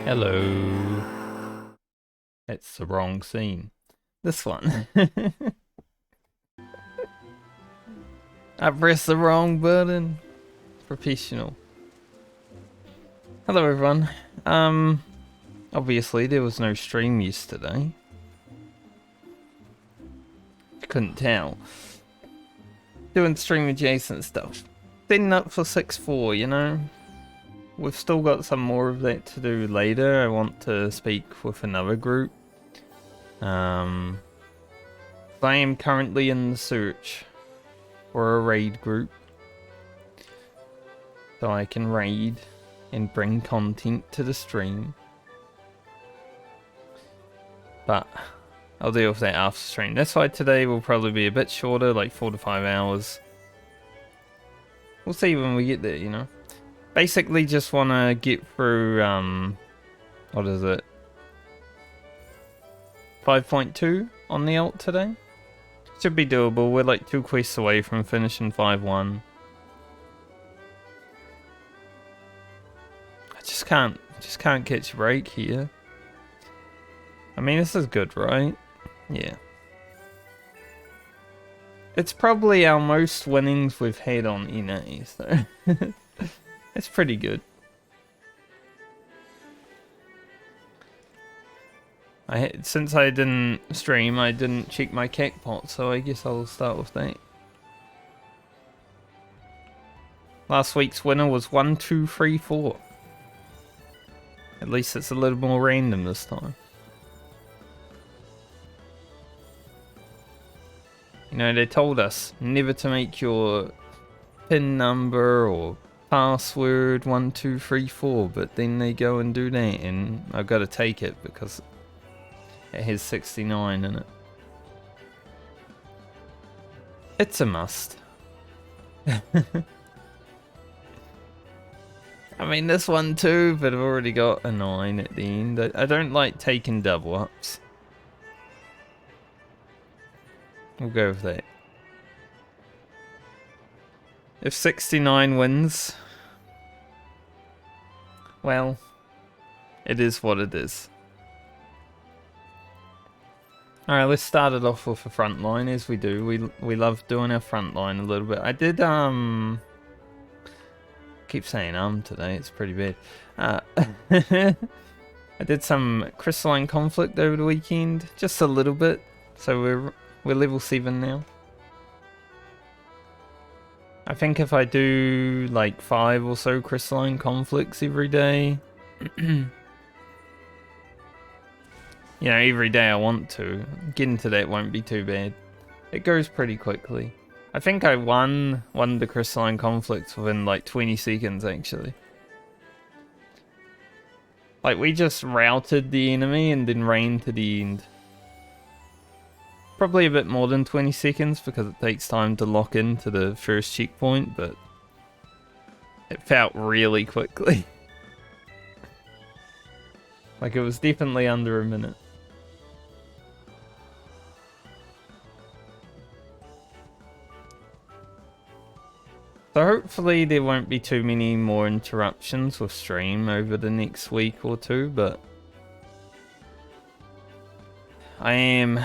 Hello. It's the wrong scene. This one. I pressed the wrong button. Professional. Hello everyone. Obviously there was no stream yesterday. Couldn't tell. Doing stream adjacent stuff. Setting up for 6-4, you know? We've still got some more of that to do later. I want to speak with another group. I am currently in the search for a raid group. So I can raid and bring content to the stream. But I'll deal with that after stream. That's why today will probably be a bit shorter, like 4 to 5 hours. We'll see when we get there, you know. Basically just want to get through, what is it? 5.2 on the alt today. Should be doable. We're like 2 quests away from finishing 5.1. I just can't catch a break here. I mean, this is good, right? Yeah. It's probably our most winnings we've had on NA, so it's pretty good. Since I didn't stream, I didn't check my CAC pot, so I guess I'll start with that. Last week's winner was 1, 2, 3, 4. At least it's a little more random this time. You know, they told us never to make your PIN number or password 1, 2, 3, 4, but then they go and do that, and I've got to take it because it has 69 in it. It's a must. I mean, this one too, but I've already got a 9 at the end. I don't like taking double ups. We'll go with that. If 69 wins, well, it is what it is. Alright, let's start it off with a frontline, as we do. We love doing our frontline a little bit. I did, keep saying today, it's pretty bad. I did some crystalline conflict over the weekend, just a little bit. So we're level 7 now. I think if I do like 5 or so crystalline conflicts every day, you know, every day I want to, getting to that won't be too bad. It goes pretty quickly. I think I won the crystalline conflicts within like 20 seconds actually. Like, we just routed the enemy and then ran to the end. Probably a bit more than 20 seconds because it takes time to lock into the first checkpoint, but it felt really quickly. Like, it was definitely under a minute. So hopefully there won't be too many more interruptions with stream over the next week or two, but I am,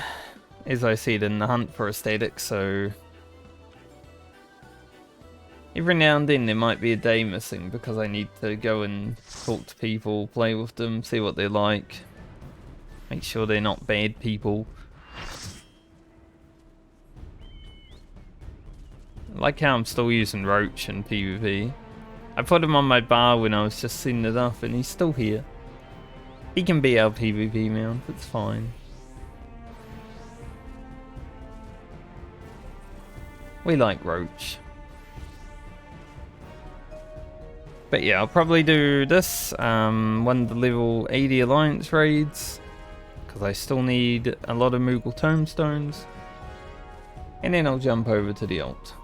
as I said, in the hunt for a static, so every now and then there might be a day missing because I need to go and talk to people, play with them, see what they're like, make sure they're not bad people. I like how I'm still using Roach in PvP. I put him on my bar when I was just setting it up and he's still here. He can be our PvP mount, it's fine. We like Roach. But yeah, I'll probably do this, one of the level 80 Alliance raids, because I still need a lot of Moogle Tombstones. And then I'll jump over to the alt.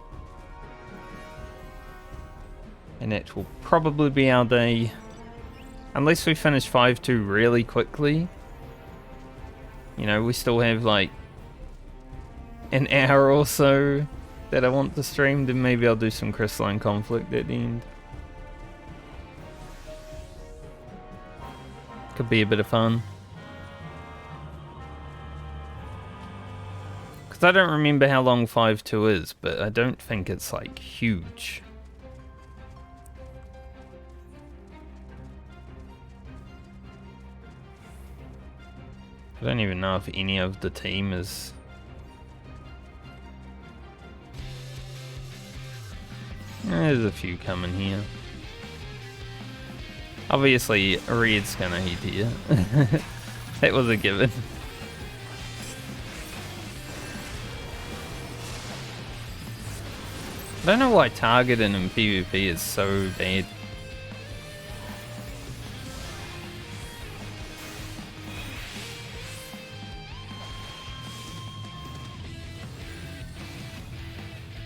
And that will probably be our day, unless we finish 5-2 really quickly. You know, we still have like an hour or so that I want to stream, then maybe I'll do some crystalline conflict at the end. Could be a bit of fun. Because I don't remember how long 5-2 is, but I don't think it's like huge. I don't even know if any of the team is... There's a few coming here. Obviously, Red's gonna hit here. That was a given. I don't know why targeting in PvP is so bad.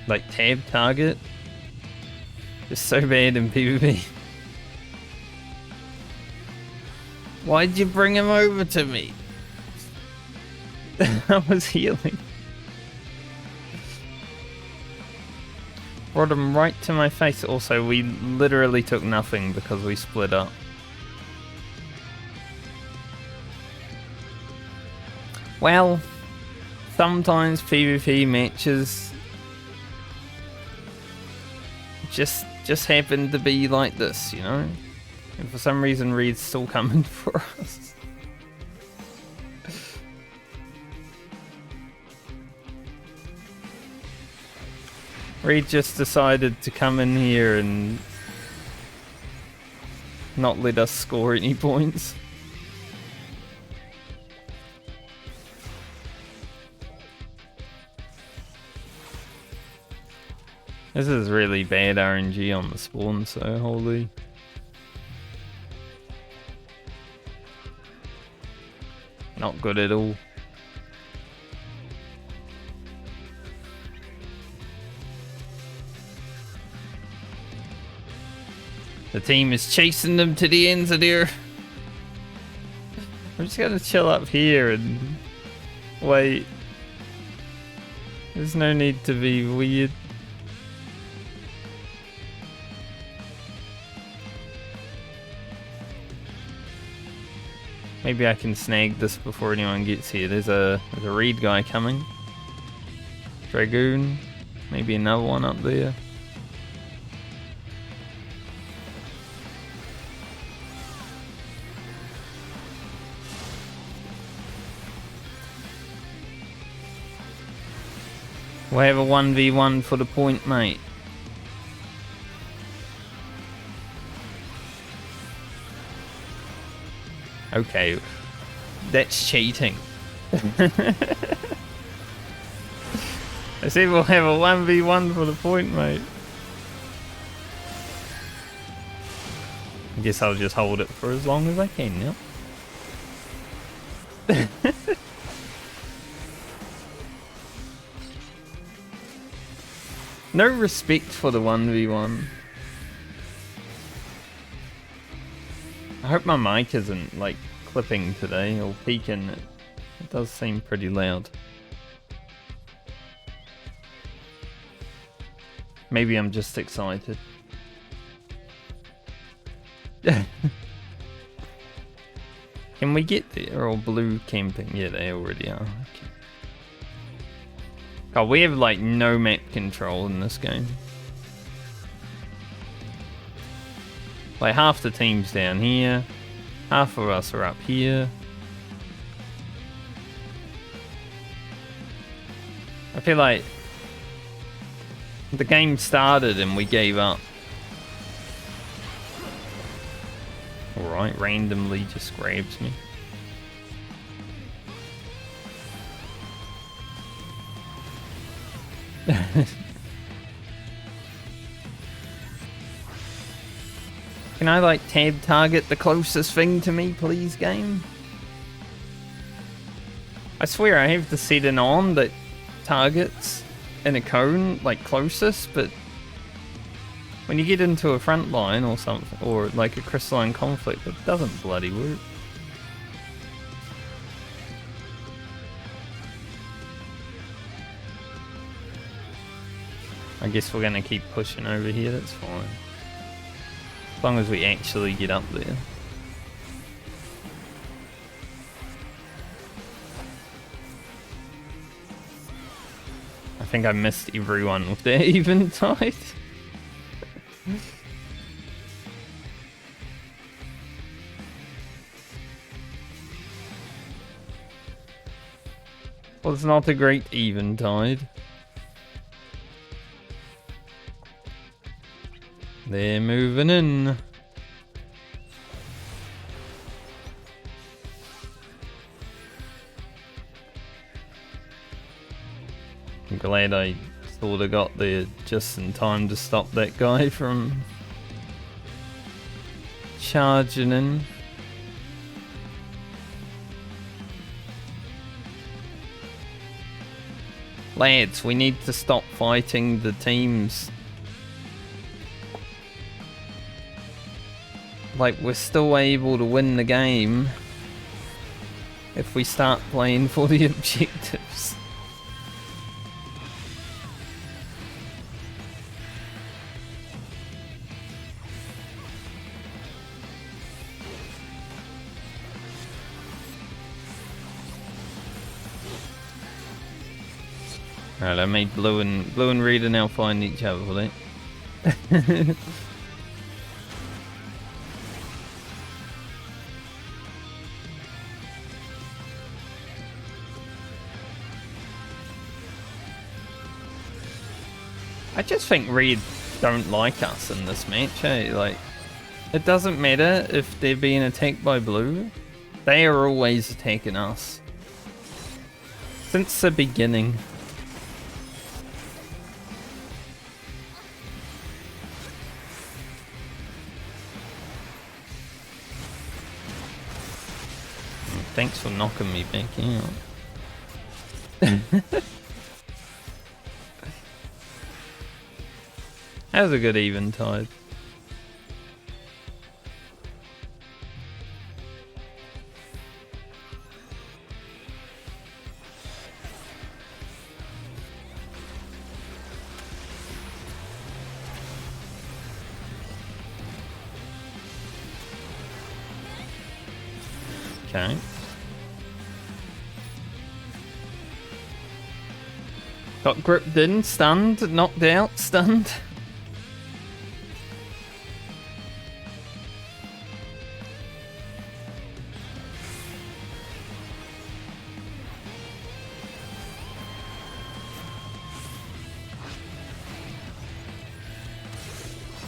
Like tab target is so bad in PvP. Why'd you bring him over to me? I was healing. Brought him right to my face. Also, we literally took nothing because we split up. Well, sometimes PvP matches just happen to be like this, you know? And for some reason Reed's still coming for us. Reed just decided to come in here and not let us score any points. This is really bad RNG on the spawn, so holy. Not good at all. The team is chasing them to the ends of there. I'm just gonna chill up here and wait. There's no need to be weird. Maybe I can snag this before anyone gets here. There's a Reed guy coming. Dragoon. Maybe another one up there. We'll have a 1v1 for the point, mate. Okay, that's cheating. I said we'll have a 1v1 for the point, mate. I guess I'll just hold it for as long as I can, yeah. No respect for the 1v1. I hope my mic isn't like clipping today or peaking. It does seem pretty loud. Maybe I'm just excited. Can we get there? Or blue camping? Yeah, they already are. Okay. God, we have like no map control in this game. Like half the team's down here, half of us are up here. I feel like the game started and we gave up. Alright, randomly just grabs me. Can I like tab target the closest thing to me, please, game? I swear I have the setting on that targets in a cone, like closest, but when you get into a frontline or something, or like a crystalline conflict, it doesn't bloody work. I guess we're gonna keep pushing over here, that's fine. As long as we actually get up there. think I missed everyone with their eventide. Well, it's not a great eventide. They're moving in. I'm glad I sort of got there just in time to stop that guy from charging in. Lads, we need to stop fighting the teams. Like, we're still able to win the game if we start playing for the objectives. Alright, I made blue and red are now find each other, will they? I just think red don't like us in this match, eh? Like, it doesn't matter if they're being attacked by blue. They are always attacking us. Since the beginning. Thanks for knocking me back out. That was a good eventide. Okay. Got gripped in, stunned, knocked out, stunned.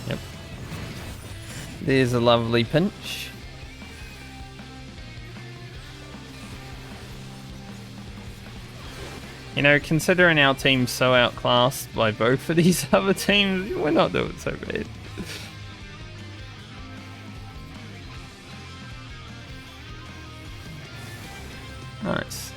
Yep. There's a lovely pinch. You know, considering our team's so outclassed by both of these other teams, we're not doing so bad. Nice.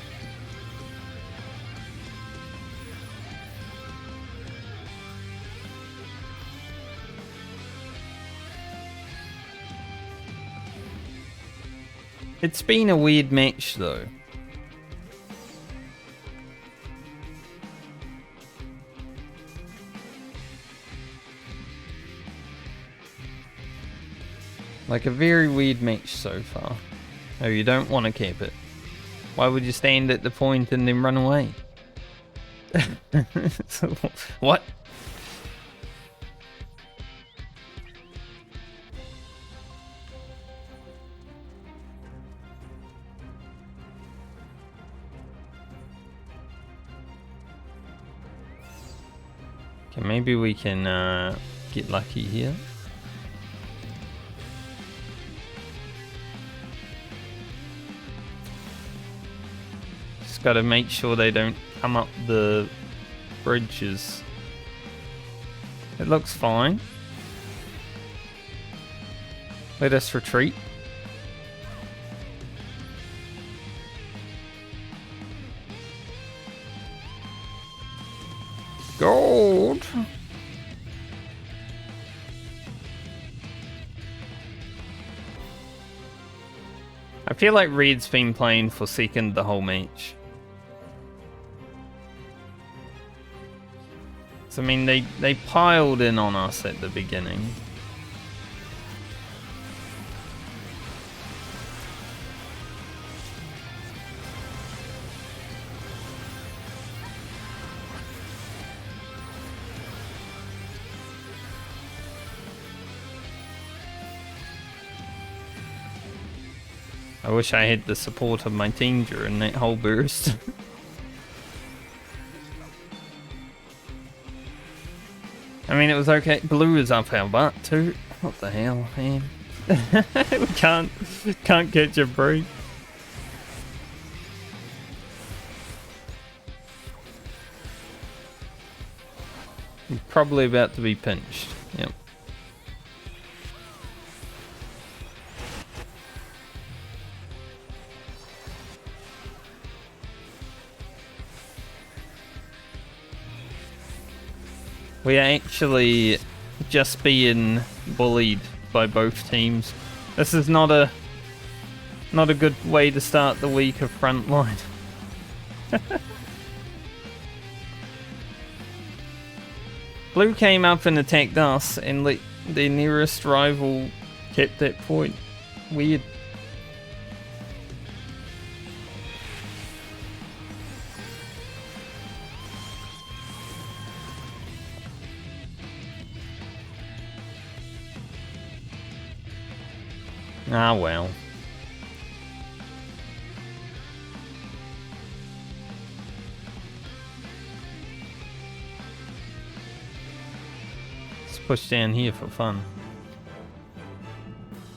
It's been a weird match though. Like a very weird match so far. Oh, you don't want to keep it. Why would you stand at the point and then run away? So, what? Okay, maybe we can get lucky here. Got to make sure they don't come up the bridges. It looks fine. Let us retreat. Gold! I feel like Red's been playing for second the whole match. I mean, they piled in on us at the beginning. I wish I had the support of my team during that whole burst. I mean, it was okay. Blue is up our butt too. What the hell, man? We can't catch a break. I'm probably about to be pinched. Yep. We are actually just being bullied by both teams. This is not a good way to start the week of Frontline. Blue came up and attacked us, and their nearest rival kept that point. Weird. Ah, well. Let's push down here for fun.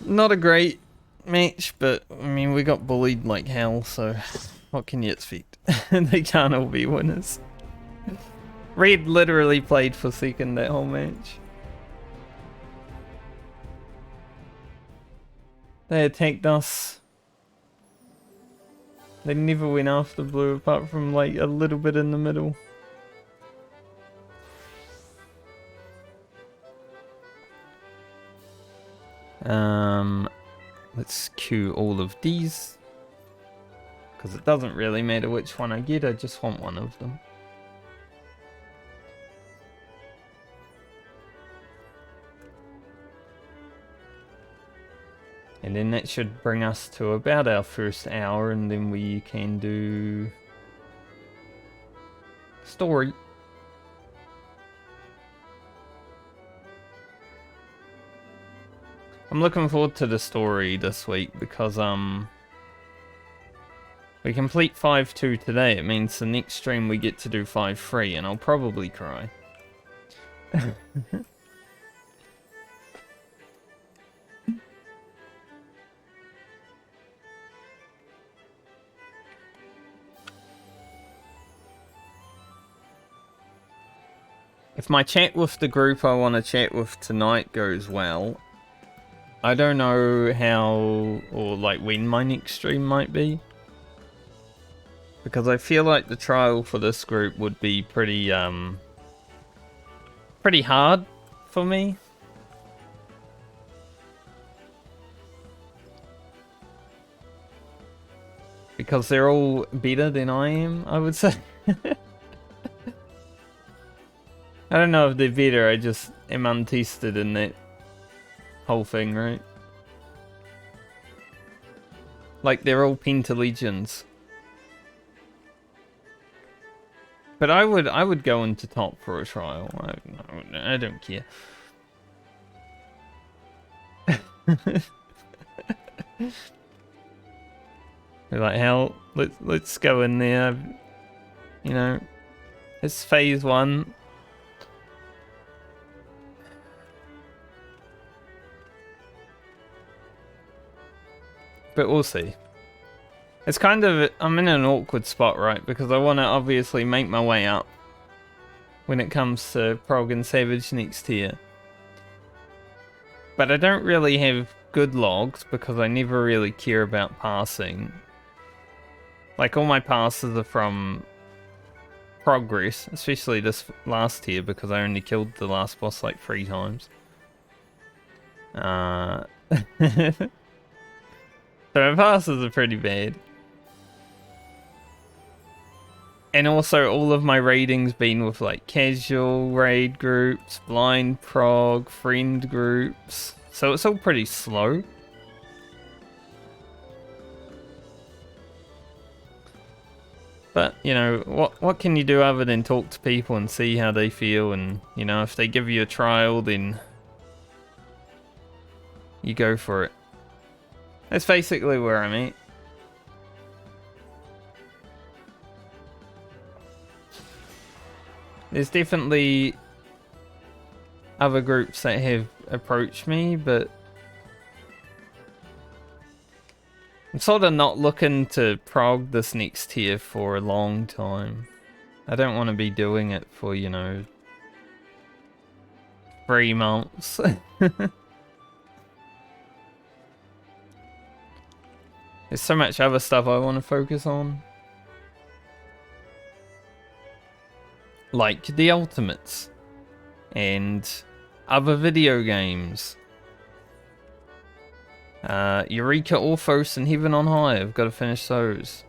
Not a great match, but I mean, we got bullied like hell, so what can you expect? They can't all be winners. Red literally played for second that whole match. They attacked us. They never went after blue apart from like a little bit in the middle. Let's queue all of these. Because it doesn't really matter which one I get, I just want one of them. And then that should bring us to about our first hour, and then we can do story. I'm looking forward to the story this week because we complete 5-2 today. It means the next stream we get to do 5-3, and I'll probably cry. If my chat with the group I want to chat with tonight goes well, I don't know how or like when my next stream might be. Because I feel like the trial for this group would be pretty hard for me. Because they're all better than I am, I would say. I don't know if they're better, I just am untested in that whole thing, right? Like, they're all Penta-Legions. But I would go into top for a trial. I don't care. We're like, hell, let's go in there. You know, it's phase 1. But we'll see. It's kind of, I'm in an awkward spot, right? Because I want to obviously make my way up when it comes to Prog and Savage next year. But I don't really have good logs because I never really care about passing. Like, all my passes are from progress, especially this last tier because I only killed the last boss like 3 times. So my passes are pretty bad. And also all of my raidings been with like casual raid groups, blind prog, friend groups. So it's all pretty slow. But, you know, what can you do other than talk to people and see how they feel, and, you know, if they give you a trial, then you go for it. That's basically where I'm at. There's definitely other groups that have approached me, but I'm sort of not looking to prog this next tier for a long time. I don't want to be doing it for, you know, 3 months. There's so much other stuff I want to focus on. Like the Ultimates. And other video games. Eureka, Orphos, and Heaven on High. I've got to finish those.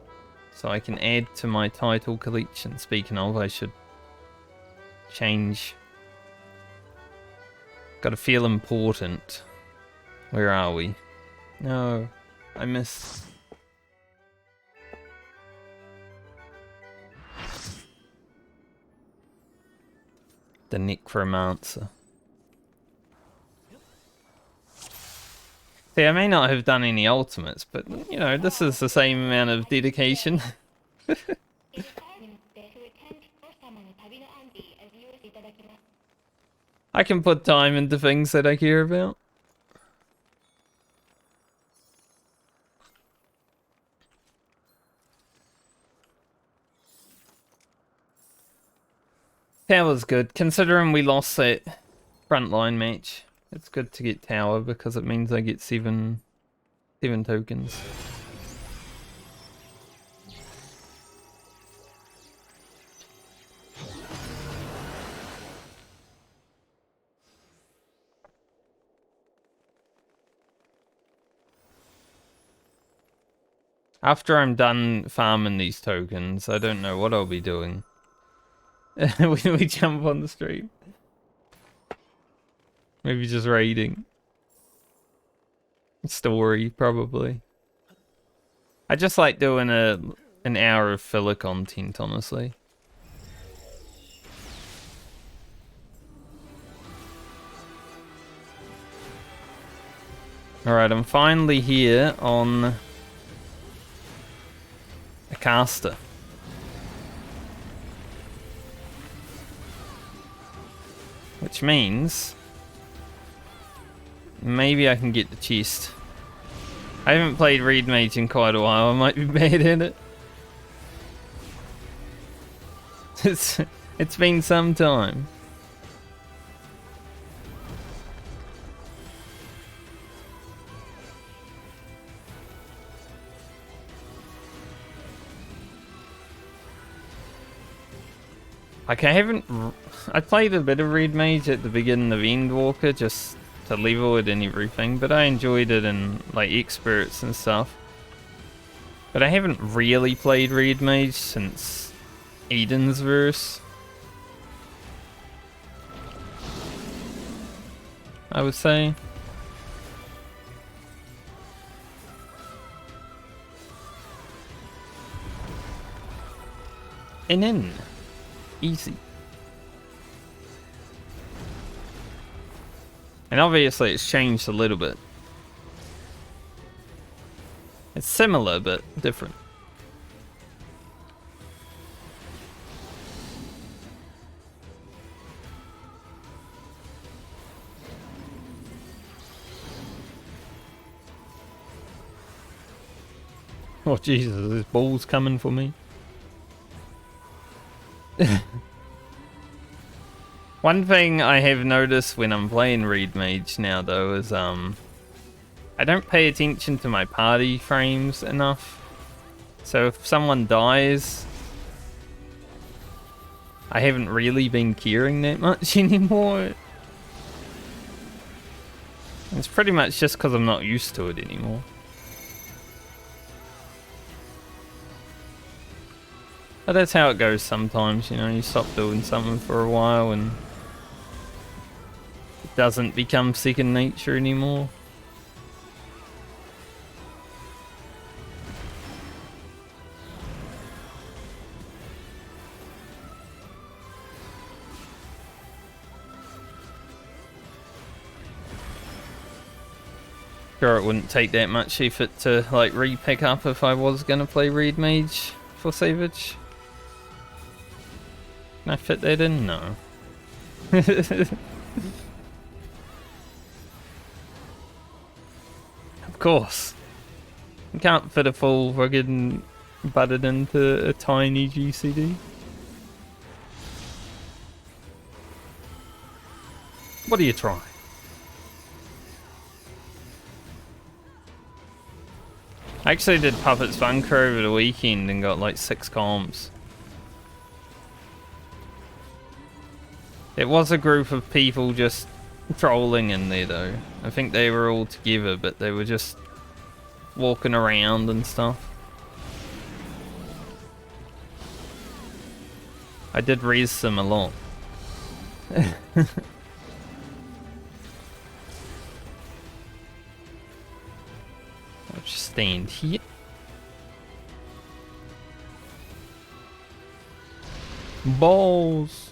So I can add to my title collection. Speaking of, I should change. Got to feel important. Where are we? No, I missed. The Necromancer. See, I may not have done any ultimates, but, you know, this is the same amount of dedication. I can put time into things that I care about. Tower's good, considering we lost that frontline match. It's good to get tower because it means I get 7 tokens. After I'm done farming these tokens, I don't know what I'll be doing. we jump on the stream. Maybe just raiding. Story, probably. I just like doing an hour of filler content, honestly. Alright, I'm finally here on a caster. Which means maybe I can get the chest. I haven't played Reed Mage in quite a while, I might be bad in it. It's been some time. Like, I played a bit of Red Mage at the beginning of Endwalker just to level it and everything, but I enjoyed it in, like, experts and stuff. But I haven't really played Red Mage since Eden's Verse, I would say. And then easy. And obviously it's changed a little bit. It's similar but different. Oh Jesus, there's balls coming for me. One thing I have noticed when I'm playing Reed Mage now though is I don't pay attention to my party frames enough. So if someone dies, I haven't really been caring that much anymore. It's pretty much just because I'm not used to it anymore. But that's how it goes sometimes, you know, you stop doing something for a while and it doesn't become second nature anymore. Sure, it wouldn't take that much effort to like re-pick up if I was gonna play Reed Mage for Savage. Can I fit that in? No. Of course. You can't fit a full friggin' butted into a tiny GCD. What are you trying? I actually did Puppets Bunker over the weekend and got like 6 comms. It was a group of people just trolling in there though. I think they were all together, but they were just walking around and stuff. I did res them a lot. I'll just stand here. Balls.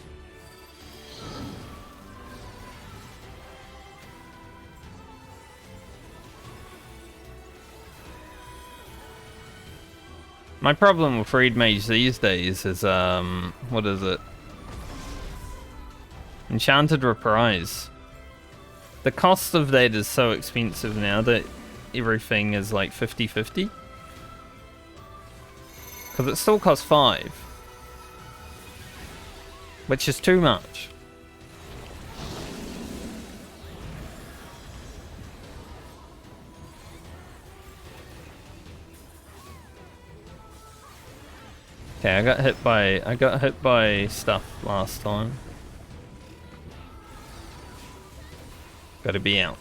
My problem with Reed Mage these days is, what is it? Enchanted Reprise. The cost of that is so expensive now that everything is like 50-50. Because it still costs 5. Which is too much. Okay, I got hit by stuff last time. Gotta be out.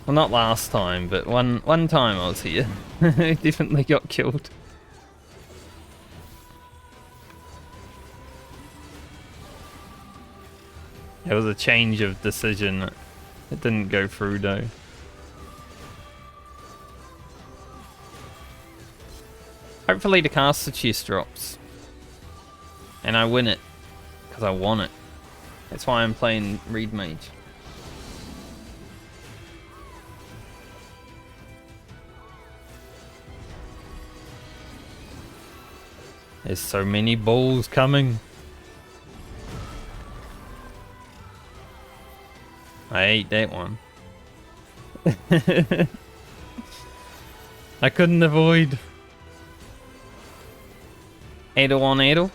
Well, not last time, but one time I was here. Definitely got killed. It was a change of decision. It didn't go through though. Hopefully the caster chest drops. And I win it. Because I want it. That's why I'm playing Reed Mage. There's so many balls coming. I ate that one. I couldn't avoid. Adel on Adel.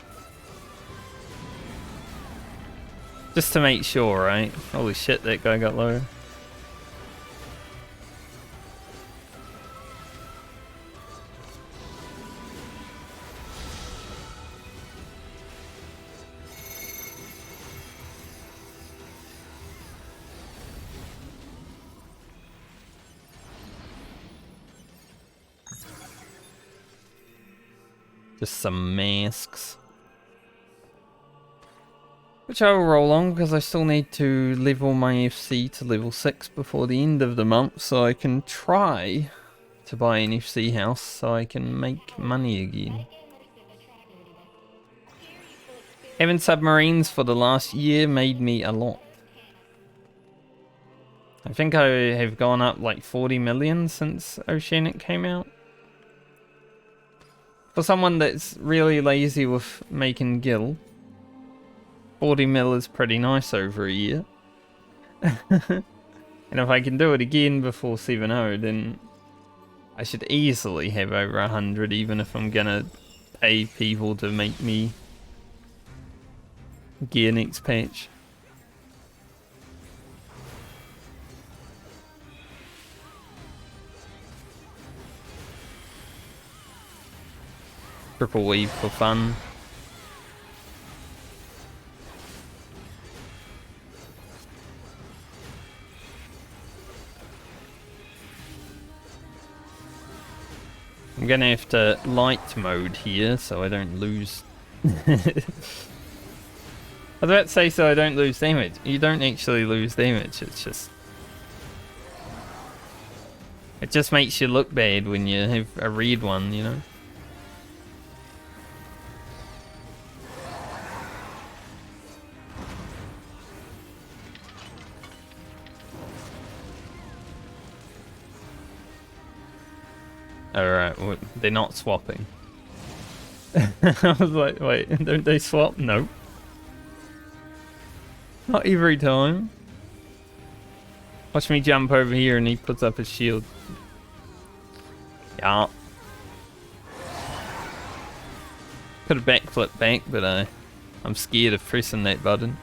Just to make sure, right? Holy shit, that guy got low. Just some masks. Which I will roll on because I still need to level my FC to level 6 before the end of the month so I can try to buy an FC house so I can make money again. Having submarines for the last year made me a lot. I think I have gone up like 40 million since Oceanic came out. For someone that's really lazy with making gil, 40 mil is pretty nice over a year. And if I can do it again before 7.0, then I should easily have over 100, even if I'm gonna pay people to make me gear next patch. Triple weave for fun. I'm gonna have to light mode here so I don't lose. I was about to say so I don't lose damage. You don't actually lose damage, it's just... It just makes you look bad when you have a red one, you know? they're not swapping. I was like, wait, don't they swap? No. Not every time. Watch me jump over here and he puts up his shield. Yeah. Could have backflipped back, but I'm scared of pressing that button.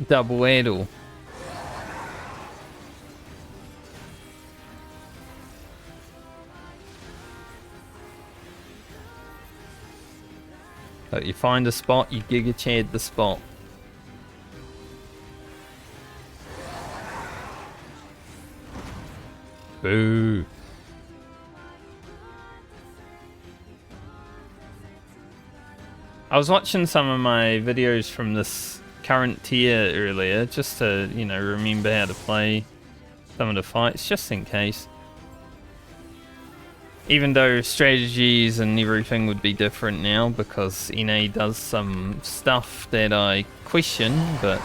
Double addle. So you find a spot, you Giga Chad the spot. Boo. I was watching some of my videos from this current tier earlier, just to, you know, remember how to play some of the fights, just in case. Even though strategies and everything would be different now, because NA does some stuff that I question, but...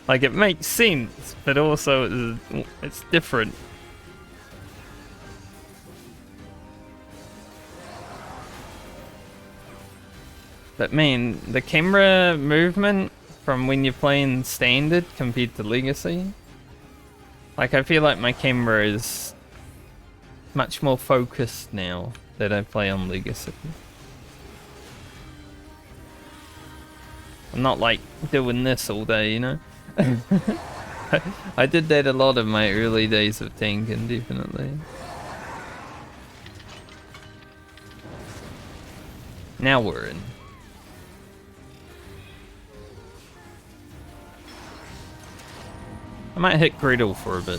like, it makes sense, but also it's different. But man, the camera movement from when you're playing standard compared to legacy, like I feel like my camera is much more focused now that I play on legacy. I'm not like doing this all day, you know? I did that a lot in my early days of tanking, definitely. Now we're in. I might hit Gretel for a bit.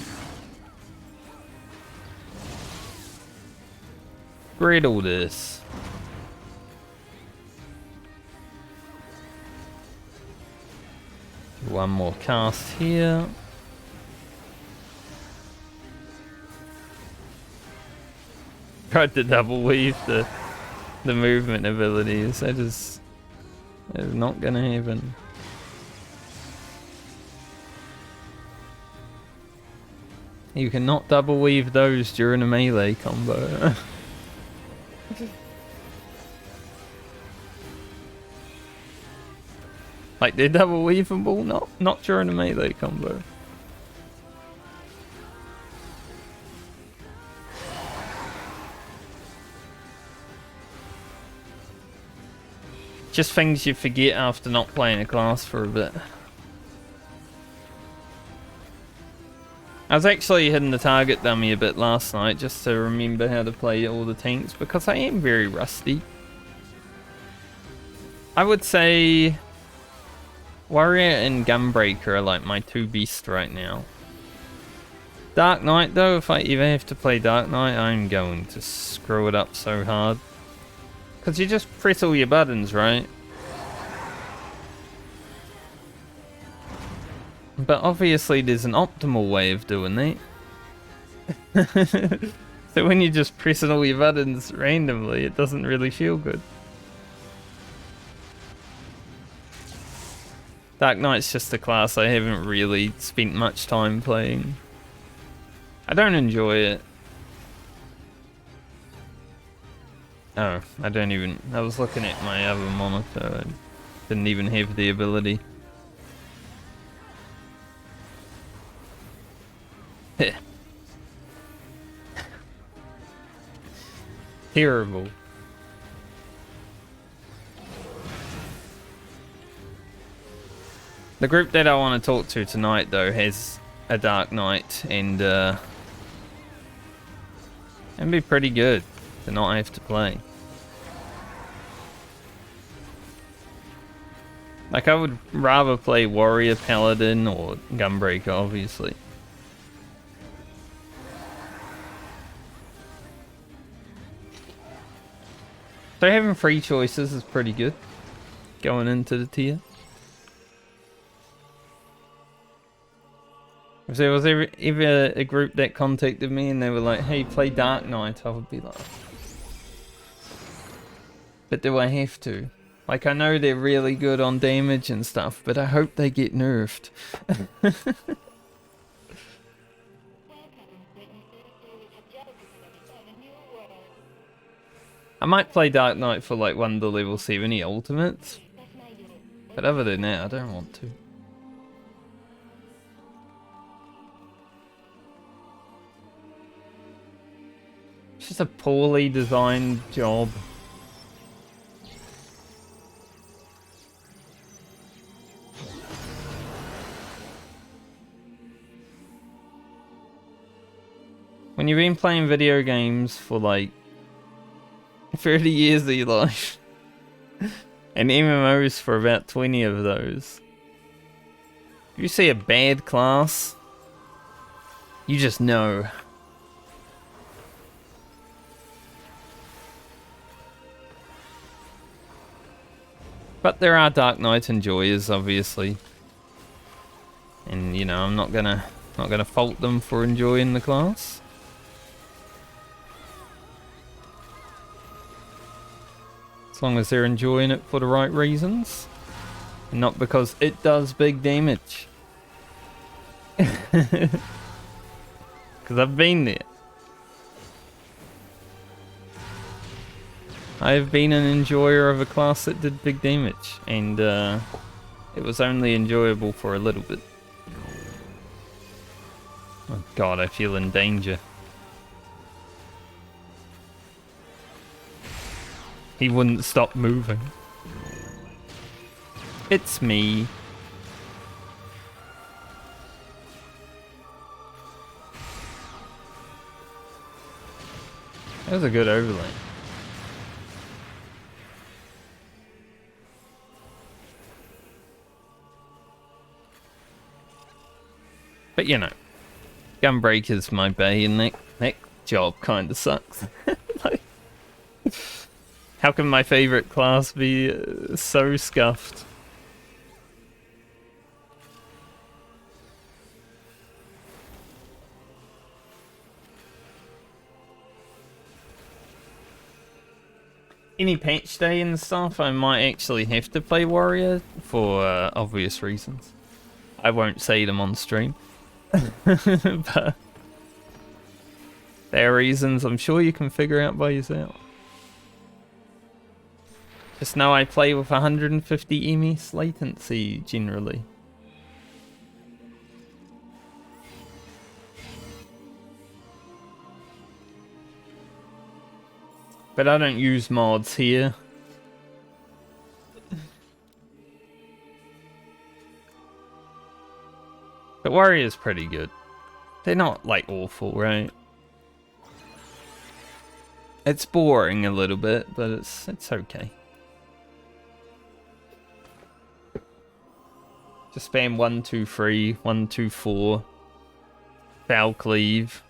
Gretel this. One more cast here. Tried to double weave the movement abilities. That is not gonna happen. You cannot double weave those during a melee combo. Like they're double weaveable, not during a melee combo. Just things you forget after not playing a class for a bit. I was actually hitting the target dummy a bit last night just to remember how to play all the tanks because I am very rusty. I would say Warrior and Gunbreaker are like my two beasts right now. Dark Knight though, if I ever have to play Dark Knight, I'm going to screw it up so hard. Because you just press all your buttons, right? But obviously there's an optimal way of doing that. So when you're just pressing all your buttons randomly, it doesn't really feel good. Dark Knight's just a class I haven't really spent much time playing. I don't enjoy it. Oh, I was looking at my other monitor. I didn't even have the ability. Terrible. The group that I want to talk to tonight though has a Dark Knight and it'd be pretty good to not have to play. Like I would rather play Warrior, Paladin or Gunbreaker obviously. So having 3 choices is pretty good going into the tier. If there was ever a group that contacted me and they were like, hey, play Dark Knight, I would be like, but do I have to? Like, I know they're really good on damage and stuff, but I hope they get nerfed. I might play Dark Knight for like one of the level 70 ultimates, but other than that, I don't want to. It's just a poorly designed job. When you've been playing video games for like 30 years of your life, and MMOs for about 20 of those, if you see a bad class, you just know. But there are Dark Knight enjoyers, obviously, and you know I'm not gonna fault them for enjoying the class. As long as they're enjoying it for the right reasons. And not because it does big damage. Because I've been there. I've been an enjoyer of a class that did big damage. And it was only enjoyable for a little bit. Oh god, I feel in danger. He wouldn't stop moving. It's me. That was a good overlay. But you know, Gunbreaker's my bay and that job kinda sucks. Like, how can my favorite class be so scuffed? Any patch day and stuff, I might actually have to play Warrior for obvious reasons. I won't say them on stream. But there are reasons I'm sure you can figure out by yourself. Just know I play with 150 ms latency generally. But I don't use mods here. But Warrior's pretty good. They're not like awful, right? It's boring a little bit, but it's okay. Just spam 1, 2, 3, 1, 2, 4. Foul cleave.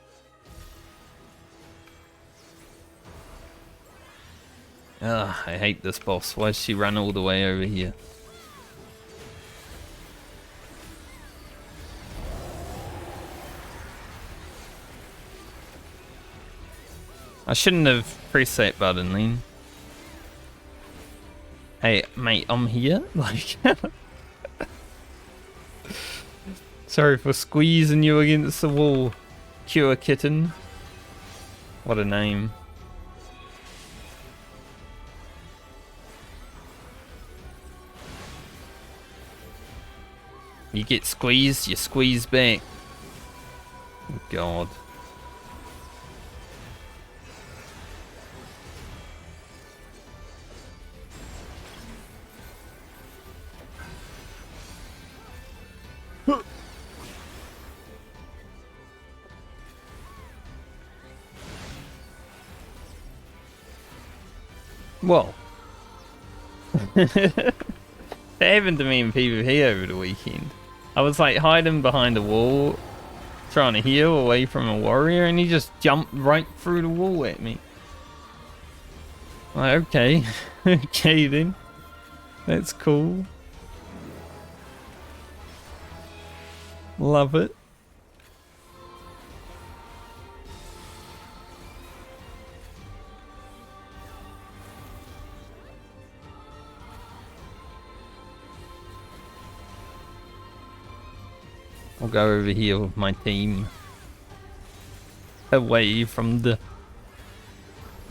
Ugh, I hate this boss. Why does she run all the way over here? I shouldn't have pressed that button then. Hey, mate, I'm here. Like, sorry for squeezing you against the wall. Cure Kitten. What a name. You get squeezed, you squeeze back. Oh, God. Well. That happened to me in PvP over the weekend. I was like hiding behind a wall, trying to heal away from a warrior, and he just jumped right through the wall at me. Like, okay. Okay then. That's cool. Love it. I'll go over here with my team. Away from the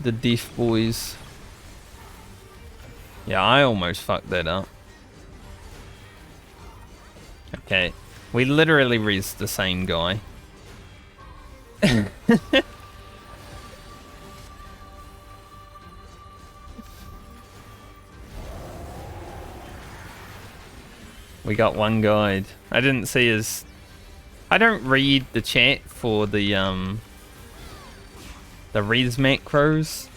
deaf boys. Yeah, I almost fucked that up. Okay. We literally raised the same guy. We got one guide. I didn't see his... I don't read the chat for the res macros.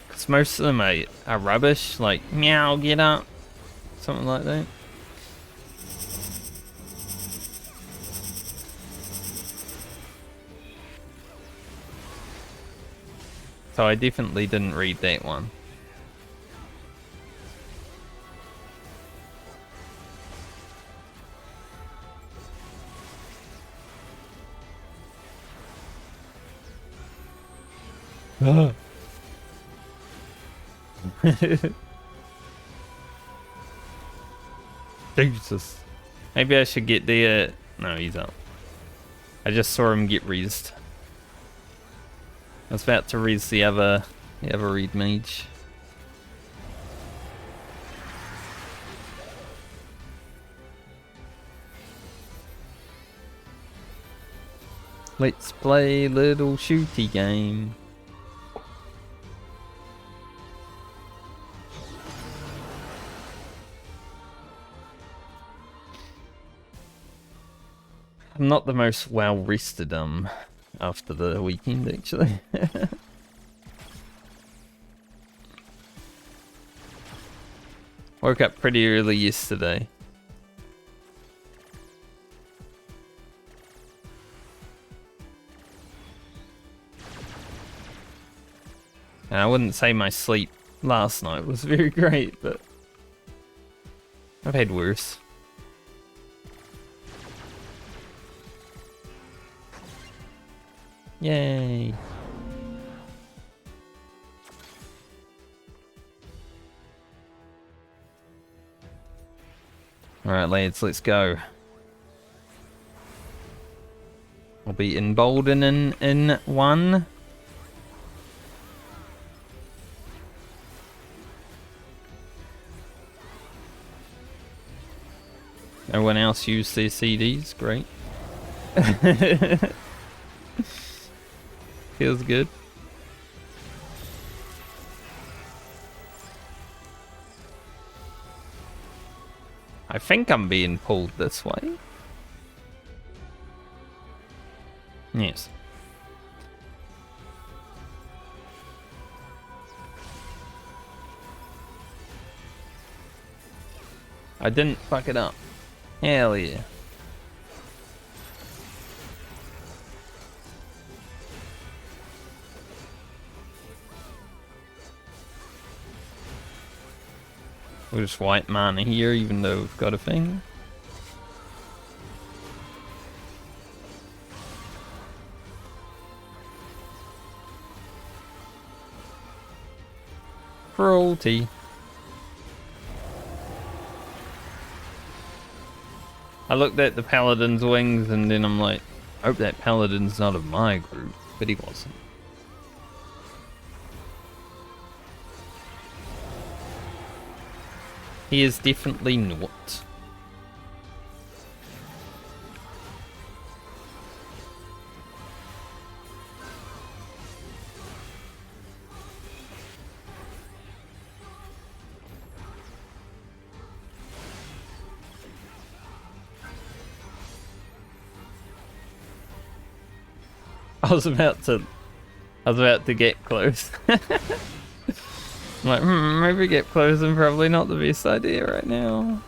Because most of them are rubbish, like, meow, get up. Something like that. So I definitely didn't read that one. Jesus. Maybe I should get the no, he's up. I just saw him get rezzed. I was about to res the other reed mage. Let's play little shooty game. I'm not the most well rested after the weekend actually. Woke up pretty early yesterday. And I wouldn't say my sleep last night was very great, but I've had worse. Yay. Alright lads, let's go. I'll be emboldening in one. No one else used their CDs, great. Feels good. I think I'm being pulled this way. Yes. I didn't fuck it up. Hell yeah. We'll just white mana here, even though we've got a thing. Cruelty. I looked at the Paladin's wings and then I'm like, I hope that Paladin's not of my group, but he wasn't. He is definitely not. I was about to get close. I'm like, maybe get close and probably not the best idea right now.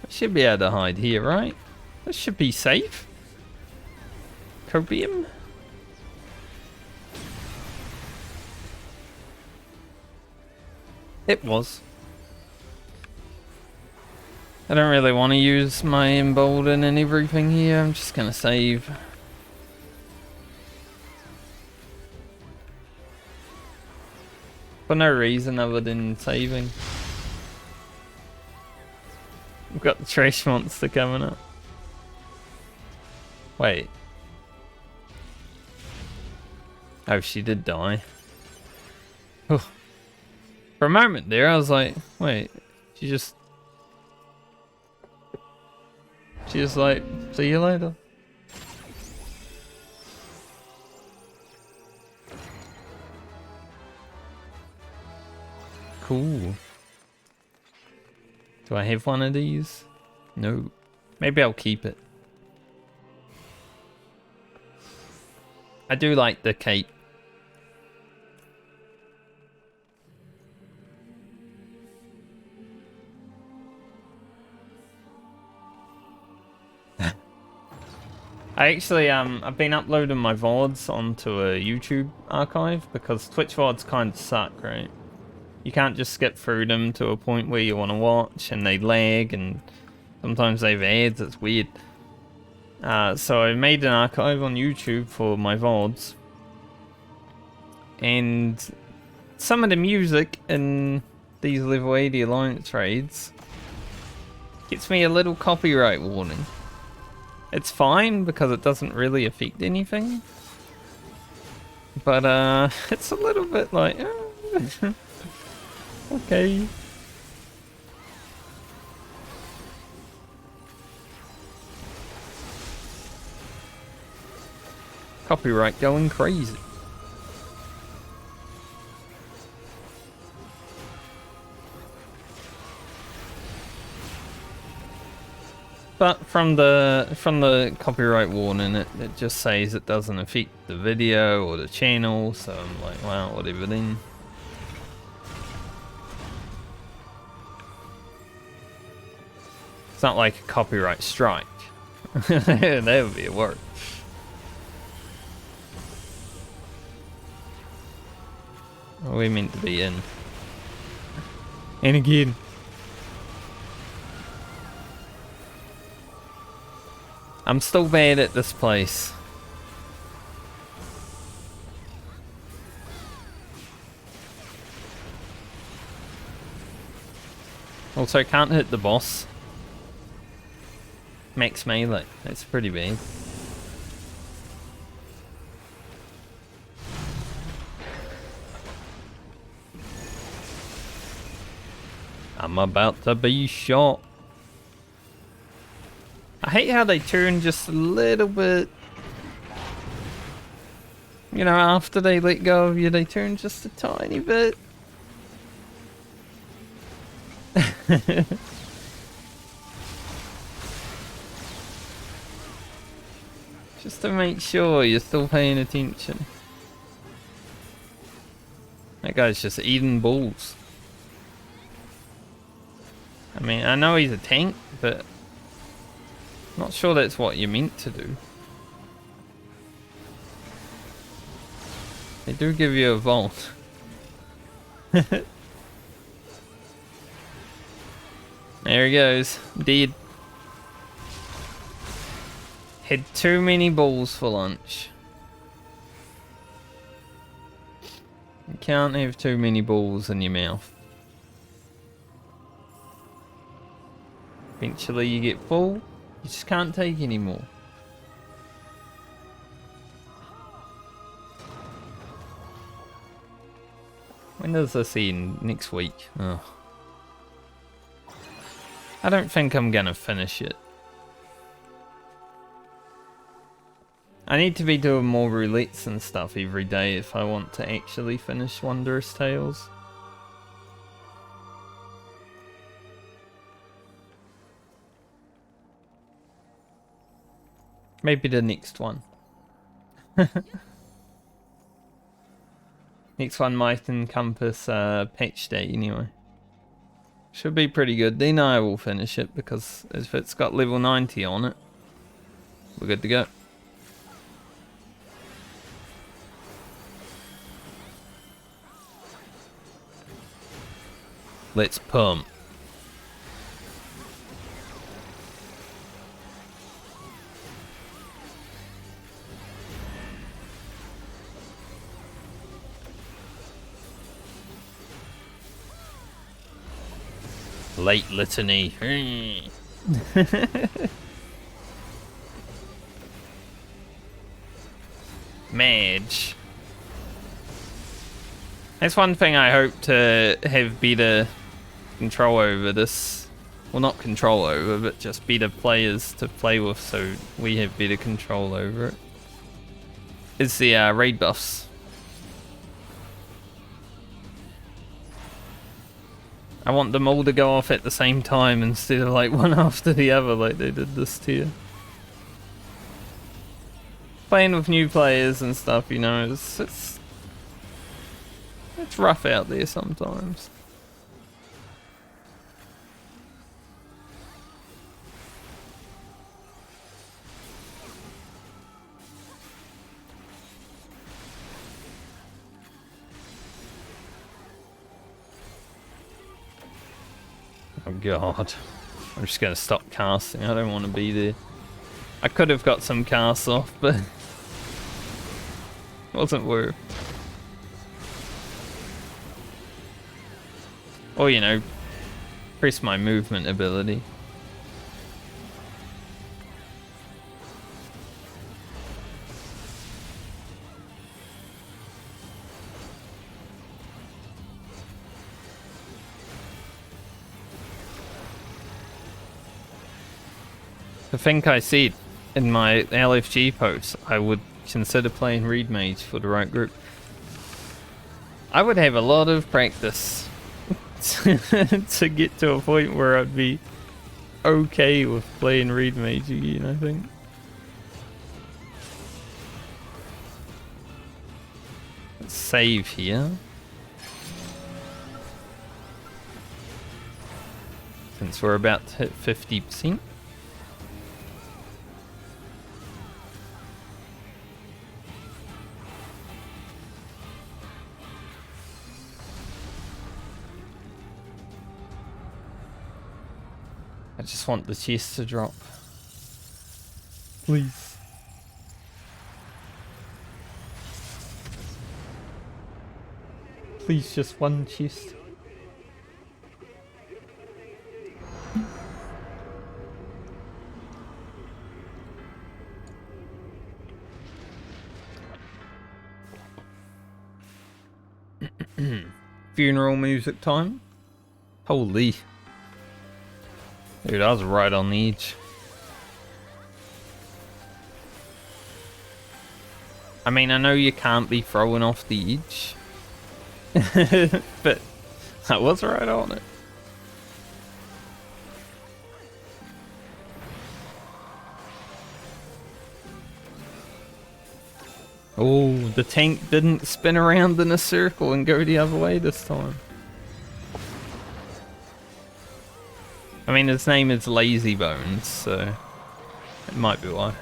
I should be able to hide here, right? This should be safe. Copium? It was. I don't really want to use my embolden and everything here. I'm just gonna save. For no reason other than saving. We've got the trash monster coming up. Wait. Oh, she did die. Oh. For a moment there, I was like, wait, she just like, see you later. Cool. Do I have one of these? No. Maybe I'll keep it. I do like the cape. I've been uploading my VODs onto a YouTube archive because Twitch VODs kind of suck, right? You can't just skip through them to a point where you want to watch and they lag and sometimes they have ads, it's weird. So I made an archive on YouTube for my VODs. And some of the music in these Level 80 Alliance raids gets me a little copyright warning. It's fine because it doesn't really affect anything. But it's a little bit like, okay. Copyright going crazy. But from the copyright warning, it just says it doesn't affect the video or the channel, so I'm like, well, whatever then. It's not like a copyright strike. That would be a word. What are we meant to be in? And again. I'm still bad at this place. Also, can't hit the boss. Max melee. That's pretty bad. I'm about to be shot. I hate how they turn just a little bit. You know, after they let go of you, they turn just a tiny bit. Just to make sure you're still paying attention. That guy's just eating balls. I mean, I know he's a tank, but I'm not sure that's what you're meant to do. They do give you a vault. There he goes. Dead. Had too many balls for lunch. You can't have too many balls in your mouth. Eventually you get full. You just can't take any more. When does this end? Next week? Oh. I don't think I'm gonna finish it. I need to be doing more roulettes and stuff every day if I want to actually finish Wondrous Tales. Maybe the next one. Next one might encompass patch day anyway. Should be pretty good. Then I will finish it because if it's got level 90 on it, we're good to go. Let's pump. Late litany. Mage. That's one thing I hope to have better control over this. Well, not control over, but just better players to play with so we have better control over it. Is the raid buffs. I want them all to go off at the same time instead of like one after the other like they did this tier. Playing with new players and stuff, you know, it's rough out there sometimes. Oh god. I'm just gonna stop casting. I don't want to be there. I could have got some casts off, but it wasn't worth. Or, you know, press my movement ability. I think I said in my LFG post I would consider playing Reed Mage for the right group. I would have a lot of practice to get to a point where I'd be okay with playing Reed Mage again, I think. Let's save here. Since we're about to hit 50%. I just want the chest to drop. Please. Please, just one chest. Funeral music time. Holy. Dude, I was right on the edge. I mean, I know you can't be throwing off the edge. But I was right on it. Oh, the tank didn't spin around in a circle and go the other way this time. I mean, his name is Lazy Bones, so it might be why.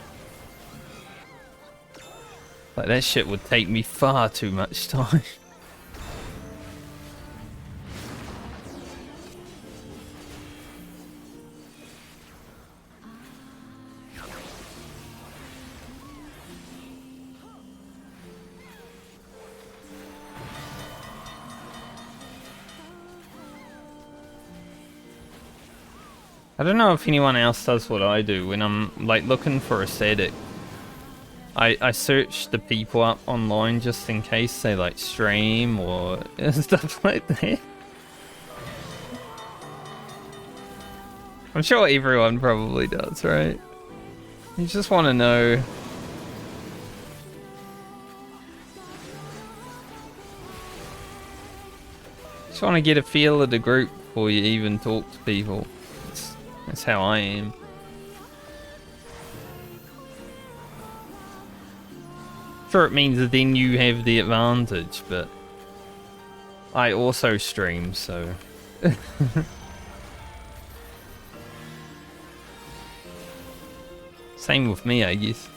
Like, that shit would take me far too much time. I don't know if anyone else does what I do when I'm like looking for a aesthetic. I search the people up online just in case they like stream or stuff like that. I'm sure everyone probably does, right? You just want to know. Just want to get a feel of the group before you even talk to people. That's how I am. Sure, it means that then you have the advantage, but I also stream, so... Same with me, I guess.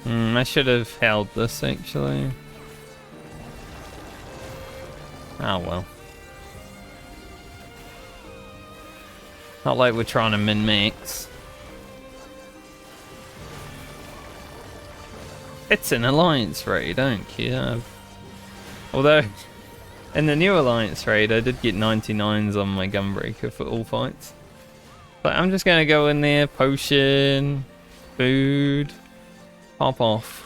I should have held this, actually. Oh well. Not like we're trying to min-max. It's an alliance raid, I don't care. Although, in the new Alliance raid, I did get 99s on my Gunbreaker for all fights. But I'm just gonna go in there, potion, food, pop off.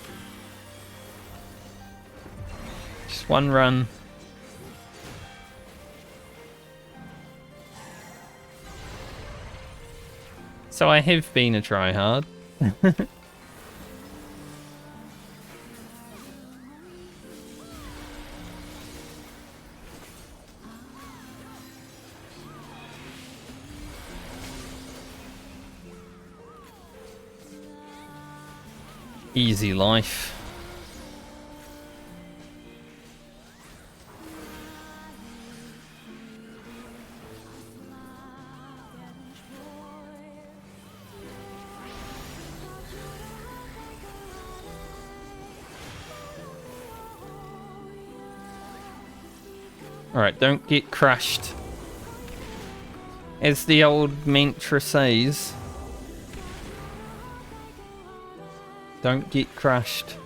Just one run. So I have been a tryhard. Easy life. Alright, don't get crushed. As the old mantra says, don't get crushed.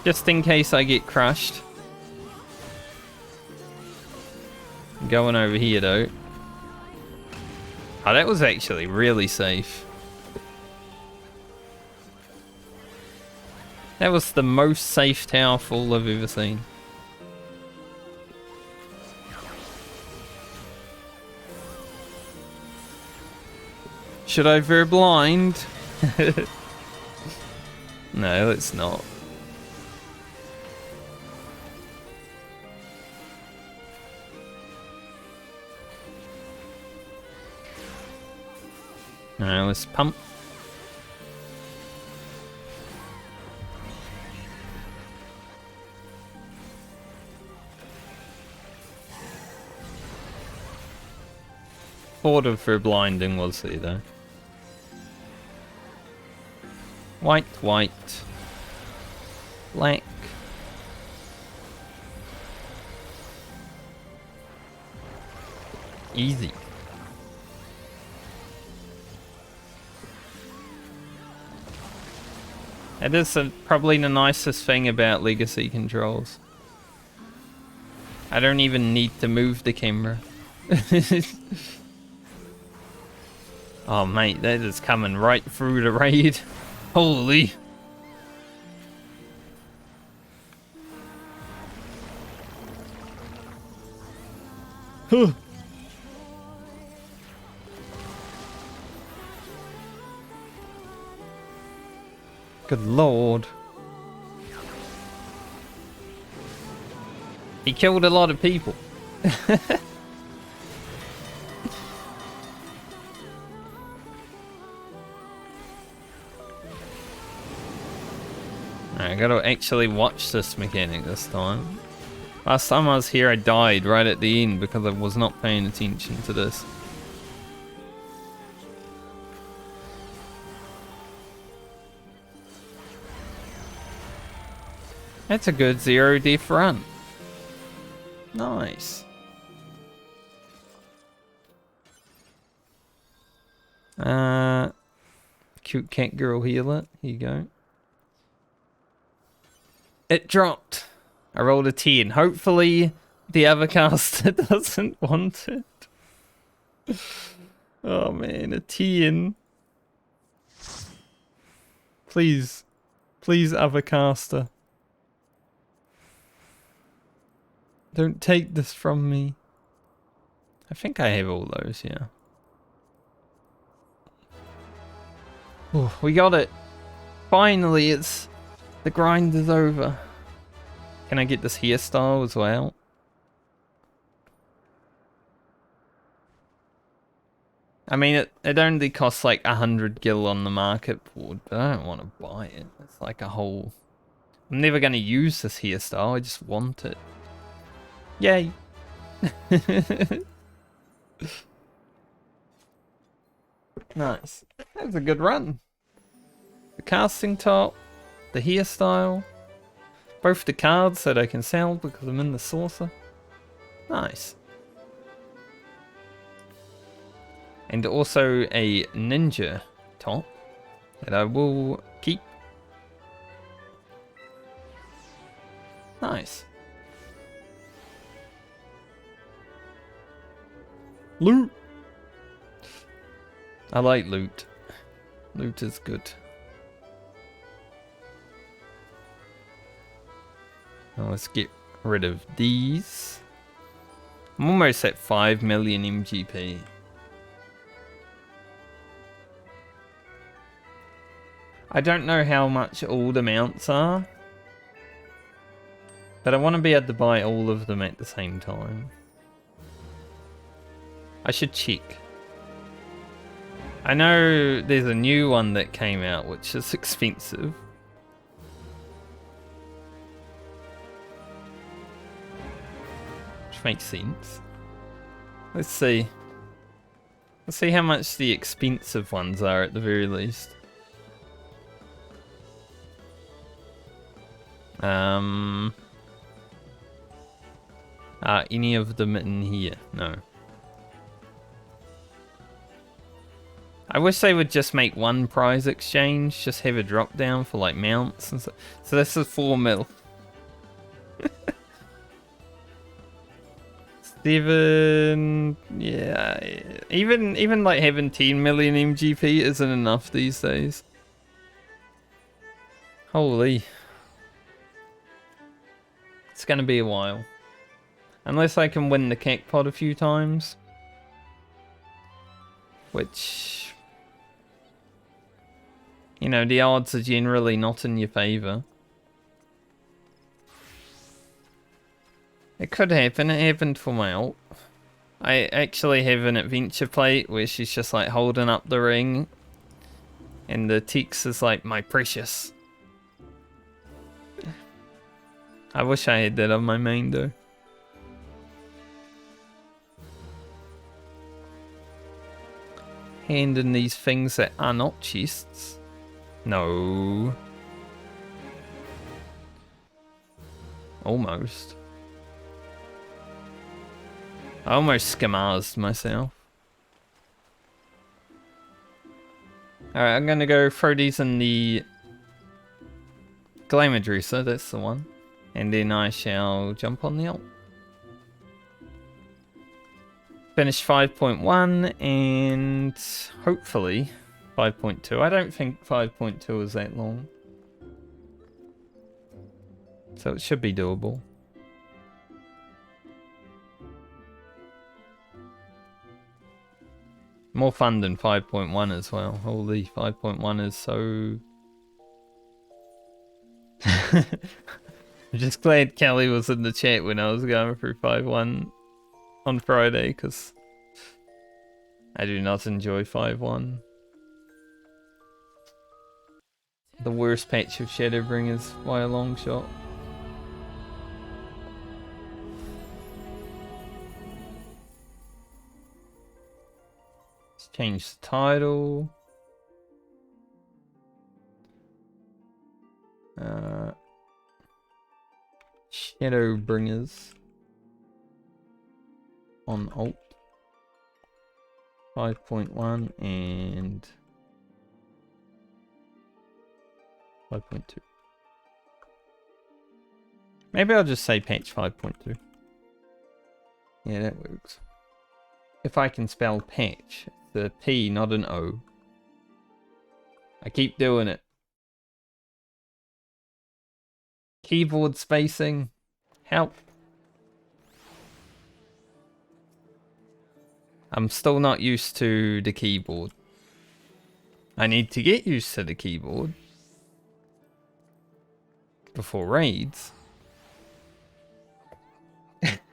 Just in case I get crushed. I'm going over here though. Oh, that was actually really safe. That was the most safe tower fall I've ever seen. Should I verblind? No, let's not. Alright, let's pump. Thought of verblinding was he though. White, white, black. Easy. That is probably the nicest thing about Legacy controls. I don't even need to move the camera. Oh mate, that is coming right through the raid. Holy. Huh. Good lord. He killed a lot of people. I gotta actually watch this mechanic this time. Last time I was here I died right at the end because I was not paying attention to this. That's a good 0 death run. Nice. Cute cat girl healer. Here you go. It dropped. I rolled a 10. Hopefully the other caster doesn't want it. Oh man, a 10. Please. Please, other caster. Don't take this from me. I think I have all those, yeah. Ooh, we got it. Finally, it's... the grind is over. Can I get this hairstyle as well? I mean, it only costs like 100 gil on the market board, but I don't want to buy it. It's like a whole... I'm never going to use this hairstyle, I just want it. Yay! Nice. That was a good run. The casting top, the hairstyle, both the cards that I can sell because I'm in the saucer. Nice. And also a ninja top that I will keep. Nice. Loot! I like loot. Loot is good. Now let's get rid of these. I'm almost at 5 million MGP. I don't know how much all the mounts are, but I want to be able to buy all of them at the same time. I should check. I know there's a new one that came out which is expensive. Which makes sense. Let's see. Let's see how much the expensive ones are at the very least. Are any of them in here? No. I wish they would just make one prize exchange, just have a drop down for like mounts and so this is 4 mil. 7, yeah, even like having 10 million MGP isn't enough these days. Holy. It's gonna be a while. Unless I can win the Cacpot a few times. Which, you know, the odds are generally not in your favour. It could happen, it happened for my ult. I actually have an adventure plate where she's just like holding up the ring. And the text is like, my precious. I wish I had that on my main though. Hand in these things that are not chests. No. Almost. I almost skamazed myself. Alright, I'm gonna go throw these in the Glamour Dresser, that's the one. And then I shall jump on the ult. Finish 5.1 and hopefully 5.2. I don't think 5.2 is that long. So it should be doable. More fun than 5.1 as well. Holy, 5.1 is so... I'm just glad Kelly was in the chat when I was going through 5.1 on Friday, because I do not enjoy 5.1. The worst patch of Shadowbringers by a long shot. Let's change the title. Shadowbringers on alt 5.1 and 5.2. Maybe I'll just say patch 5.2. Yeah, that works. If I can spell patch, it's a P, not an O. I keep doing it. Keyboard spacing. Help. I'm still not used to the keyboard. I need to get used to the keyboard before raids.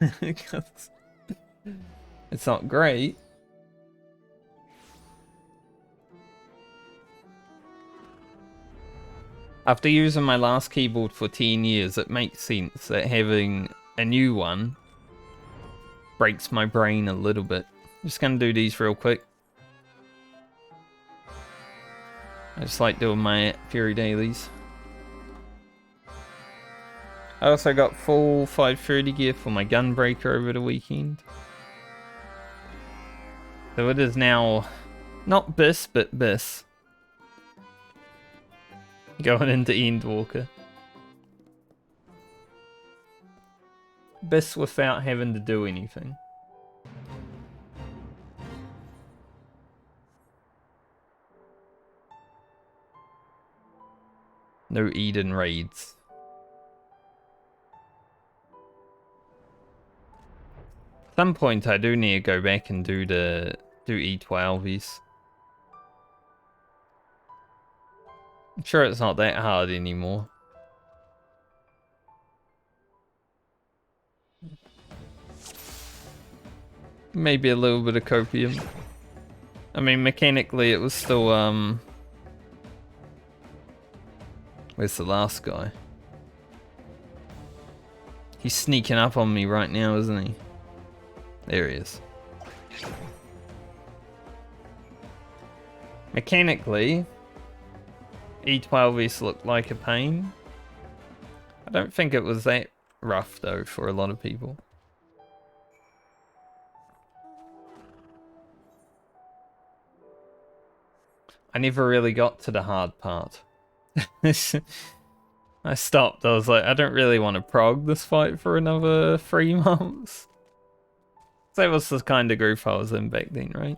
It's not great. After using my last keyboard for 10 years, it makes sense that having a new one breaks my brain a little bit. Just gonna do these real quick. I just like doing my Fury dailies. I also got full 530 gear for my Gunbreaker over the weekend. So it is now not BIS, but BIS. Going into Endwalker. this without having to do anything. No Eden raids. At some point I do need to go back and do E12s. I'm sure it's not that hard anymore. Maybe a little bit of copium. I mean, mechanically it was still, where's the last guy? He's sneaking up on me right now, isn't he? There he is. Mechanically, E12s looked like a pain. I don't think it was that rough though for a lot of people. I never really got to the hard part. I stopped. I was like, I don't really want to prog this fight for another 3 months. That was the kind of group I was in back then, right?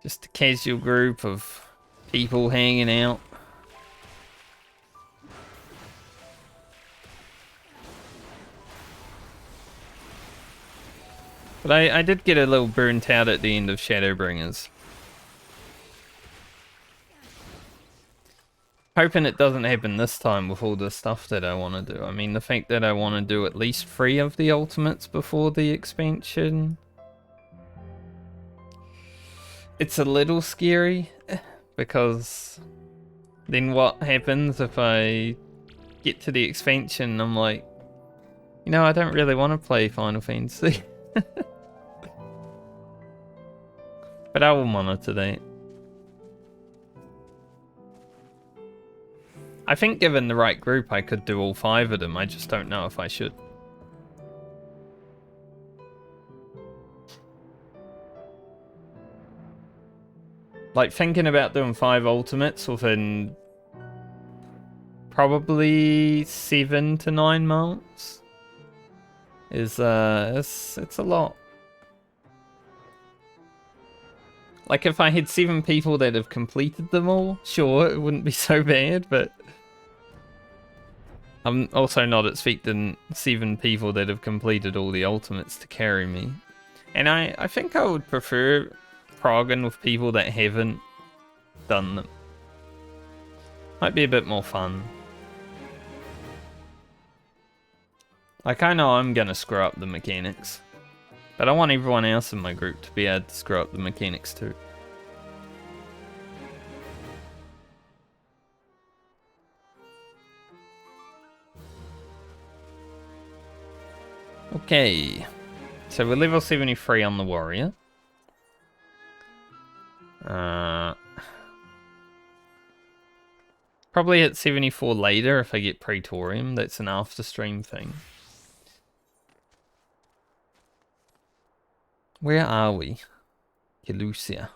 Just a casual group of people hanging out. But I did get a little burnt out at the end of Shadowbringers. Hoping it doesn't happen this time with all the stuff that I want to do. I mean, the fact that I want to do at least 3 of the ultimates before the expansion. It's a little scary, because then what happens if I get to the expansion and I'm like, you know, I don't really want to play Final Fantasy. But I will monitor that. I think given the right group I could do all 5 of them, I just don't know if I should. Like, thinking about doing 5 ultimates within probably 7 to 9 months is, it's a lot. Like, if I had 7 people that have completed them all, sure, it wouldn't be so bad, but I'm also not expecting 7 people that have completed all the ultimates to carry me. And I think I would prefer progging with people that haven't done them. Might be a bit more fun. Like, I know I'm gonna screw up the mechanics, but I want everyone else in my group to be able to screw up the mechanics too. Okay, so we're level 73 on the warrior. Probably hit 74 later if I get Praetorium. That's an after stream thing. Where are we? Kelusia.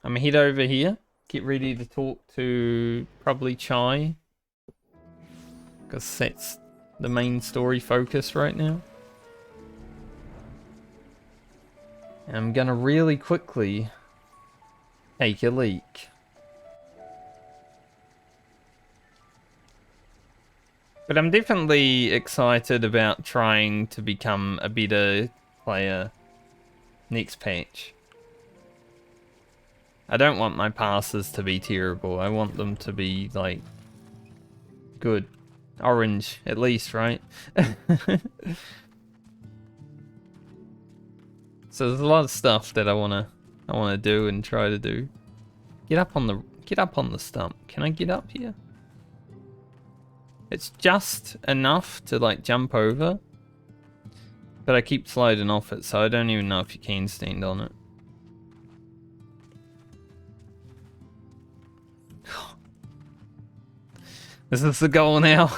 I'm gonna head over here. Get ready to talk to probably Chai, because that's the main story focus right now. And I'm gonna really quickly take a leak. But I'm definitely excited about trying to become a better player next patch. I don't want my passes to be terrible. I want them to be, like, good. Orange, at least, right? So there's a lot of stuff that I wanna do and try to do. Get up on the stump. Can I get up here? It's just enough to, like, jump over, but I keep sliding off it, so I don't even know if you can stand on it. Is this the goal now?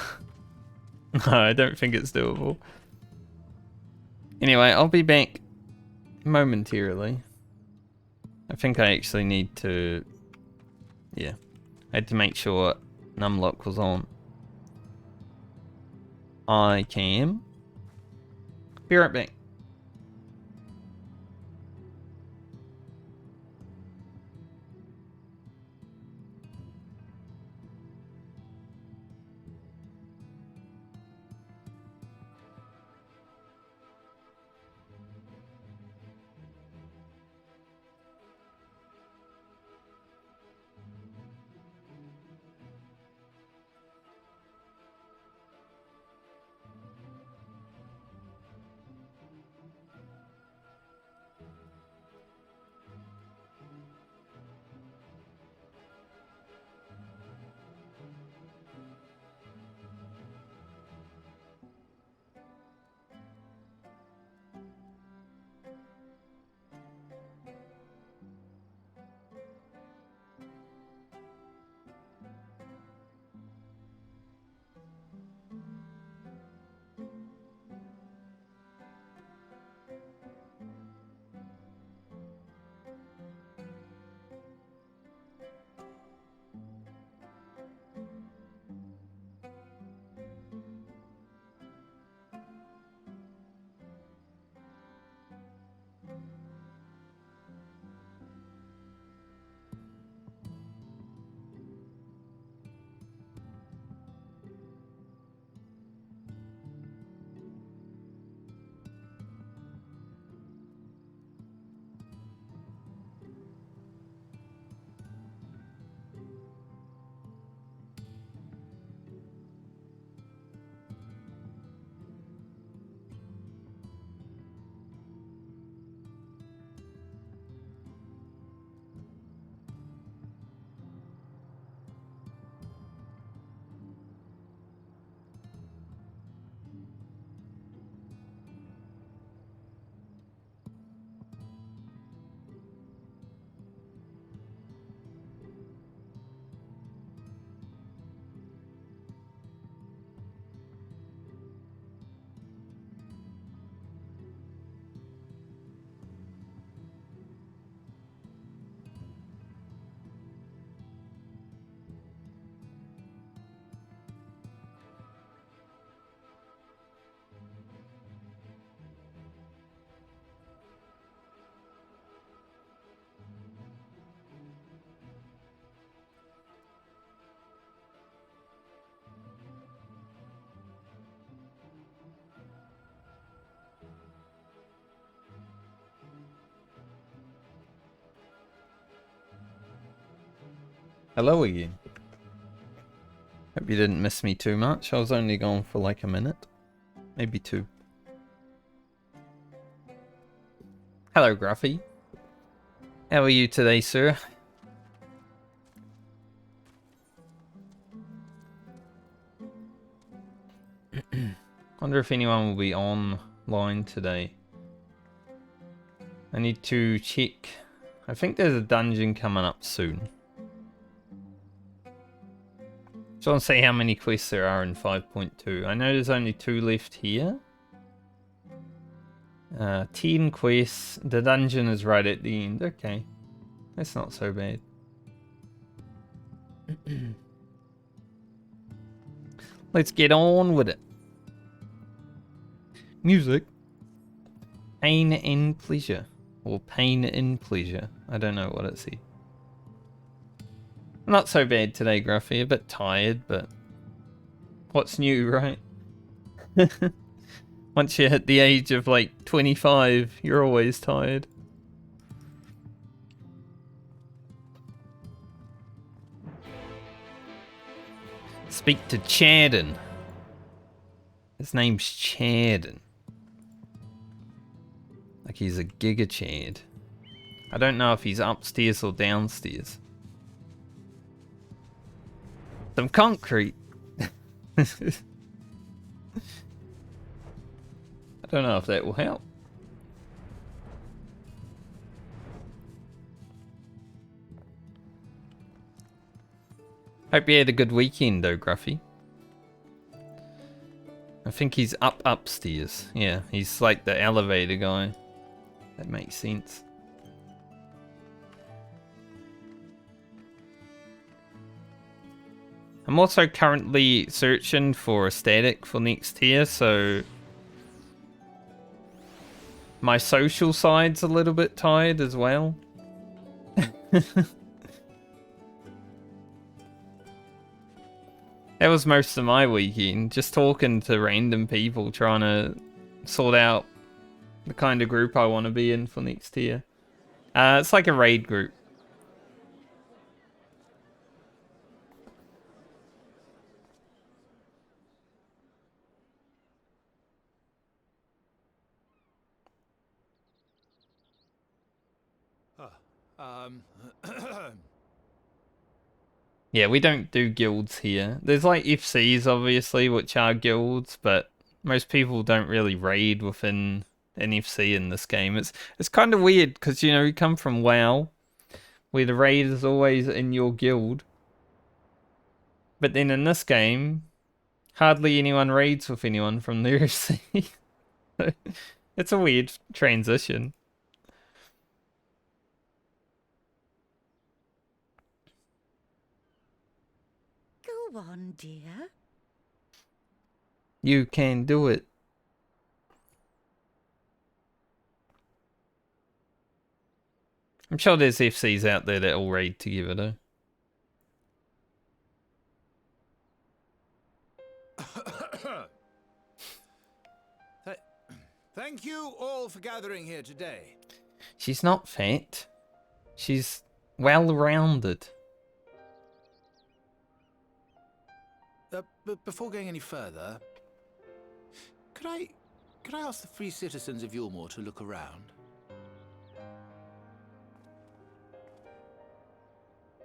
No, I don't think it's doable. Anyway, I'll be back momentarily. I think I actually need to... Yeah. I had to make sure Numlock was on. I can. Be right back. Hello again. Hope you didn't miss me too much. I was only gone for like a minute. Maybe 2. Hello, Gruffy. How are you today, sir? Wonder if anyone will be online today. I need to check. I think there's a dungeon coming up soon. Just want to see how many quests there are in 5.2. I know there's only 2 left here. 10 quests. The dungeon is right at the end. Okay. That's not so bad. Let's get on with it. Music. Pain and pleasure. Or pain in pleasure. I don't know what it said. Not so bad today, Gruffy. A bit tired, but what's new, right? Once you hit the age of like 25, you're always tired. Speak to Chadden. His name's Chadden. Like he's a Giga Chad. I don't know if he's upstairs or downstairs. Some concrete. I don't know if that will help. Hope you had a good weekend though, Gruffy. I think he's upstairs. Yeah, he's like the elevator guy. That makes sense. I'm also currently searching for aesthetic for next tier, so my social side's a little bit tired as well. That was most of my weekend, just talking to random people, trying to sort out the kind of group I want to be in for next tier. It's like a raid group. Yeah, we don't do guilds here. There's like FCs, obviously, which are guilds, but most people don't really raid within an FC in this game. It's kind of weird, because, you know, you come from WoW, where the raid is always in your guild. But then in this game, hardly anyone raids with anyone from the UFC. It's a weird transition. Go on, dear. You can do it. I'm sure there's FCs out there that all raid together though. Thank you all for gathering here today. She's not fat. She's well-rounded. But before going any further, could I ask the free citizens of Yulmore to look around?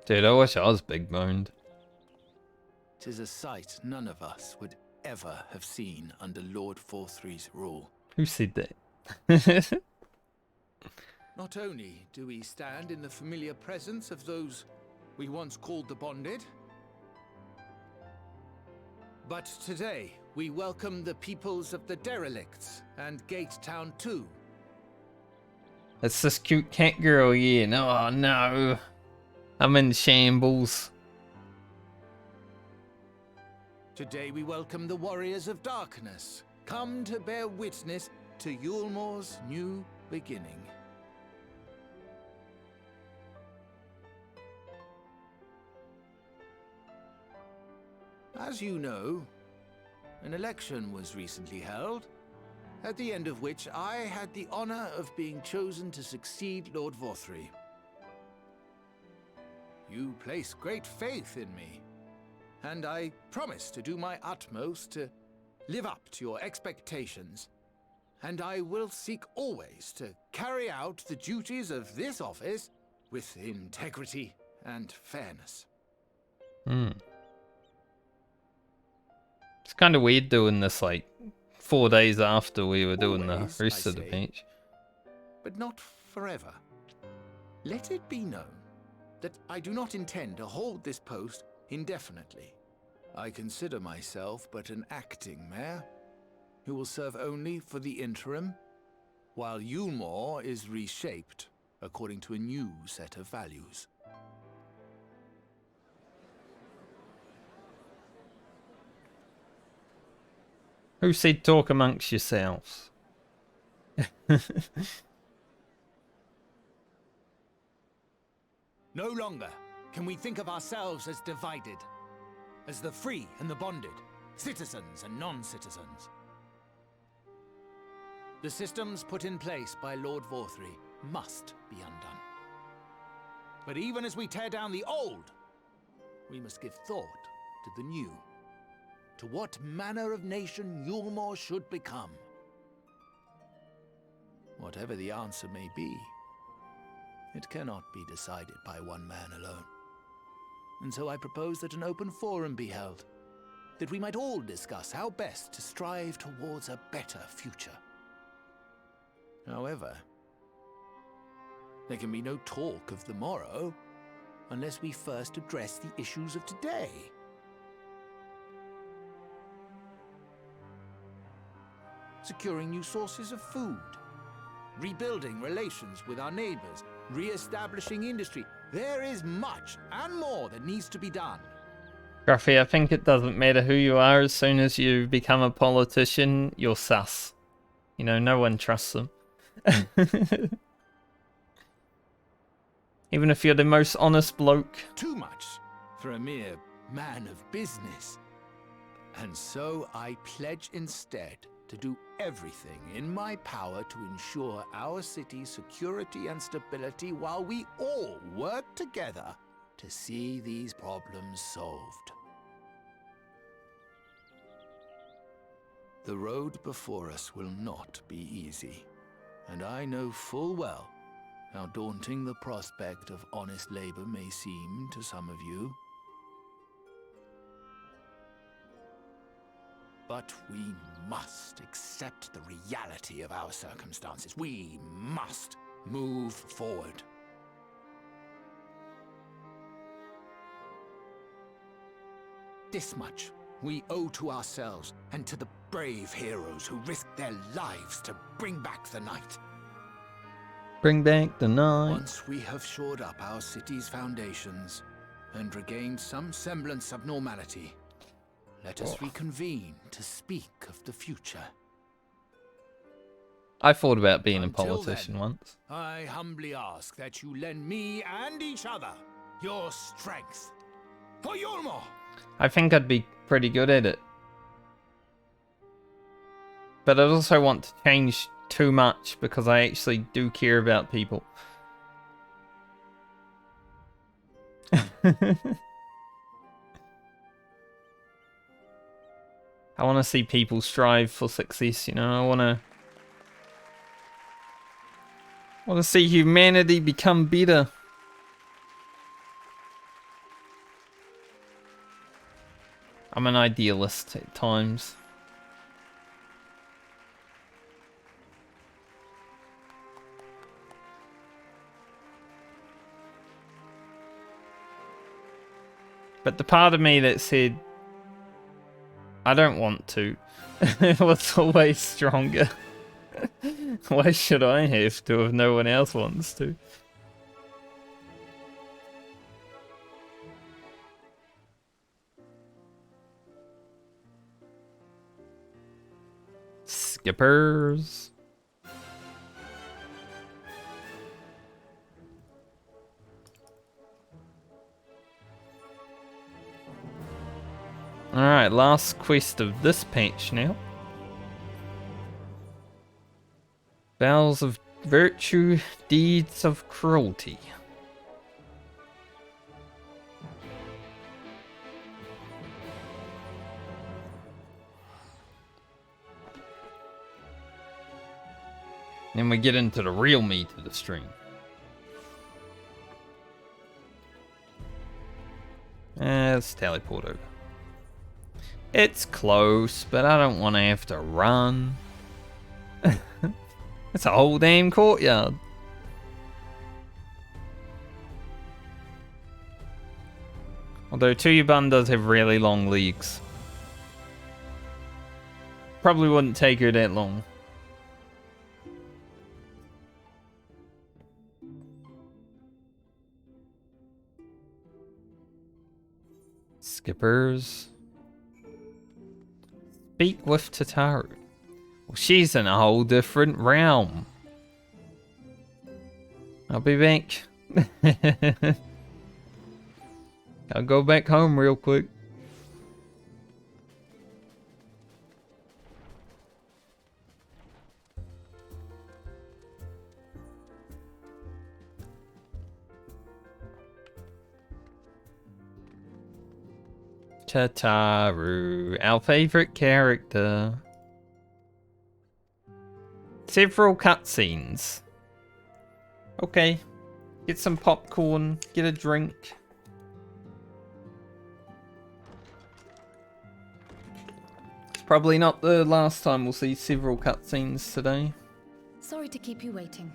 Dude, I wish I was big-boned. 'Tis a sight none of us would ever have seen under Lord 4-3's rule. Who said that? Not only do we stand in the familiar presence of those we once called the Bonded, but today we welcome the peoples of the Derelicts and Gate Town too. That's this cute cat girl again. Oh no. I'm in shambles. Today we welcome the Warriors of Darkness, come to bear witness to Yulmore's new beginning. As you know, an election was recently held, at the end of which I had the honor of being chosen to succeed Lord Vothri. You place great faith in me, and I promise to do my utmost to live up to your expectations, and I will seek always to carry out the duties of this office with integrity and fairness. It's kind of weird doing this like 4 days after we were doing Always, the rest I of the say, patch. But not forever. Let it be known that I do not intend to hold this post indefinitely. I consider myself but an acting mayor, who will serve only for the interim, while Yulmore is reshaped according to a new set of values. Who said talk amongst yourselves? No longer can we think of ourselves as divided, as the free and the bonded, citizens and non-citizens. The systems put in place by Lord Vothri must be undone. But even as we tear down the old, we must give thought to the new, to what manner of nation Yulmore should become. Whatever the answer may be, it cannot be decided by one man alone. And so I propose that an open forum be held, that we might all discuss how best to strive towards a better future. However, there can be no talk of the morrow unless we first address the issues of today. Securing new sources of food, rebuilding relations with our neighbors, re-establishing industry. There is much and more that needs to be done. Gruffy, I think it doesn't matter who you are. As soon as you become a politician, you're sus. You know, no one trusts them. Even if you're the most honest bloke. Too much for a mere man of business. And so I pledge instead to do everything in my power to ensure our city's security and stability while we all work together to see these problems solved. The road before us will not be easy, and I know full well how daunting the prospect of honest labor may seem to some of you. But we must accept the reality of our circumstances. We must move forward. This much we owe to ourselves and to the brave heroes who risked their lives to bring back the night. Bring back the night. Once we have shored up our city's foundations and regained some semblance of normality, let us reconvene to speak of the future. I thought about being a Until politician then, once. I humbly ask that you lend me and each other your strength. For Yulmore! I think I'd be pretty good at it. But I also want to change too much because I actually do care about people. I want to see people strive for success, you know. I want to see humanity become better. I'm an idealist at times. But the part of me that said, I don't want to, was always stronger. Why should I have to if no one else wants to? Skippers. Alright, last quest of this patch now. Vows of virtue, deeds of cruelty. Then we get into the real meat of the stream. Let's teleport over. It's close, but I don't want to have to run. It's a whole damn courtyard. Although Tuyuban does have really long legs. Probably wouldn't take her that long. Skippers. Speak with Tataru. Well, she's in a whole different realm. I'll be back. I'll go back home real quick. Tataru, our favorite character. Several cutscenes. Okay. Get some popcorn, get a drink. It's probably not the last time we'll see several cutscenes today. Sorry to keep you waiting.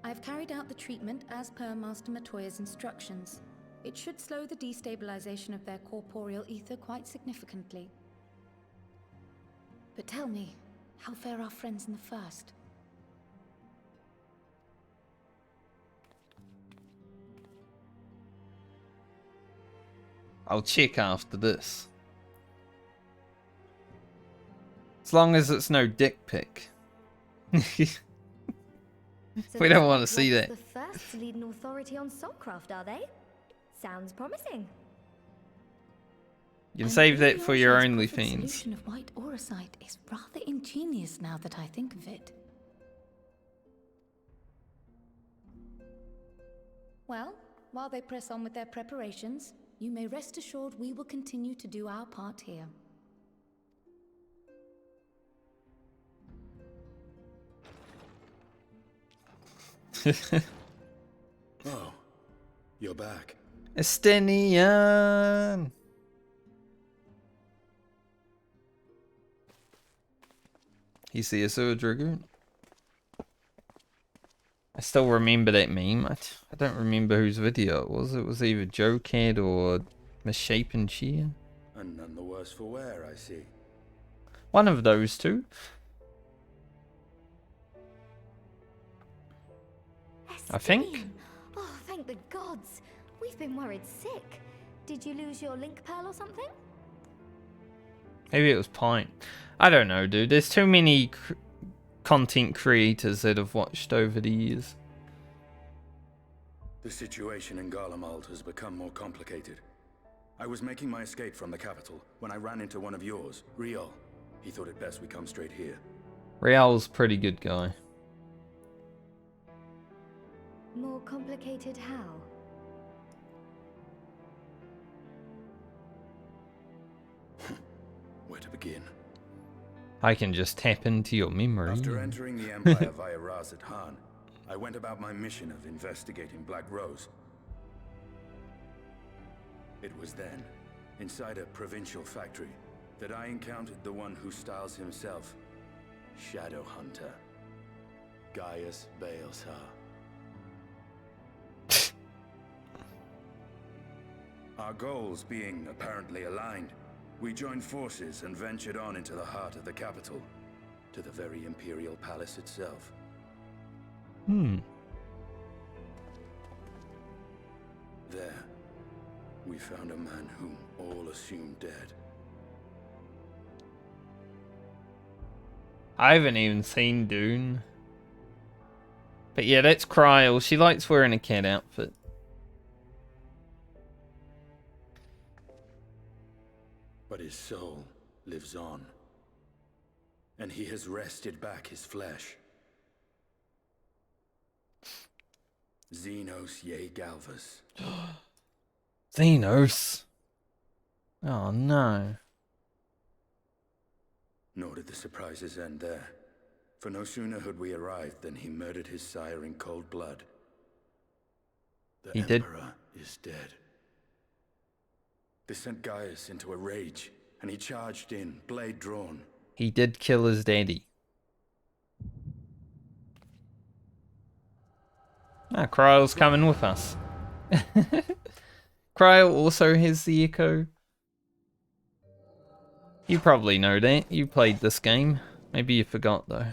I've carried out the treatment as per Master Matoya's instructions. It should slow the destabilization of their corporeal ether quite significantly. But tell me, how fare our friends in the first? I'll check after this. As long as it's no dick pic. So We the don't want to see Roulettes that. the first to lead an authority on soulcraft, are they? Sounds promising. You can save that for your Illumination's proffered OnlyFans. solution of white auracite is rather ingenious now that I think of it. Well, while they press on with their preparations, you may rest assured we will continue to do our part here. Oh, you're back. Estenian! He's the Azure Dragoon. I still remember that meme. I don't remember whose video it was. It was either Joe Cad or Misshapen Cheer. And none the worse for wear, I see. One of those two. I think. Estine! Oh, thank the gods. We've been worried sick. Did you lose your link pearl or something? Maybe it was Pint. I don't know, dude. There's too many content creators that have watched over the years. The situation in Garlemald has become more complicated. I was making my escape from the capital when I ran into one of yours, Riol. He thought it best we come straight here. Real's pretty good guy. More complicated how? Where to begin? I can just tap into your memory. After entering the Empire via Razat Han, I went about my mission of investigating Black Rose. It was then, inside a provincial factory, that I encountered the one who styles himself Shadow Hunter, Gaius Baelsar. Our goals being apparently aligned, we joined forces and ventured on into the heart of the capital, to the very Imperial Palace itself. There, we found a man whom all assumed dead. I haven't even seen Dune. But yeah, that's Kryl. She likes wearing a cat outfit. But his soul lives on, and he has wrested back his flesh. Xenos Ye Galvas. Xenos. Oh no. Nor did the surprises end there, for no sooner had we arrived than he murdered his sire in cold blood. The He did? Emperor is dead. This sent Gaius into a rage, and he charged in, blade drawn. He did kill his daddy. Ah, Kryl's coming with us. Kryl also has the echo. You probably know that. You played this game. Maybe you forgot though.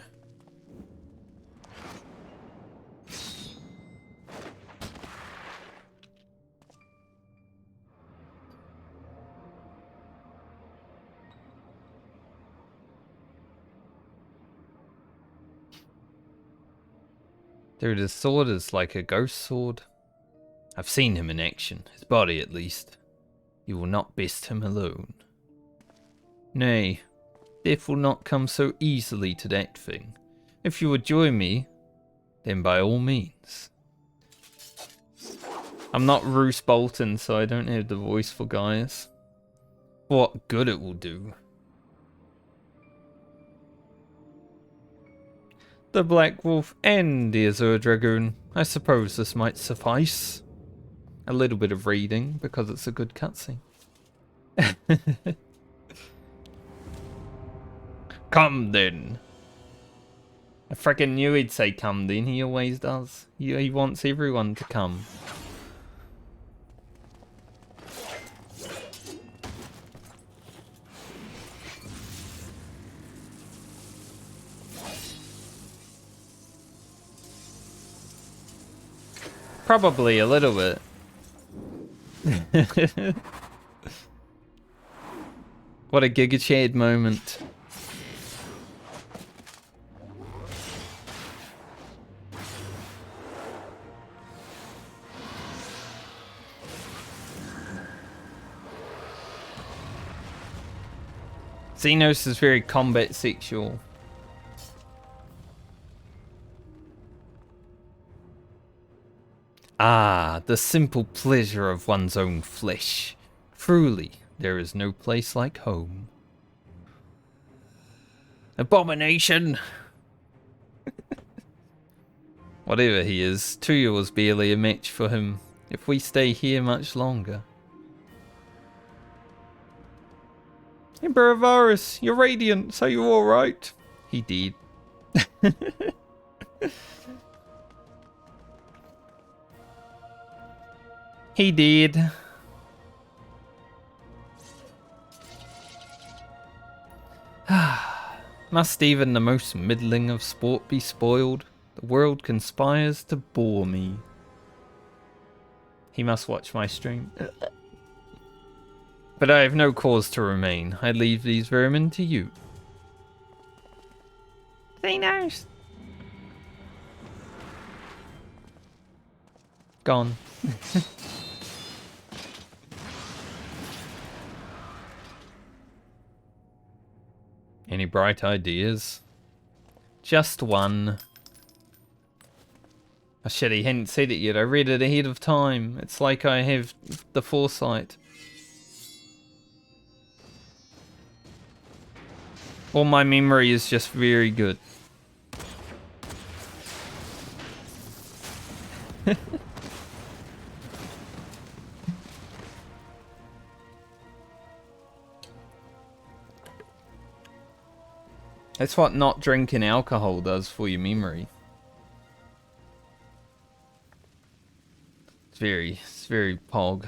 Dude, his sword is like a ghost sword. I've seen him in action, his body at least. You will not best him alone. Nay, death will not come so easily to that thing. If you would join me, then by all means. I'm not Roose Bolton, so I don't have the voice for Gaius. What good it will do. The Black Wolf and the Azure Dragoon. I suppose this might suffice. A little bit of reading, because it's a good cutscene. Come then. I freaking knew he'd say come then, he always does. He wants everyone to come. Probably a little bit. What a Giga Chad moment. Xenos is very combat sexual. Ah, the simple pleasure of one's own flesh. Truly, there is no place like home. Abomination! Whatever he is, Tuya was barely a match for him if we stay here much longer. Emperor Varus, you're radiant, so you're alright. He did. He did. Must even the most middling of sport be spoiled? The world conspires to bore me. He must watch my stream. But I have no cause to remain. I leave these vermin to you. Xenos! Gone. Any bright ideas? Just one. Oh shit, he hadn't said it yet. I read it ahead of time. It's like I have the foresight. Or my memory is just very good. That's what not drinking alcohol does for your memory. It's very pog.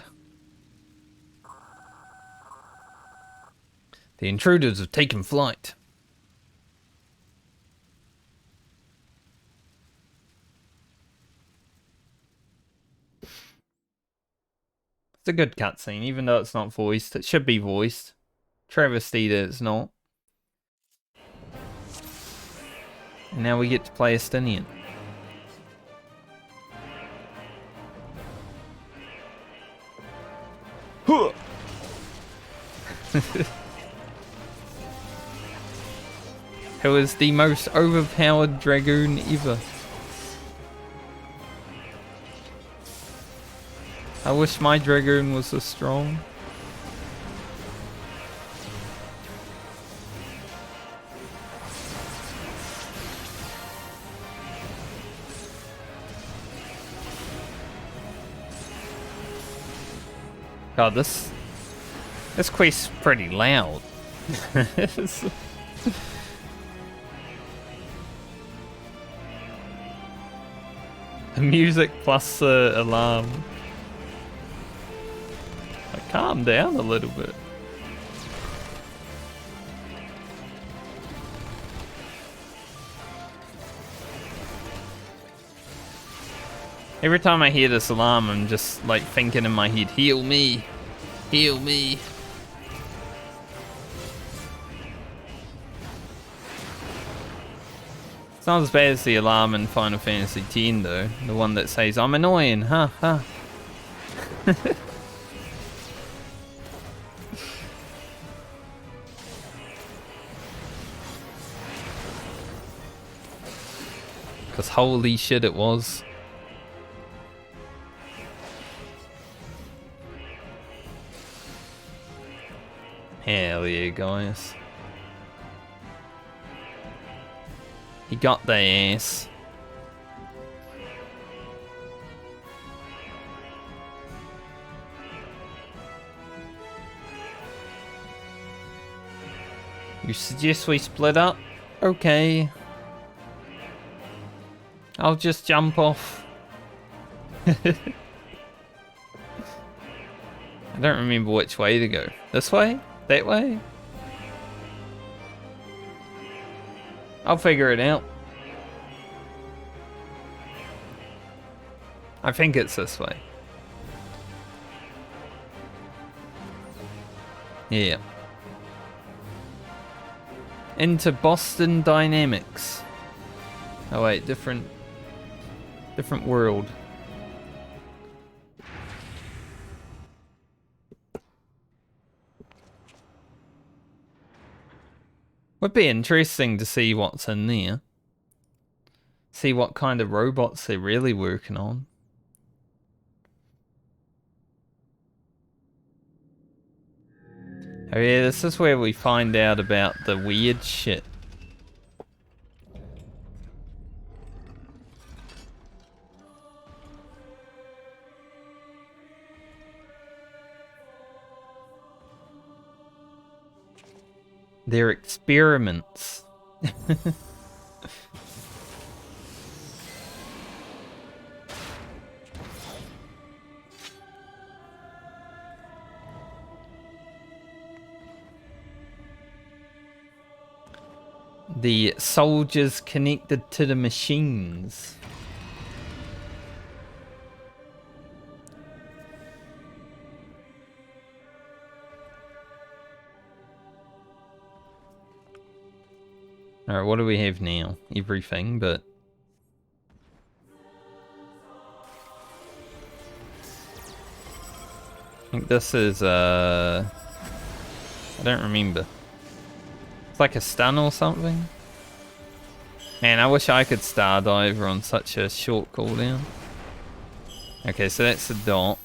The intruders have taken flight. It's a good cutscene, even though it's not voiced. It should be voiced. Travesty that it's not. And now we get to play Estinian. Huh! Who is the most overpowered dragoon ever. I wish my dragoon was as strong. God, this quest's pretty loud. The music plus alarm. Like, calm down a little bit. Every time I hear this alarm, I'm just like thinking in my head, heal me, heal me. It's not as bad as the alarm in Final Fantasy X though, the one that says, I'm annoying, ha ha. Because holy shit it was. Hell yeah, guys. He got the ass. You suggest we split up? Okay. I'll just jump off. I don't remember which way to go. This way? That way? I'll figure it out. I think it's this way. Yeah. Into Boston Dynamics. Oh wait, different world. Would be interesting to see what's in there. See what kind of robots they're really working on. Oh yeah, this is where we find out about the weird shit. Their experiments. The soldiers connected to the machines. Alright, what do we have now? Everything, but... I think this is, I don't remember. It's like a stun or something? Man, I wish I could star dive on such a short cooldown. Okay, so that's a dot.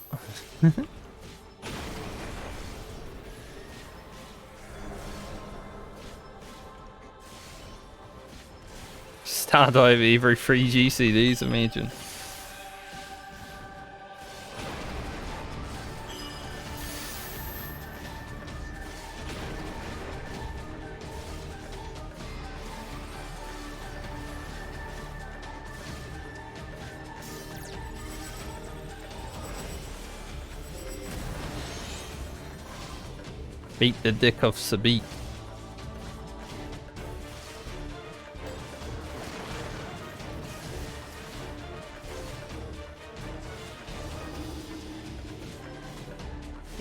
Star dive every 3 GCDs, imagine. Beat the dick of Sabit.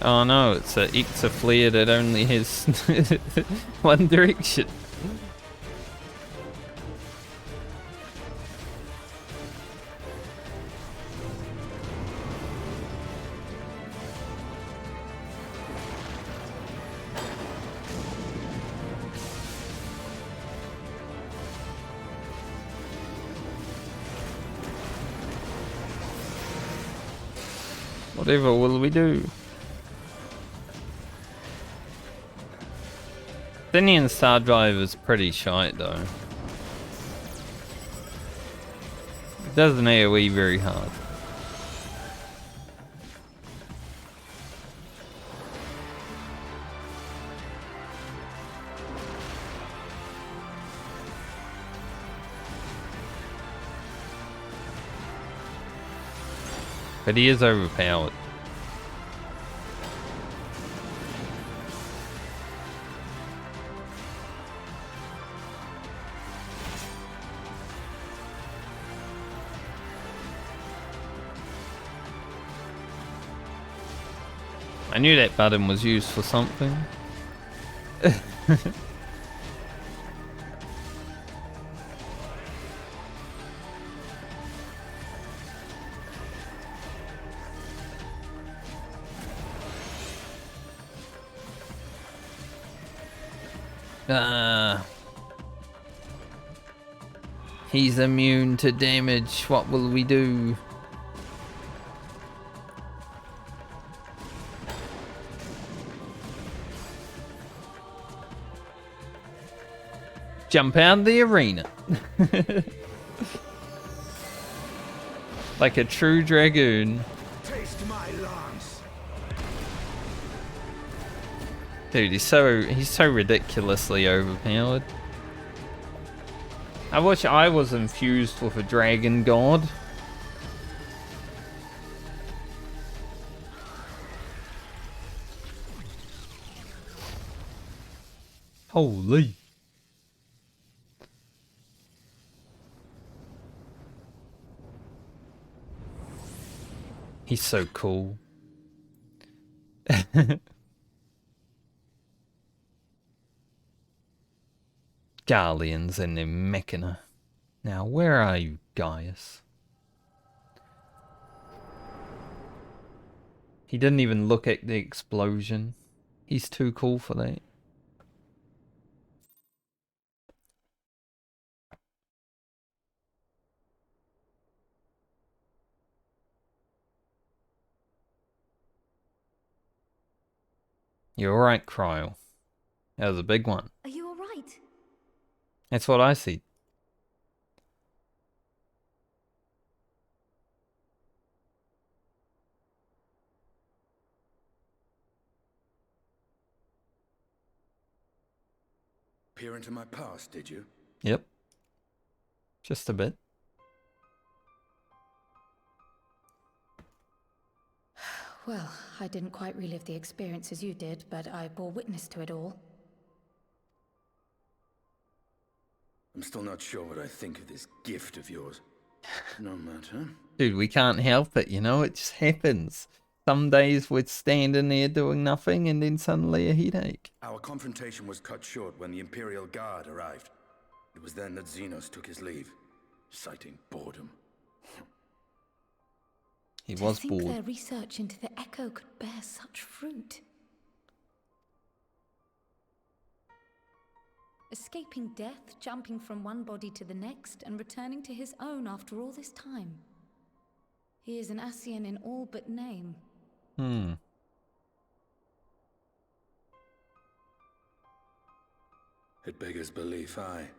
Oh no, it's a Exa flare that only has one direction. Whatever will we do? Tinian Star Drive is pretty shite though. It doesn't AoE very hard. But he is overpowered. I knew that button was used for something. He's immune to damage. What will we do? Jump out the arena. Like a true dragoon. Taste my lungs. Dude, he's so ridiculously overpowered. I wish I was infused with a dragon god. Holy. He's so cool. Guardians and their mechana. Now, where are you, Gaius? He didn't even look at the explosion. He's too cool for that. You're alright, Cryle. That was a big one. Are you all right? That's what I see. Peer into my past, did you? Yep. Just a bit. Well, I didn't quite relive the experience as you did, but I bore witness to it all. I'm still not sure what I think of this gift of yours. No matter. Dude, we can't help it, you know? It just happens. Some days we're standing there doing nothing and then suddenly a headache. Our confrontation was cut short when the Imperial Guard arrived. It was then that Xenos took his leave, citing boredom. He was To think bored. their research into the Echo could bear such fruit. Escaping death, jumping from one body to the next, and returning to his own after all this time. He is an Ascian in all but name. It beggars belief, aye.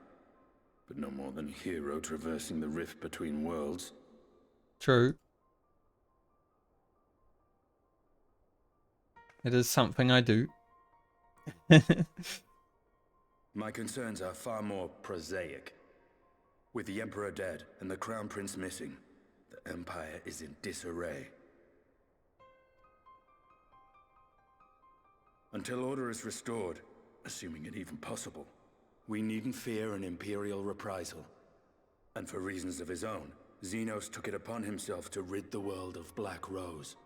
But no more than a hero traversing the rift between worlds. True. It is something I do. My concerns are far more prosaic. With the Emperor dead and the Crown Prince missing, the Empire is in disarray. Until order is restored, assuming it even possible, we needn't fear an Imperial reprisal. And for reasons of his own, Xenos took it upon himself to rid the world of Black Rose.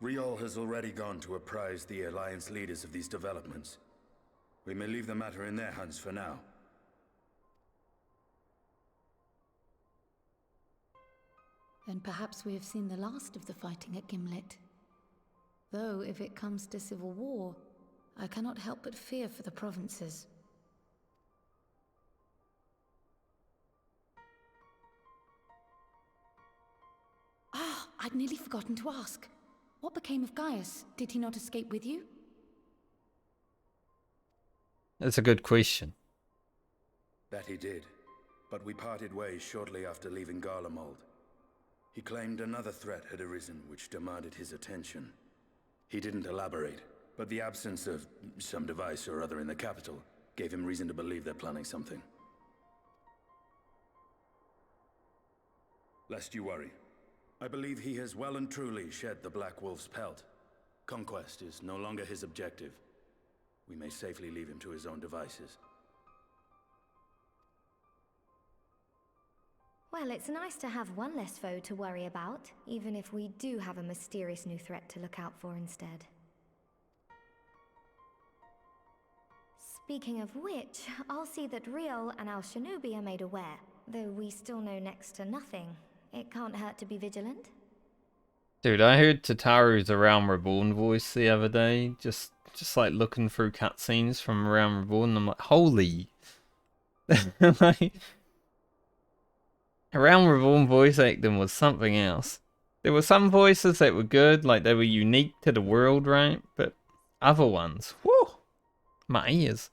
Riol has already gone to apprise the Alliance leaders of these developments. We may leave the matter in their hands for now. Then perhaps we have seen the last of the fighting at Gimlet. Though, if it comes to civil war, I cannot help but fear for the provinces. Ah, I'd nearly forgotten to ask. What became of Gaius? Did he not escape with you? That's a good question. That he did, but we parted ways shortly after leaving Garlemald. He claimed another threat had arisen which demanded his attention. He didn't elaborate, but the absence of some device or other in the capital gave him reason to believe they're planning something. Lest you worry, I believe he has well and truly shed the Black Wolf's pelt. Conquest is no longer his objective. We may safely leave him to his own devices. Well, it's nice to have one less foe to worry about, even if we do have a mysterious new threat to look out for instead. Speaking of which, I'll see that Riol and our Shinobi are made aware. Though we still know next to nothing, it can't hurt to be vigilant. Dude, I heard Tataru's Around Reborn voice the other day, just like looking through cutscenes from Around Reborn, and I'm like, holy. Like, Around Reborn voice acting was something else. There were some voices that were good, like they were unique to the world, right? But other ones, whew, my ears.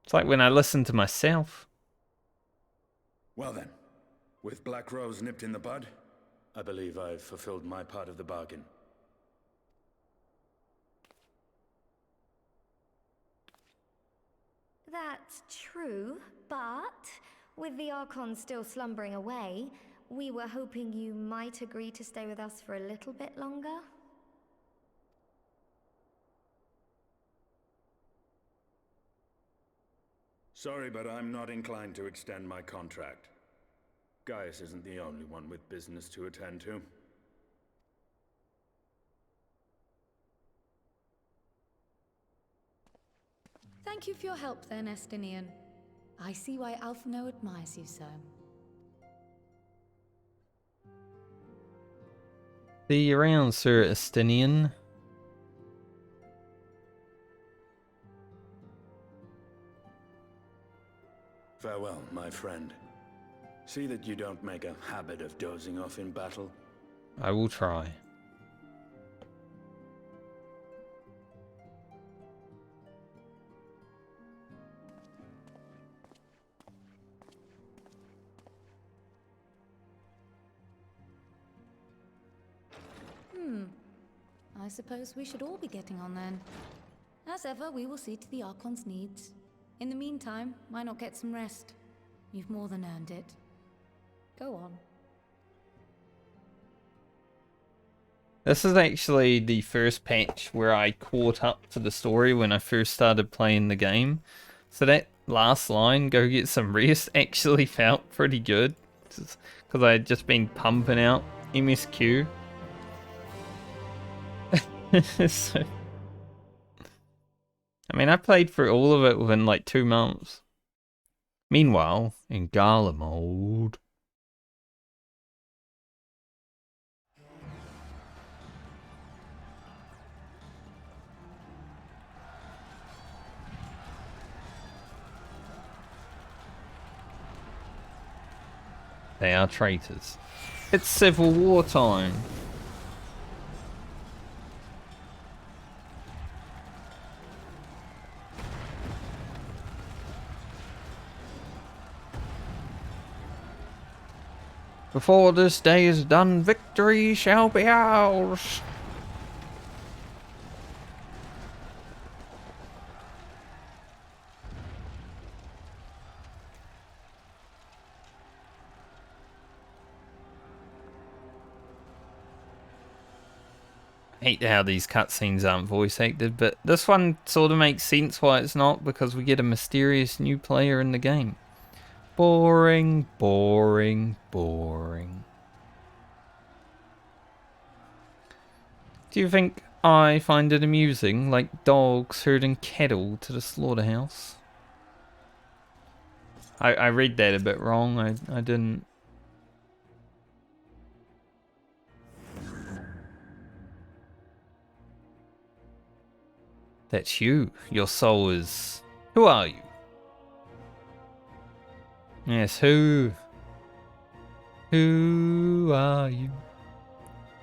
It's like when I listen to myself. Well then, with Black Rose nipped in the bud, I believe I've fulfilled my part of the bargain. That's true, but with the Archon still slumbering away, we were hoping you might agree to stay with us for a little bit longer. Sorry, but I'm not inclined to extend my contract. Gaius isn't the only one with business to attend to. Thank you for your help then, Estinian. I see why Alphino admires you so. See you around, Sir Estinian. Farewell, my friend. See that you don't make a habit of dozing off in battle. I will try. I suppose we should all be getting on then. As ever, we will see to the Archon's needs. In the meantime, why not get some rest? You've more than earned it. Go on. This is actually the first patch where I caught up to the story when I first started playing the game. So that last line, go get some rest, actually felt pretty good. Because I had just been pumping out MSQ. So, I mean, I played through all of it within like 2 months. Meanwhile, in Gala mode... They are traitors. It's Civil War time. Before this day is done, victory shall be ours. I hate how these cutscenes aren't voice acted, but this one sort of makes sense why it's not, because we get a mysterious new player in the game. Boring, boring, boring. Do you think I find it amusing, like dogs herding cattle to the slaughterhouse? I read that a bit wrong. I didn't. That's you. Your soul is... Who are you? Yes, who? Who are you?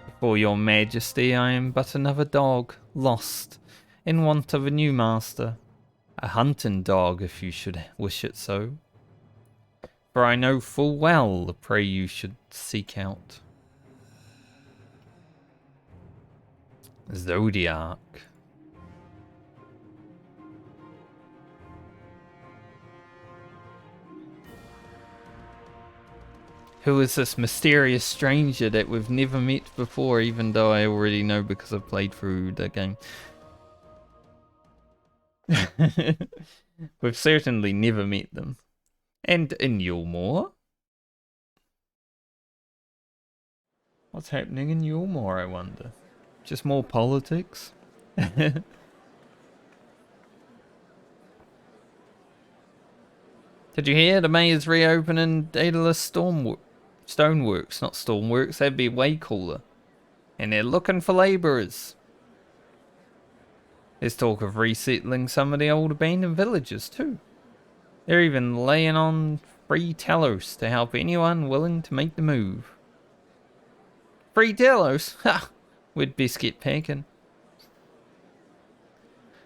Before your majesty, I am but another dog, lost, in want of a new master. A hunting dog, if you should wish it so. For I know full well the prey you should seek out. Zodiac. Who is this mysterious stranger that we've never met before, even though I already know because I've played through the game? We've certainly never met them. And in Yulmore? What's happening in Yulmore, I wonder? Just more politics? Did you hear the mayor's reopening Daedalus Stoneworks? Not Stormworks, that'd be way cooler. And they're looking for labourers. There's talk of resettling some of the old abandoned villages too. They're even laying on free Talos to help anyone willing to make the move. Free Talos? Ha! With biscuit packing.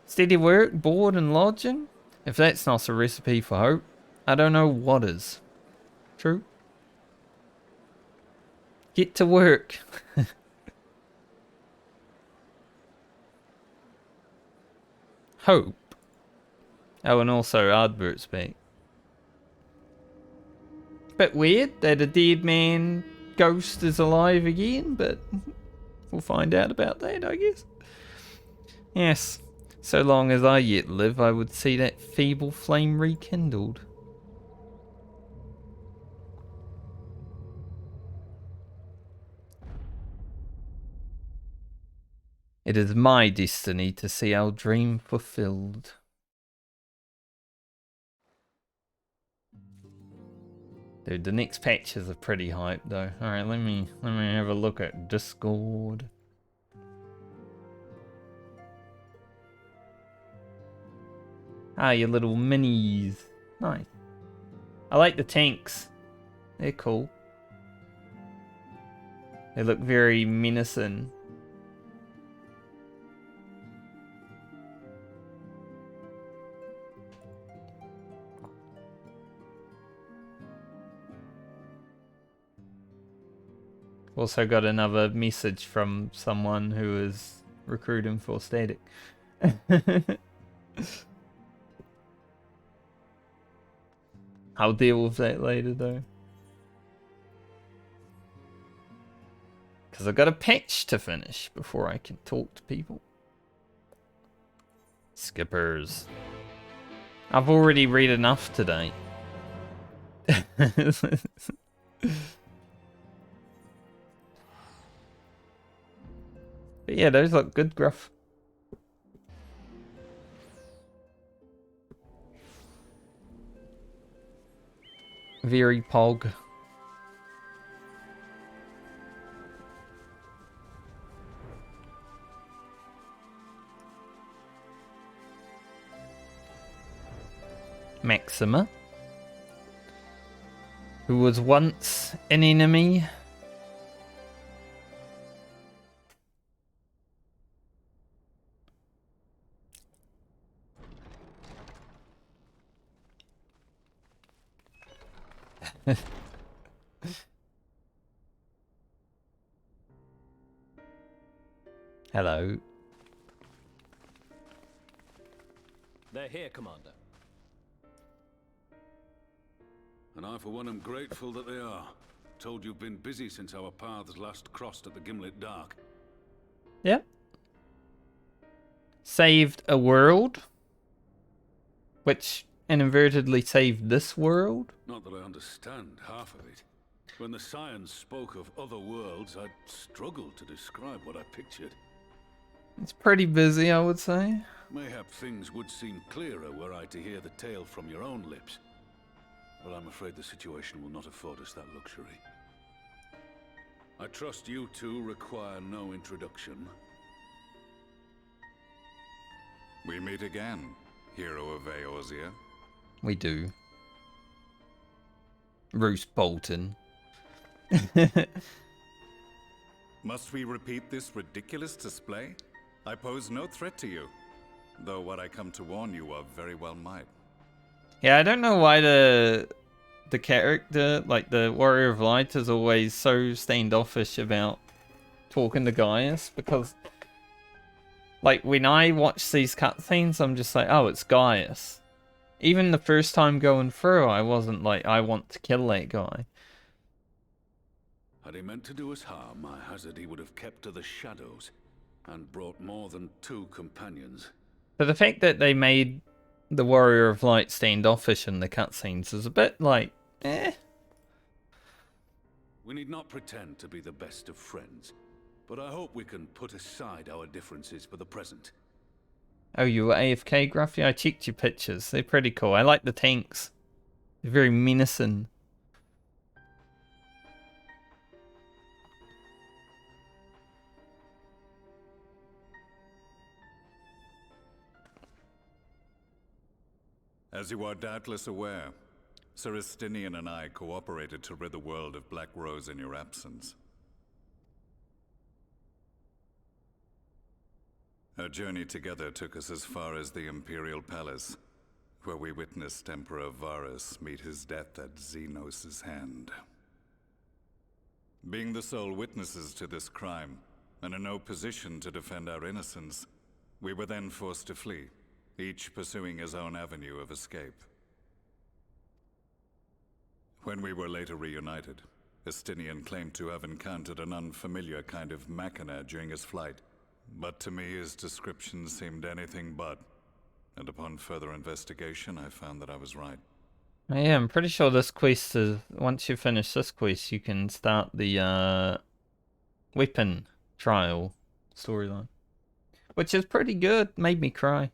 Steady work, board and lodging? If that's not a recipe for hope, I don't know what is. True? Get to work. Hope. Oh, and also Ardbert's back. Bit weird that a dead man ghost is alive again, but we'll find out about that, I guess. Yes, so long as I yet live, I would see that feeble flame rekindled. It is my destiny to see our dream fulfilled. Dude, the next patches are pretty hype though. Alright, let me have a look at Discord. Ah, your little minis. Nice. I like the tanks. They're cool. They look very menacing. Also got another message from someone who is recruiting for Static. I'll deal with that later though. Because I've got a patch to finish before I can talk to people. Skippers. I've already read enough today. But yeah, those look good, Gruff. Very pog. Maxima, who was once an enemy. Hello. They're here, Commander. And I, for one, am grateful that they are. Told you've been busy since our paths last crossed at the Gimlet Dark. Yep. Saved a world. Which inadvertently saved this world. Not that I understand half of it. When the science spoke of other worlds, I struggled to describe what I pictured. It's pretty busy, I would say. Mayhap things would seem clearer were I to hear the tale from your own lips. But I'm afraid the situation will not afford us that luxury. I trust you two require no introduction. We meet again, hero of Eorzea. We do. Roose Bolton. Must we repeat this ridiculous display? I pose no threat to you, though what I come to warn you of very well might. Yeah, I don't know why the character, like the Warrior of Light, is always so standoffish about talking to Gaius, because like when I watch these cutscenes, I'm just like, oh, it's Gaius. Even the first time going through, I wasn't like, I want to kill that guy. Had he meant to do us harm, I hazard he would have kept to the shadows and brought more than 2 companions. But the fact that they made the Warrior of Light standoffish in the cutscenes is a bit like, eh. We need not pretend to be the best of friends, but I hope we can put aside our differences for the present. Oh, you were AFK, Gruffy? I checked your pictures. They're pretty cool. I like the tanks. They're very menacing. As you are doubtless aware, Sir Estinian and I cooperated to rid the world of Black Rose in your absence. Our journey together took us as far as the Imperial Palace, where we witnessed Emperor Varus meet his death at Xenos' hand. Being the sole witnesses to this crime, and in no position to defend our innocence, we were then forced to flee, each pursuing his own avenue of escape. When we were later reunited, Estinian claimed to have encountered an unfamiliar kind of machina during his flight, but to me his description seemed anything but, and upon further investigation I found that I was right. Yeah, I'm pretty sure this quest is, once you finish this quest, you can start the weapon trial storyline, which is pretty good. Made me cry.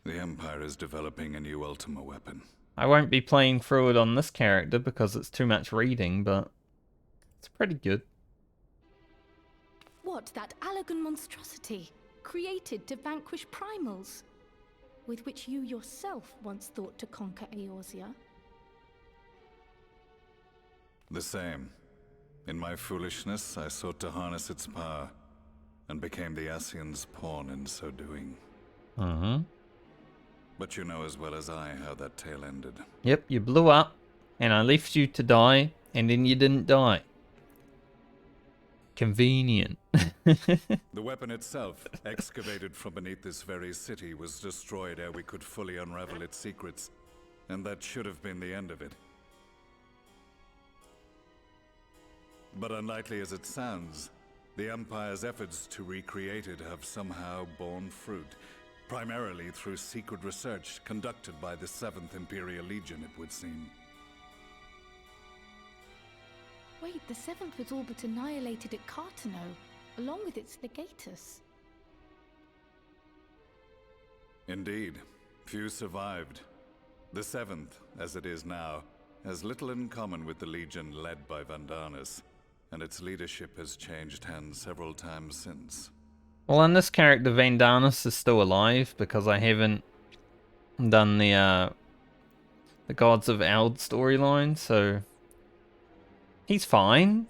The Empire is developing a new Ultima weapon, I won't be playing through it on this character because it's too much reading, but it's pretty good. What, that Allagan monstrosity, created to vanquish primals, with which you yourself once thought to conquer Eorzea? The same. In my foolishness, I sought to harness its power, and became the Ascian's pawn in so doing. But you know as well as I how that tale ended. Yep, you blew up, and I left you to die, and then you didn't die. Convenient. The weapon itself, excavated from beneath this very city, was destroyed ere we could fully unravel its secrets, and that should have been the end of it. But unlikely as it sounds, the Empire's efforts to recreate it have somehow borne fruit, primarily through secret research conducted by the 7th Imperial Legion, it would seem. Wait, the 7th was all but annihilated at Cartano, along with its legatus. Indeed, few survived. The 7th, as it is now, has little in common with the Legion led by Vandanis, and its leadership has changed hands several times since. Well, in this character, Vandanis is still alive because I haven't done the Gods of Eld storyline, so he's fine.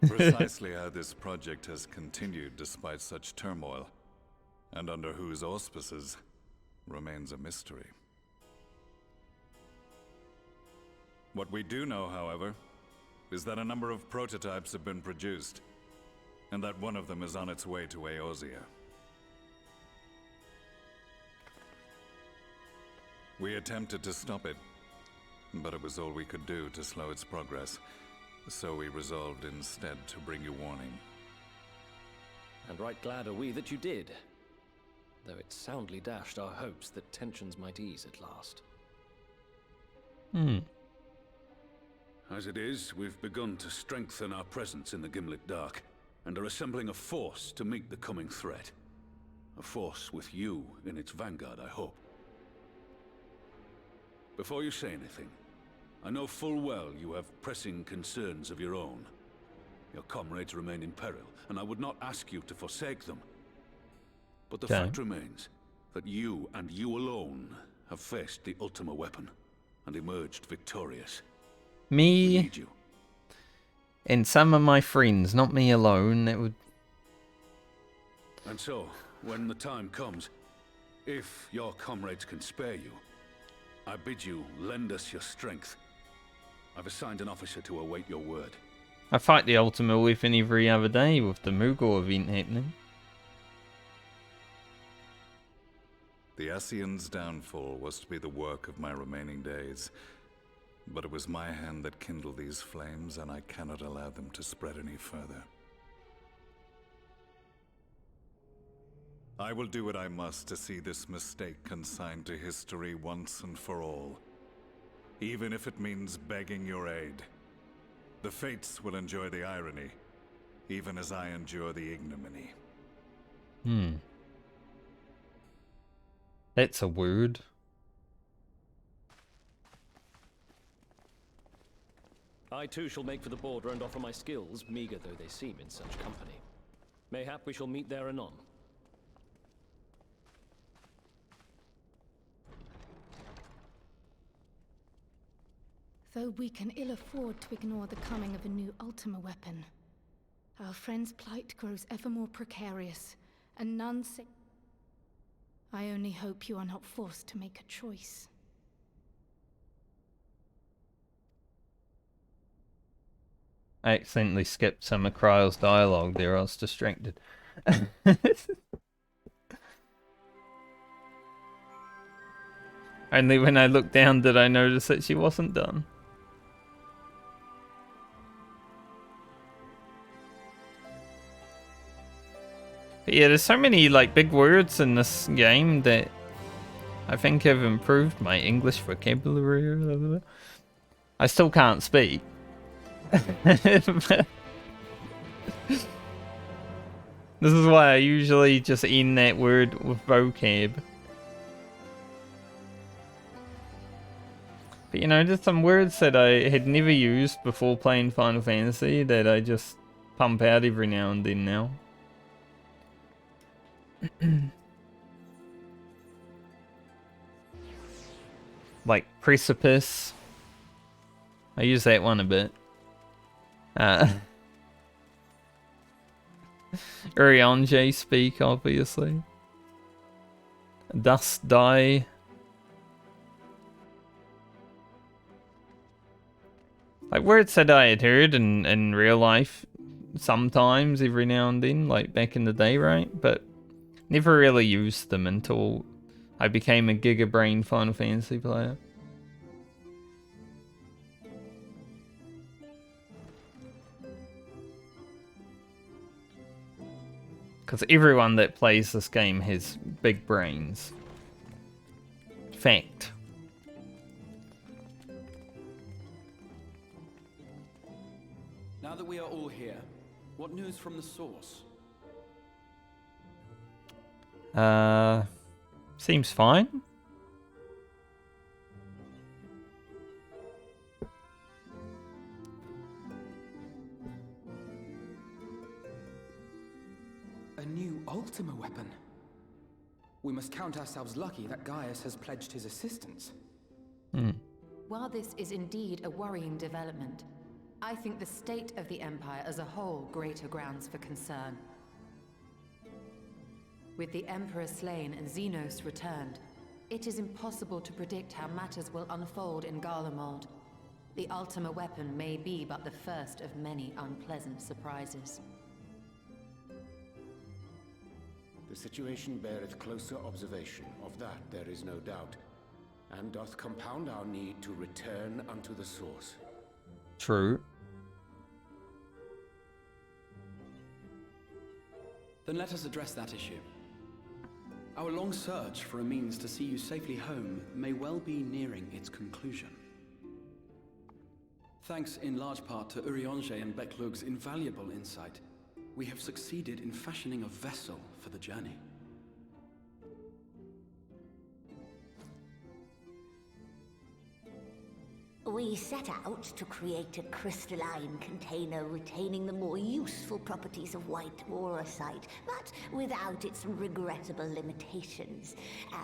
Precisely how this project has continued despite such turmoil, and under whose auspices, remains a mystery. What we do know, however, is that a number of prototypes have been produced, and that one of them is on its way to Eorzea. We attempted to stop it, but it was all we could do to slow its progress, so we resolved instead to bring you warning. And right glad are we that you did, though it soundly dashed our hopes that tensions might ease at last. As it is, we've begun to strengthen our presence in the Gimlet Dark, and are assembling a force to meet the coming threat. A force with you in its vanguard, I hope. Before you say anything, I know full well you have pressing concerns of your own. Your comrades remain in peril, and I would not ask you to forsake them. But the fact remains that you, and you alone, have faced the Ultima weapon, and emerged victorious. We Me need you. and some of my friends, not me alone. That would. And so, when the time comes, if your comrades can spare you, I bid you lend us your strength. I've assigned an officer to await your word. I fight the Ultima weapon every other day with the Moogle event happening. The Ascian's downfall was to be the work of my remaining days. But it was my hand that kindled these flames, and I cannot allow them to spread any further. I will do what I must to see this mistake consigned to history once and for all. Even if it means begging your aid. The Fates will enjoy the irony, even as I endure the ignominy. That's a word. I too shall make for the border and offer my skills, meager though they seem in such company. Mayhap we shall meet there anon. Though we can ill afford to ignore the coming of a new Ultima weapon, our friend's plight grows ever more precarious, and none say... I only hope you are not forced to make a choice. I accidentally skipped some of Kryle's dialogue there, I was distracted. Only when I looked down did I notice that she wasn't done. But yeah, there's so many like big words in this game that I think have improved my English vocabulary. I still can't speak. This is why I usually just end that word with vocab. But you know, there's some words that I had never used before playing Final Fantasy that I just pump out every now and then now. Like precipice. I use that one a bit. Urianger speak, obviously. Dust die. Like words that I had heard in real life sometimes, every now and then, like back in the day, right? But never really used them until I became a gigabrain Final Fantasy player. Because everyone that plays this game has big brains. Fact. Now that we are all here, what news from the source? Seems fine. A new Ultima weapon. We must count ourselves lucky that Gaius has pledged his assistance. While this is indeed a worrying development, I think the state of the Empire as a whole greater grounds for concern. With the Emperor slain and Xenos returned, it is impossible to predict how matters will unfold in Garlemald. The Ultima weapon may be but the first of many unpleasant surprises. The situation beareth closer observation, of that there is no doubt, and doth compound our need to return unto the source. True. Then let us address that issue. Our long search for a means to see you safely home may well be nearing its conclusion. Thanks in large part to Urianger and Beklug's invaluable insight, we have succeeded in fashioning a vessel for the journey. We set out to create a crystalline container retaining the more useful properties of white aurosite, but without its regrettable limitations.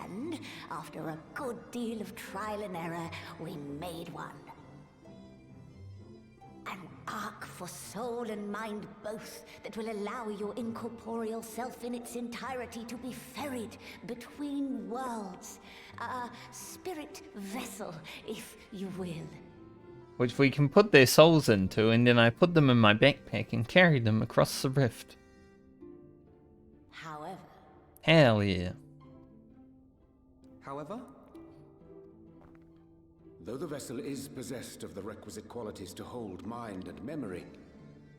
And after a good deal of trial and error, we made one. An ark for soul and mind both that will allow your incorporeal self in its entirety to be ferried between worlds. A spirit vessel, if you will. Which we can put their souls into, and then I put them in my backpack and carry them across the rift. However... Hell yeah. However? Though the vessel is possessed of the requisite qualities to hold mind and memory,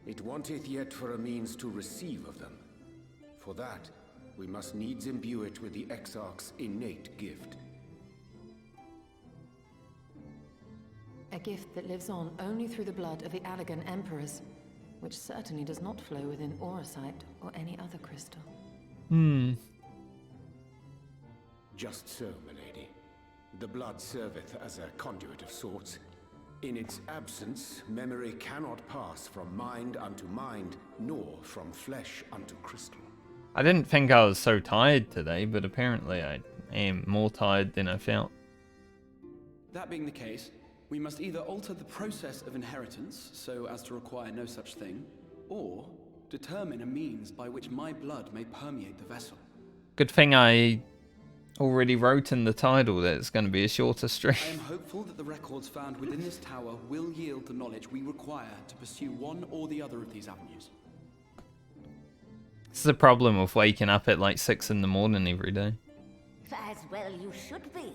it wanteth yet for a means to receive of them. For that, we must needs imbue it with the Exarch's innate gift. A gift that lives on only through the blood of the Allagan Emperors, which certainly does not flow within aurosite or any other crystal. Just so, milady. The blood serveth as a conduit of sorts. In its absence, memory cannot pass from mind unto mind, nor from flesh unto crystal. I didn't think I was so tired today, but apparently I am more tired than I felt. That being the case, we must either alter the process of inheritance so as to require no such thing, or determine a means by which my blood may permeate the vessel. Good thing I already wrote in the title that it's going to be a shorter stream. I am hopeful that the records found within this tower will yield the knowledge we require to pursue one or the other of these avenues. This is the problem with waking up at like 6 in the morning every day. As well you should be.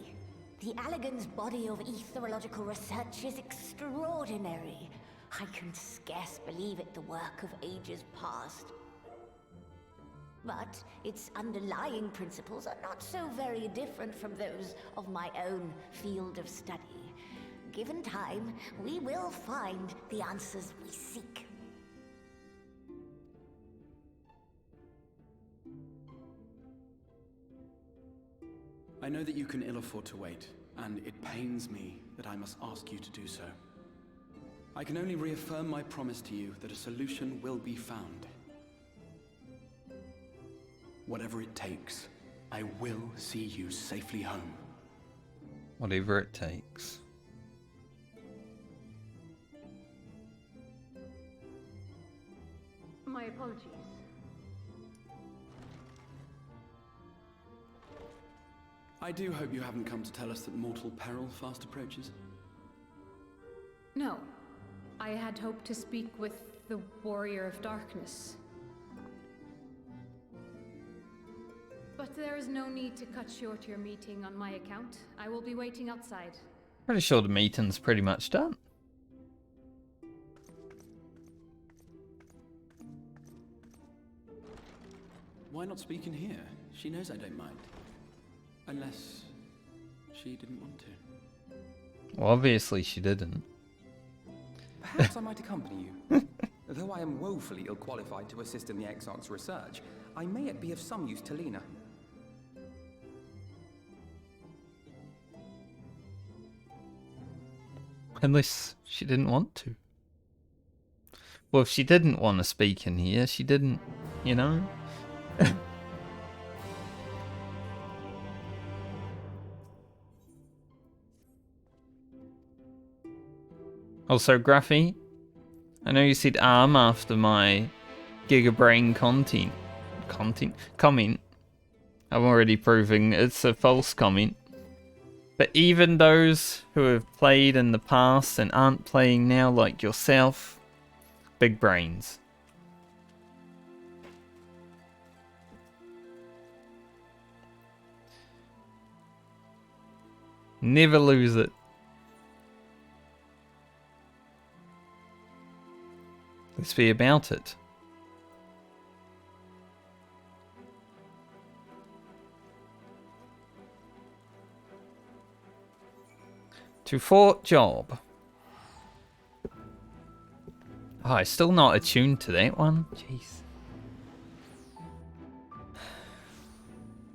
The Allagan's body of etherological research is extraordinary. I can scarce believe it the work of ages past. But its underlying principles are not so very different from those of my own field of study. Given time, we will find the answers we seek. I know that you can ill afford to wait, and it pains me that I must ask you to do so. I can only reaffirm my promise to you that a solution will be found. Whatever it takes, I will see you safely home. Whatever it takes. My apologies. I do hope you haven't come to tell us that mortal peril fast approaches. No. I had hoped to speak with the Warrior of Darkness. But there is no need to cut short your meeting on my account. I will be waiting outside. Pretty sure the meeting's pretty much done. Why not speak in here? She knows I don't mind. Unless she didn't want to. Well, obviously she didn't. Perhaps I might accompany you. Though I am woefully ill-qualified to assist in the Exarch's research, I may yet be of some use to Lena. Unless she didn't want to. Well, if she didn't want to speak in here, she didn't, you know? Also, Gruffy, I know you said after my Gigabrain comment. I'm already proving it's a false comment. But even those who have played in the past and aren't playing now, like yourself, big brains. Never lose it. Let's be about it. To Fort Job. Oh, I'm still not attuned to that one. Jeez.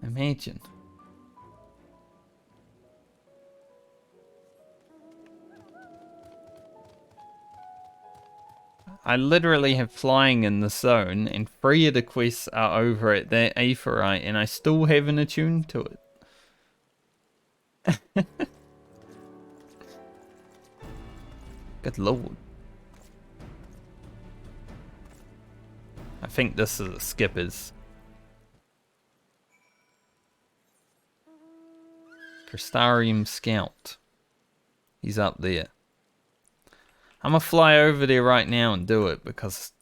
Imagine. I literally have flying in the zone, and 3 of the quests are over at that Aephorite, and I still haven't attuned to it. Good lord. I think this is a skipper's. Crystarium Scout. He's up there. I'm gonna fly over there right now and do it because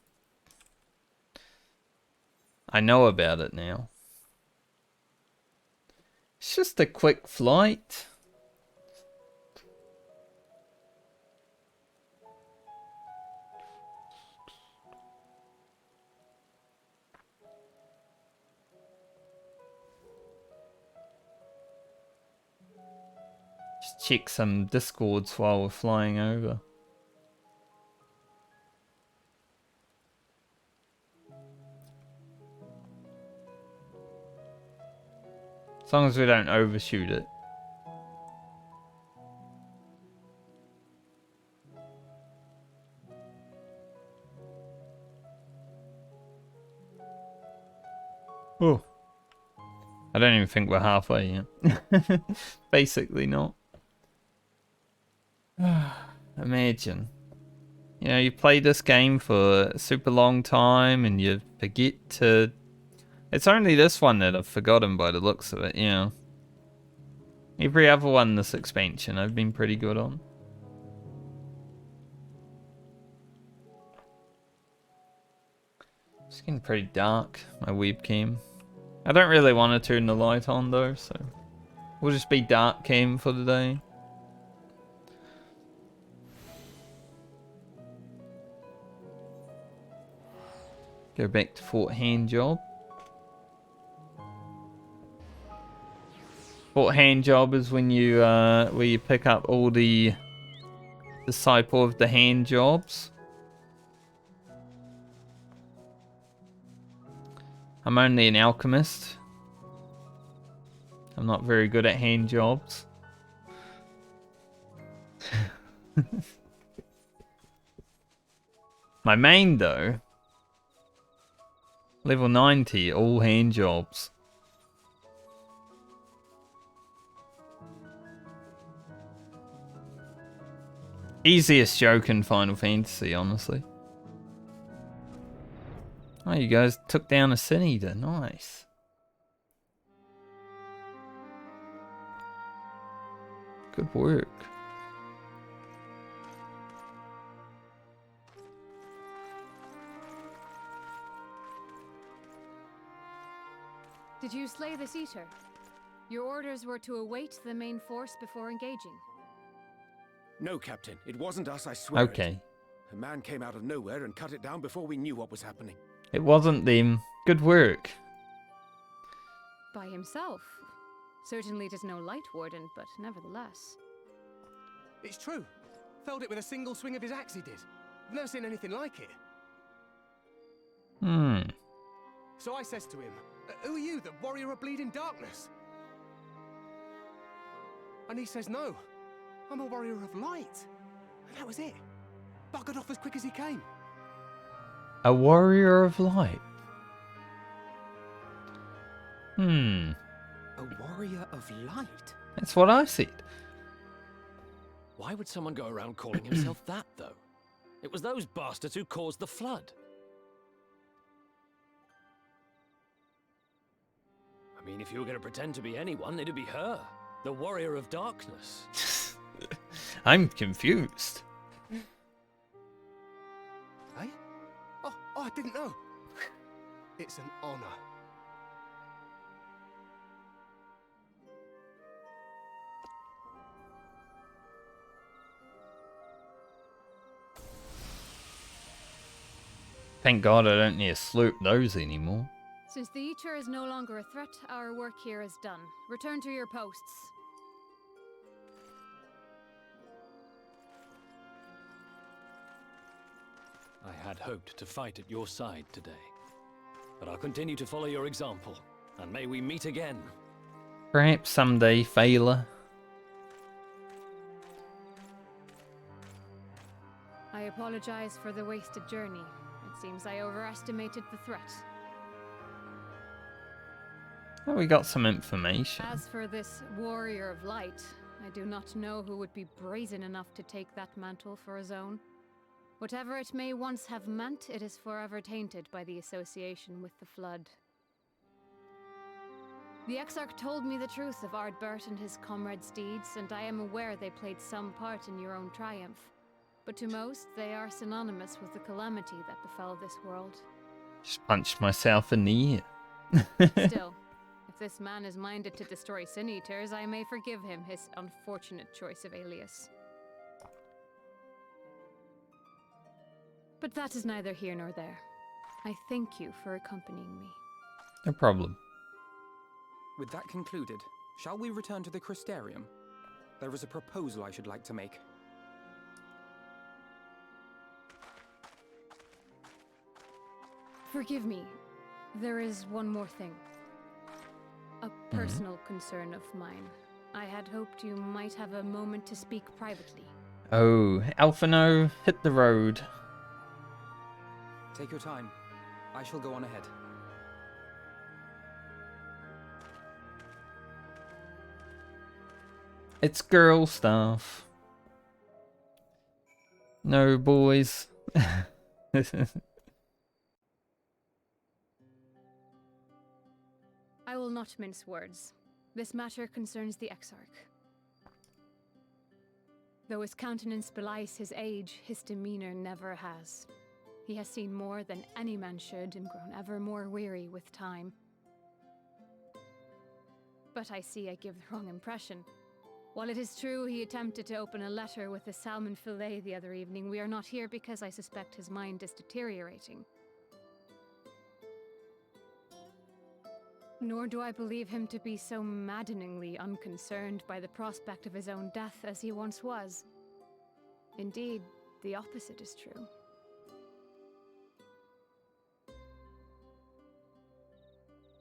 I know about it now. It's just a quick flight. Just check some discords while we're flying over. As long as we don't overshoot it. Oh. I don't even think we're halfway yet. Basically not. Imagine. You know, you play this game for a super long time and you forget to... It's only this one that I've forgotten by the looks of it, you know. Every other one this expansion I've been pretty good on. It's getting pretty dark, my webcam. I don't really want to turn the light on though, so we'll just be dark cam for the day. Go back to Fort Handjob. Fort Handjob is when you where you pick up all the disciple of the hand jobs. I'm only an alchemist. I'm not very good at hand jobs. My main though, level 90, all hand jobs. Easiest joke in Final Fantasy, honestly. Oh, you guys took down a Anyder, nice. Good work. Did you slay this eater? Your orders were to await the main force before engaging. No, Captain. It wasn't us, I swear. Okay. A man came out of nowhere and cut it down before we knew what was happening. It wasn't them. Good work. By himself. Certainly it is no light warden, but nevertheless. It's true. Felled it with a single swing of his axe, he did. I've never seen anything like it. So I says to him, who are you, the warrior of bleeding darkness? And he says, no, I'm a warrior of light. And that was it. Buggered off as quick as he came. A warrior of light. A warrior of light? That's what I said. Why would someone go around calling himself that, though? It was those bastards who caused the flood. I mean, if you were going to pretend to be anyone, it'd be her. The warrior of darkness. I'm confused. Hey? Oh, I didn't know. It's an honor. Thank God I don't need to slurp those anymore. Since the Eater is no longer a threat, our work here is done. Return to your posts. I had hoped to fight at your side today. But I'll continue to follow your example, and may we meet again. Perhaps someday, Failer. I apologize for the wasted journey. It seems I overestimated the threat. Oh, we got some information. As for this warrior of light, I do not know who would be brazen enough to take that mantle for his own. Whatever it may once have meant, it is forever tainted by the association with the Flood. The Exarch told me the truth of Ardbert and his comrades' deeds, and I am aware they played some part in your own triumph. But to most, they are synonymous with the calamity that befell this world. Just punched myself in the ear. Still, if this man is minded to destroy Sin Eaters, I may forgive him his unfortunate choice of alias. But that is neither here nor there. I thank you for accompanying me. No problem. With that concluded, shall we return to the Crystarium? There is a proposal I should like to make. Forgive me. There is one more thing. A personal concern of mine. I had hoped you might have a moment to speak privately. Oh, Alphino, hit the road. Take your time. I shall go on ahead. It's girl stuff. No, boys. I will not mince words. This matter concerns the Exarch. Though his countenance belies his age, his demeanor never has. He has seen more than any man should and grown ever more weary with time. But I see I give the wrong impression. While it is true he attempted to open a letter with a salmon fillet the other evening, we are not here because I suspect his mind is deteriorating. Nor do I believe him to be so maddeningly unconcerned by the prospect of his own death as he once was. Indeed, the opposite is true.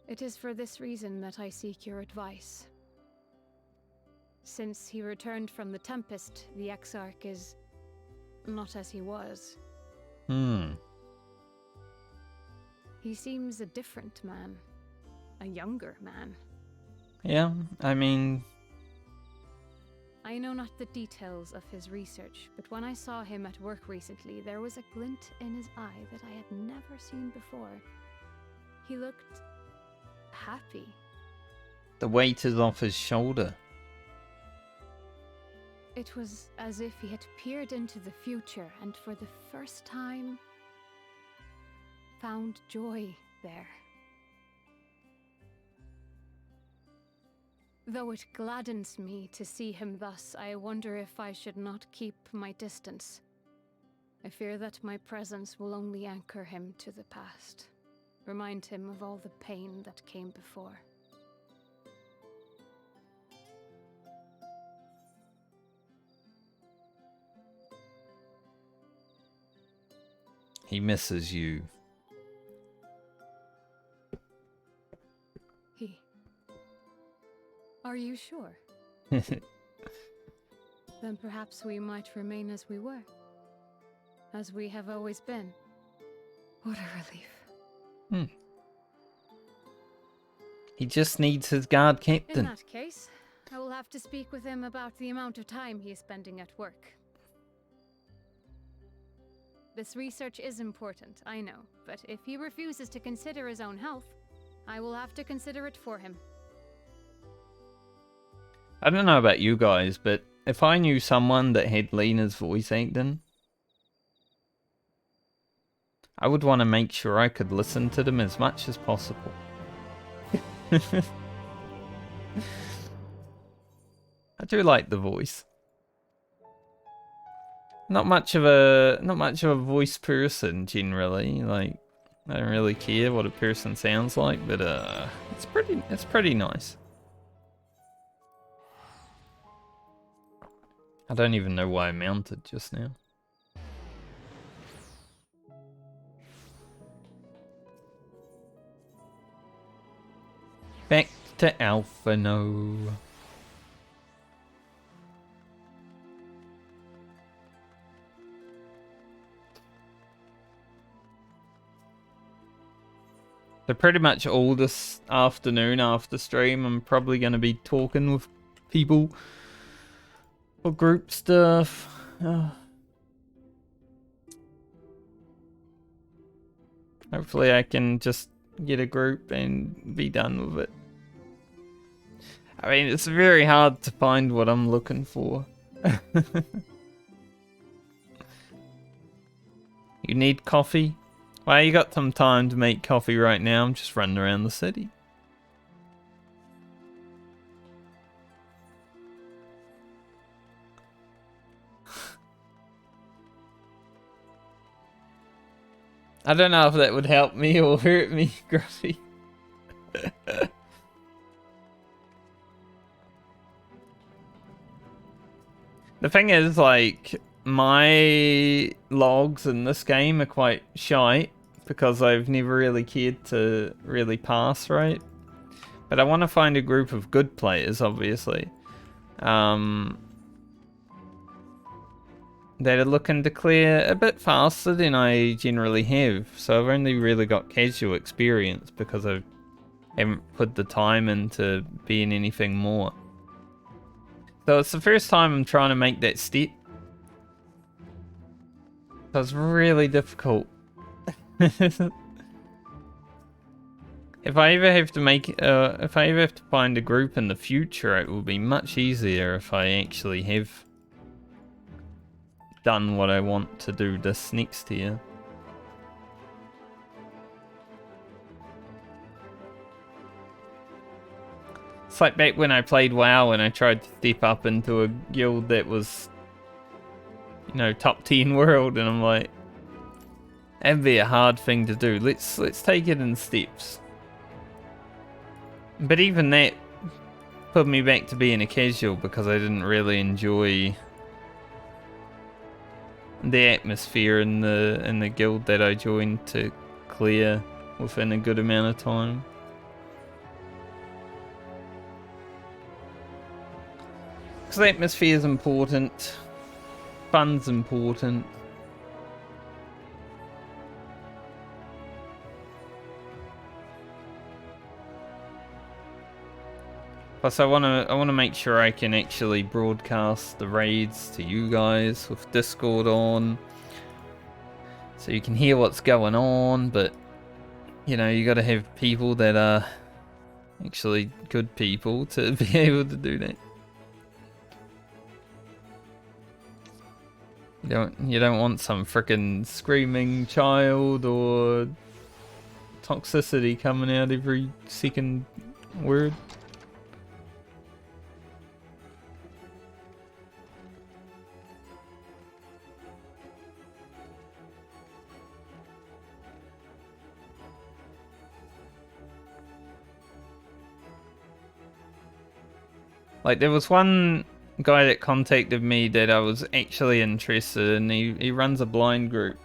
It is for this reason that I seek your advice. since he returned from the Tempest, the Exarch is not as he was. He seems a different man. A younger man. Yeah, I mean... I know not the details of his research, but when I saw him at work recently, there was a glint in his eye that I had never seen before. He looked... happy. The weight is off his shoulder. It was as if he had peered into the future and for the first time found joy there. Though it gladdens me to see him thus, I wonder if I should not keep my distance. I fear that my presence will only anchor him to the past, remind him of all the pain that came before. He misses you. Are you sure? Then perhaps we might remain as we were. As we have always been. What a relief. He just needs his guard captain. In that case, I will have to speak with him about the amount of time he is spending at work. This research is important, I know, but if he refuses to consider his own health, I will have to consider it for him. I don't know about you guys, but if I knew someone that had Lena's voice acting, I would want to make sure I could listen to them as much as possible. I do like the voice. Not much of a voice person generally. Like, I don't really care what a person sounds like, but it's pretty nice. I don't even know why I mounted just now. Back to Alphino. So pretty much all this afternoon after stream, I'm probably going to be talking with people for group stuff. Hopefully I can just get a group and be done with it. I mean, it's very hard to find what I'm looking for. You need coffee? Well, you got some time to make coffee right now. I'm just running around the city. I don't know if that would help me or hurt me, Gruffy. The thing is, like, my logs in this game are quite shite because I've never really cared to really pass, right? But I want to find a group of good players, obviously. That are looking to clear a bit faster than I generally have. So I've only really got casual experience because I haven't put the time into being anything more. So it's the first time I'm trying to make that step. So it's really difficult. If I ever have to find a group in the future, it will be much easier if I actually have done what I want to do this next year. It's like back when I played WoW and I tried to step up into a guild that was, you know, top 10 world, and I'm like, that'd be a hard thing to do. Let's take it in steps. But even that put me back to being a casual because I didn't really enjoy the atmosphere in the guild that I joined to clear within a good amount of time. Because atmosphere is important. Fun's important. Plus, I wanna make sure I can actually broadcast the raids to you guys with Discord on, so you can hear what's going on. But you know, you gotta have people that are actually good people to be able to do that. You don't want some frickin' screaming child or toxicity coming out every second word. Like, there was one guy that contacted me that I was actually interested in. He runs a blind group,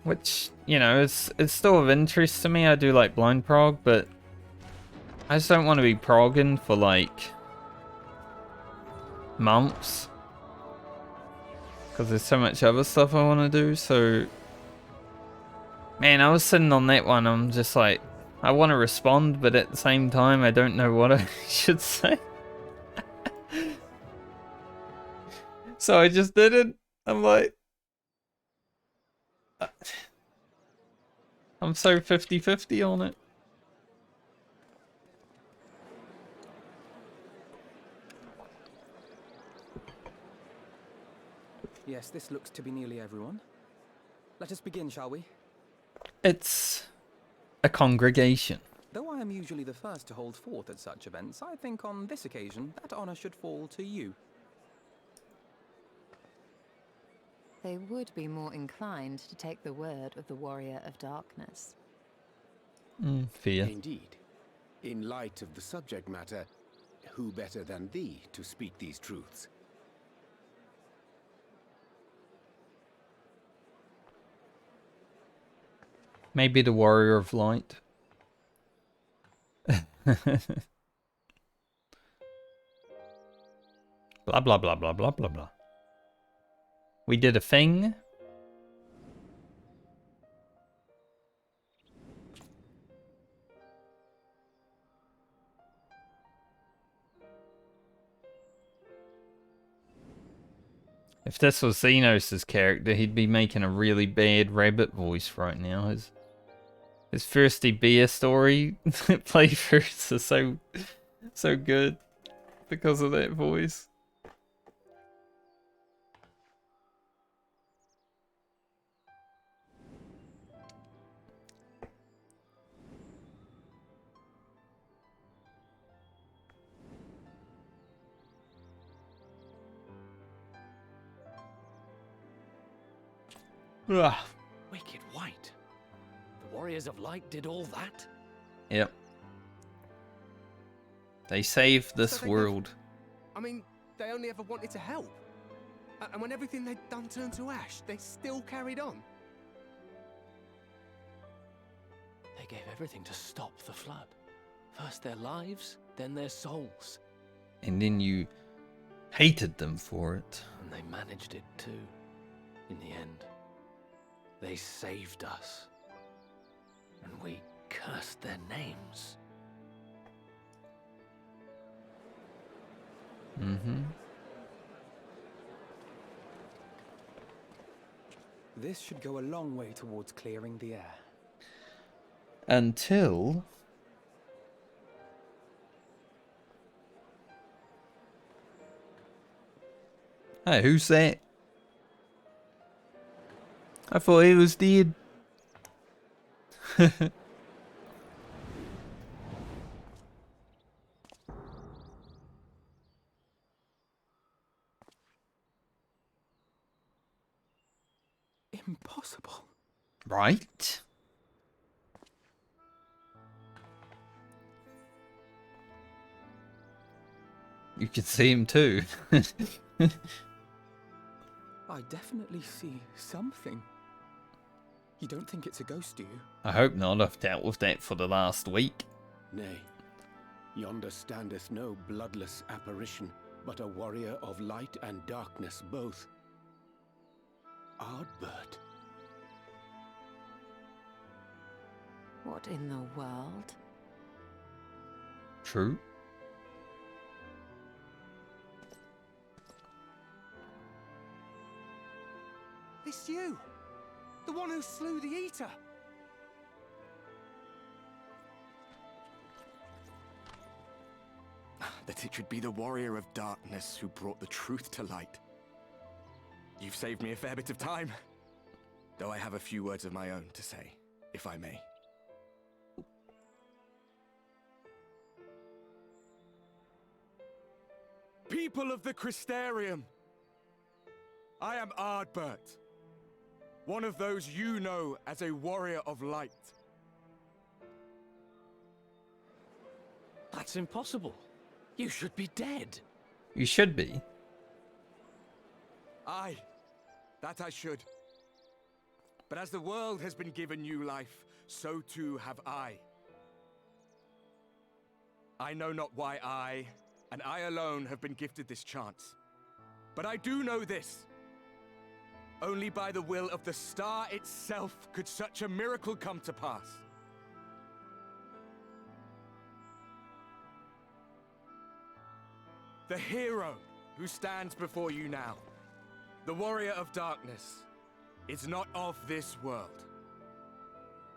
which, you know, it's still of interest to me. I do like blind prog, but I just don't want to be progging for like months, because there's so much other stuff I want to do. So, man, I was sitting on that one. I'm just like, I want to respond, but at the same time, I don't know what I should say. So I just didn't. I'm like, I'm so 50-50 on it. Yes, this looks to be nearly everyone. Let us begin, shall we? It's a congregation. Though I am usually the first to hold forth at such events, I think on this occasion that honor should fall to you. They would be more inclined to take the word of the Warrior of Darkness. Fear. Indeed. In light of the subject matter, who better than thee to speak these truths? Maybe the Warrior of Light. Blah blah blah blah blah blah blah. We did a thing. If this was Xenos' character, he'd be making a really bad rabbit voice right now. His Thirsty Beer story playthroughs are so good because of that voice. Ugh. Wicked White. The Warriors of Light did all that? Yep. They saved this So they world. I mean, they only ever wanted to help. And when everything they'd done turned to ash, they still carried on. They gave everything to stop the flood. First their lives, then their souls. And then you hated them for it. And they managed it too, in the end. They saved us. And we cursed their names. Mm-hmm. This should go a long way towards clearing the air. Until... Hey, who's that? I thought he was dead. Impossible. Right? You can see him too. I definitely see something. You don't think it's a ghost, do you? I hope not. I've dealt with that for the last week. Nay, yonder standeth no bloodless apparition, but a warrior of light and darkness both. Ardbert. What in the world? True. It's you! The one who slew the Eater! That it should be the warrior of darkness who brought the truth to light. You've saved me a fair bit of time, though I have a few words of my own to say, if I may. People of the Crystarium, I am Ardbert, one of those you know as a warrior of light. That's impossible. You should be dead. You should be. Aye, that I should. But as the world has been given new life, so too have I. I know not why I, and I alone, have been gifted this chance. But I do know this. Only by the will of the star itself could such a miracle come to pass. The hero who stands before you now, the warrior of darkness, is not of this world.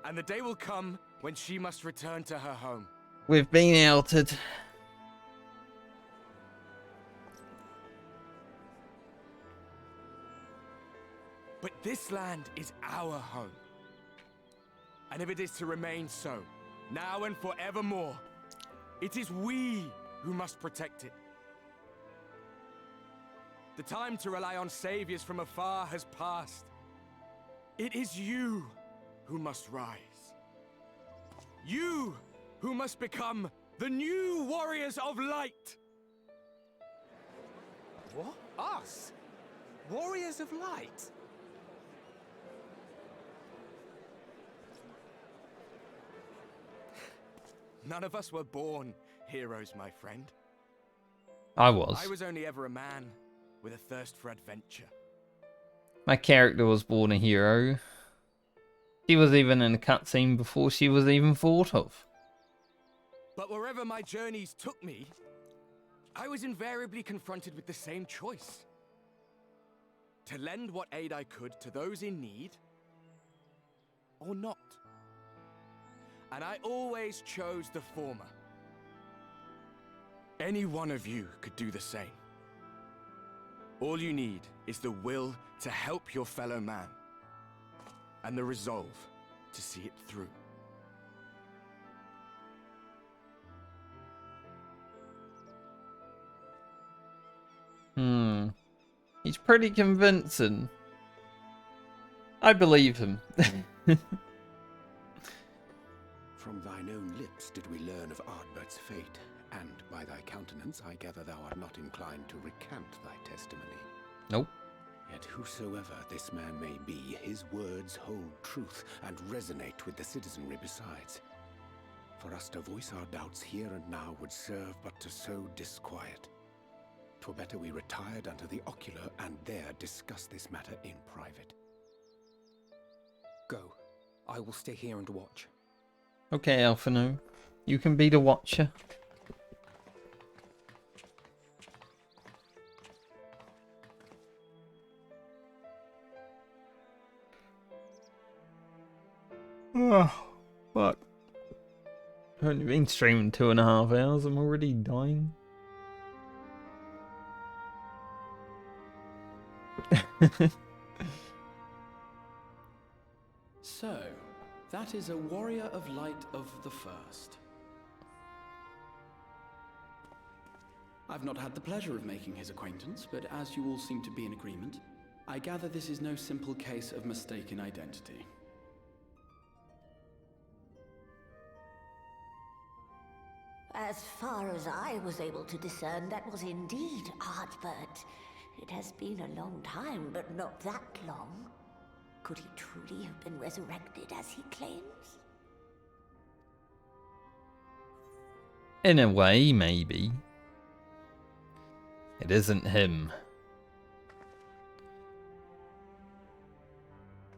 And the day will come when she must return to her home. We've been outed. But this land is our home. And if it is to remain so, now and forevermore, it is we who must protect it. The time to rely on saviors from afar has passed. It is you who must rise. You who must become the new warriors of light. What? Us? Warriors of light? None of us were born heroes, my friend. I was. I was only ever a man with a thirst for adventure. My character was born a hero. She was even in a cutscene before she was even thought of. But wherever my journeys took me, I was invariably confronted with the same choice. To lend what aid I could to those in need, or not. And I always chose the former. Any one of you could do the same. All you need is the will to help your fellow man, and the resolve to see it through. He's pretty convincing. I believe him. From thine own lips did we learn of Ardbert's fate, and by thy countenance I gather thou art not inclined to recant thy testimony. Nope. Yet whosoever this man may be, his words hold truth and resonate with the citizenry besides. For us to voice our doubts here and now would serve but to sow disquiet. 'Twere better we retired unto the ocular and there discuss this matter in private. Go. I will stay here and watch. Okay, Alphino. You can be the watcher. Oh, fuck. I've only been streaming 2.5 hours. I'm already dying. So, that is a warrior of light of the first. I've not had the pleasure of making his acquaintance, but as you all seem to be in agreement, I gather this is no simple case of mistaken identity. As far as I was able to discern, that was indeed Ardbert. It has been a long time, but not that long. Could he truly have been resurrected as he claims? In a way, maybe. It isn't him.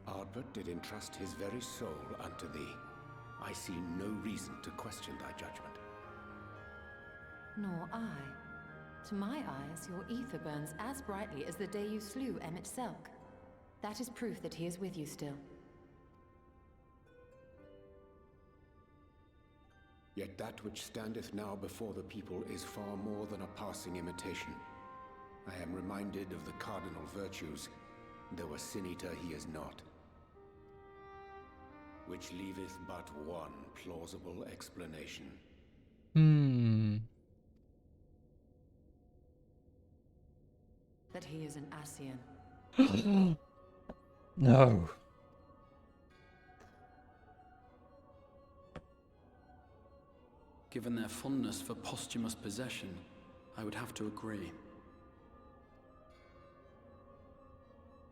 Ardbert did entrust his very soul unto thee. I see no reason to question thy judgment. Nor I. To my eyes, your ether burns as brightly as the day you slew Emmett Selk. That is proof that he is with you still. Yet that which standeth now before the people is far more than a passing imitation. I am reminded of the cardinal virtues, though a sin-eater he is not. Which leaveth but one plausible explanation. That he is an Ascian. No. Given their fondness for posthumous possession, I would have to agree.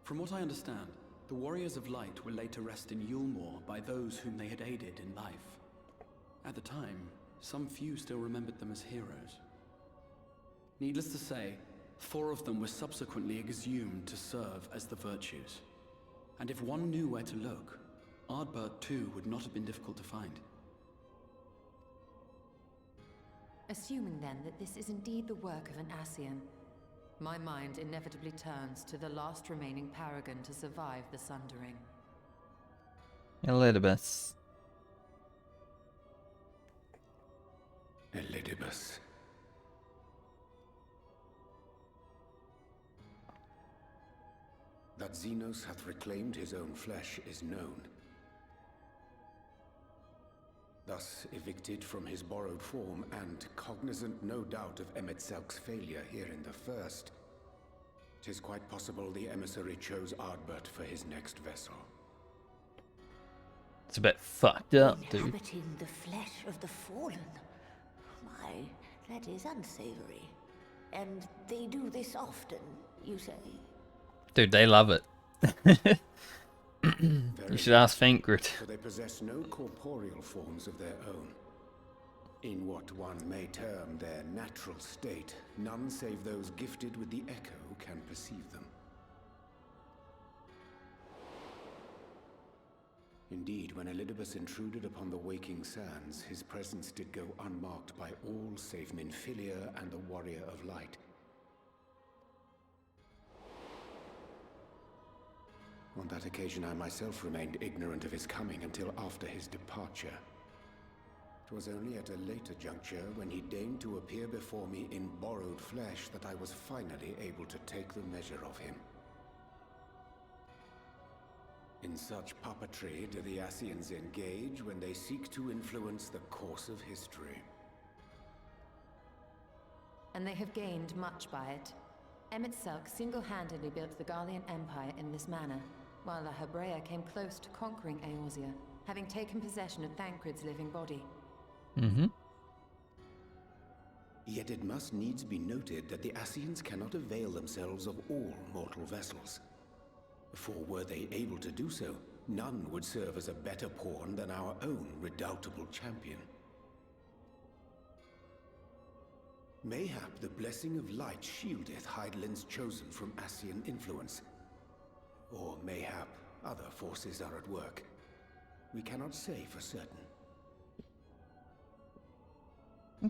From what I understand, the Warriors of Light were laid to rest in Yulmore by those whom they had aided in life. At the time, some few still remembered them as heroes. Needless to say, 4 of them were subsequently exhumed to serve as the virtues. And if one knew where to look, Ardbert too would not have been difficult to find. Assuming then that this is indeed the work of an Ascian, my mind inevitably turns to the last remaining paragon to survive the Sundering. Elidibus. Elidibus. That Xenos hath reclaimed his own flesh is known. Thus evicted from his borrowed form, and cognizant no doubt of Emmett Selk's failure here in the first, 'tis quite possible the emissary chose Ardbert for his next vessel. It's a bit fucked up, dude. Inhabiting the flesh of the fallen. My, that is unsavory. And they do this often, you say? Dude, they love it. You should ask Thancred. For they possess no corporeal forms of their own. In what one may term their natural state, none save those gifted with the echo can perceive them. Indeed, when Elidibus intruded upon the waking sands, his presence did go unmarked by all save Minfilia and the Warrior of Light. On that occasion, I myself remained ignorant of his coming until after his departure. It was only at a later juncture, when he deigned to appear before me in borrowed flesh, that I was finally able to take the measure of him. In such puppetry do the Ascians engage when they seek to influence the course of history. And they have gained much by it. Emmett Selk single-handedly built the Garlean Empire in this manner, while La Hebrea came close to conquering Eorzea, having taken possession of Thancred's living body. Yet it must needs be noted that the Ascians cannot avail themselves of all mortal vessels. For were they able to do so, none would serve as a better pawn than our own redoubtable champion. Mayhap the blessing of light shieldeth Hydaelyn's chosen from Ascian influence. Or mayhap other forces are at work. We cannot say for certain.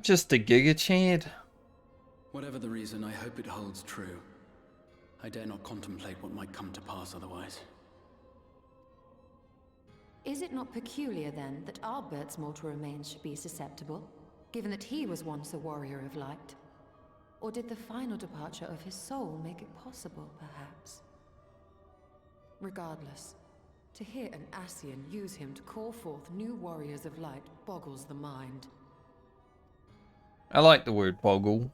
Just a gigachad. Whatever the reason, I hope it holds true. I dare not contemplate what might come to pass otherwise. Is it not peculiar, then, that Ardbert's mortal remains should be susceptible, given that he was once a warrior of light? Or did the final departure of his soul make it possible, perhaps? Regardless, to hear an Ascian use him to call forth new warriors of light boggles the mind. I like the word boggle.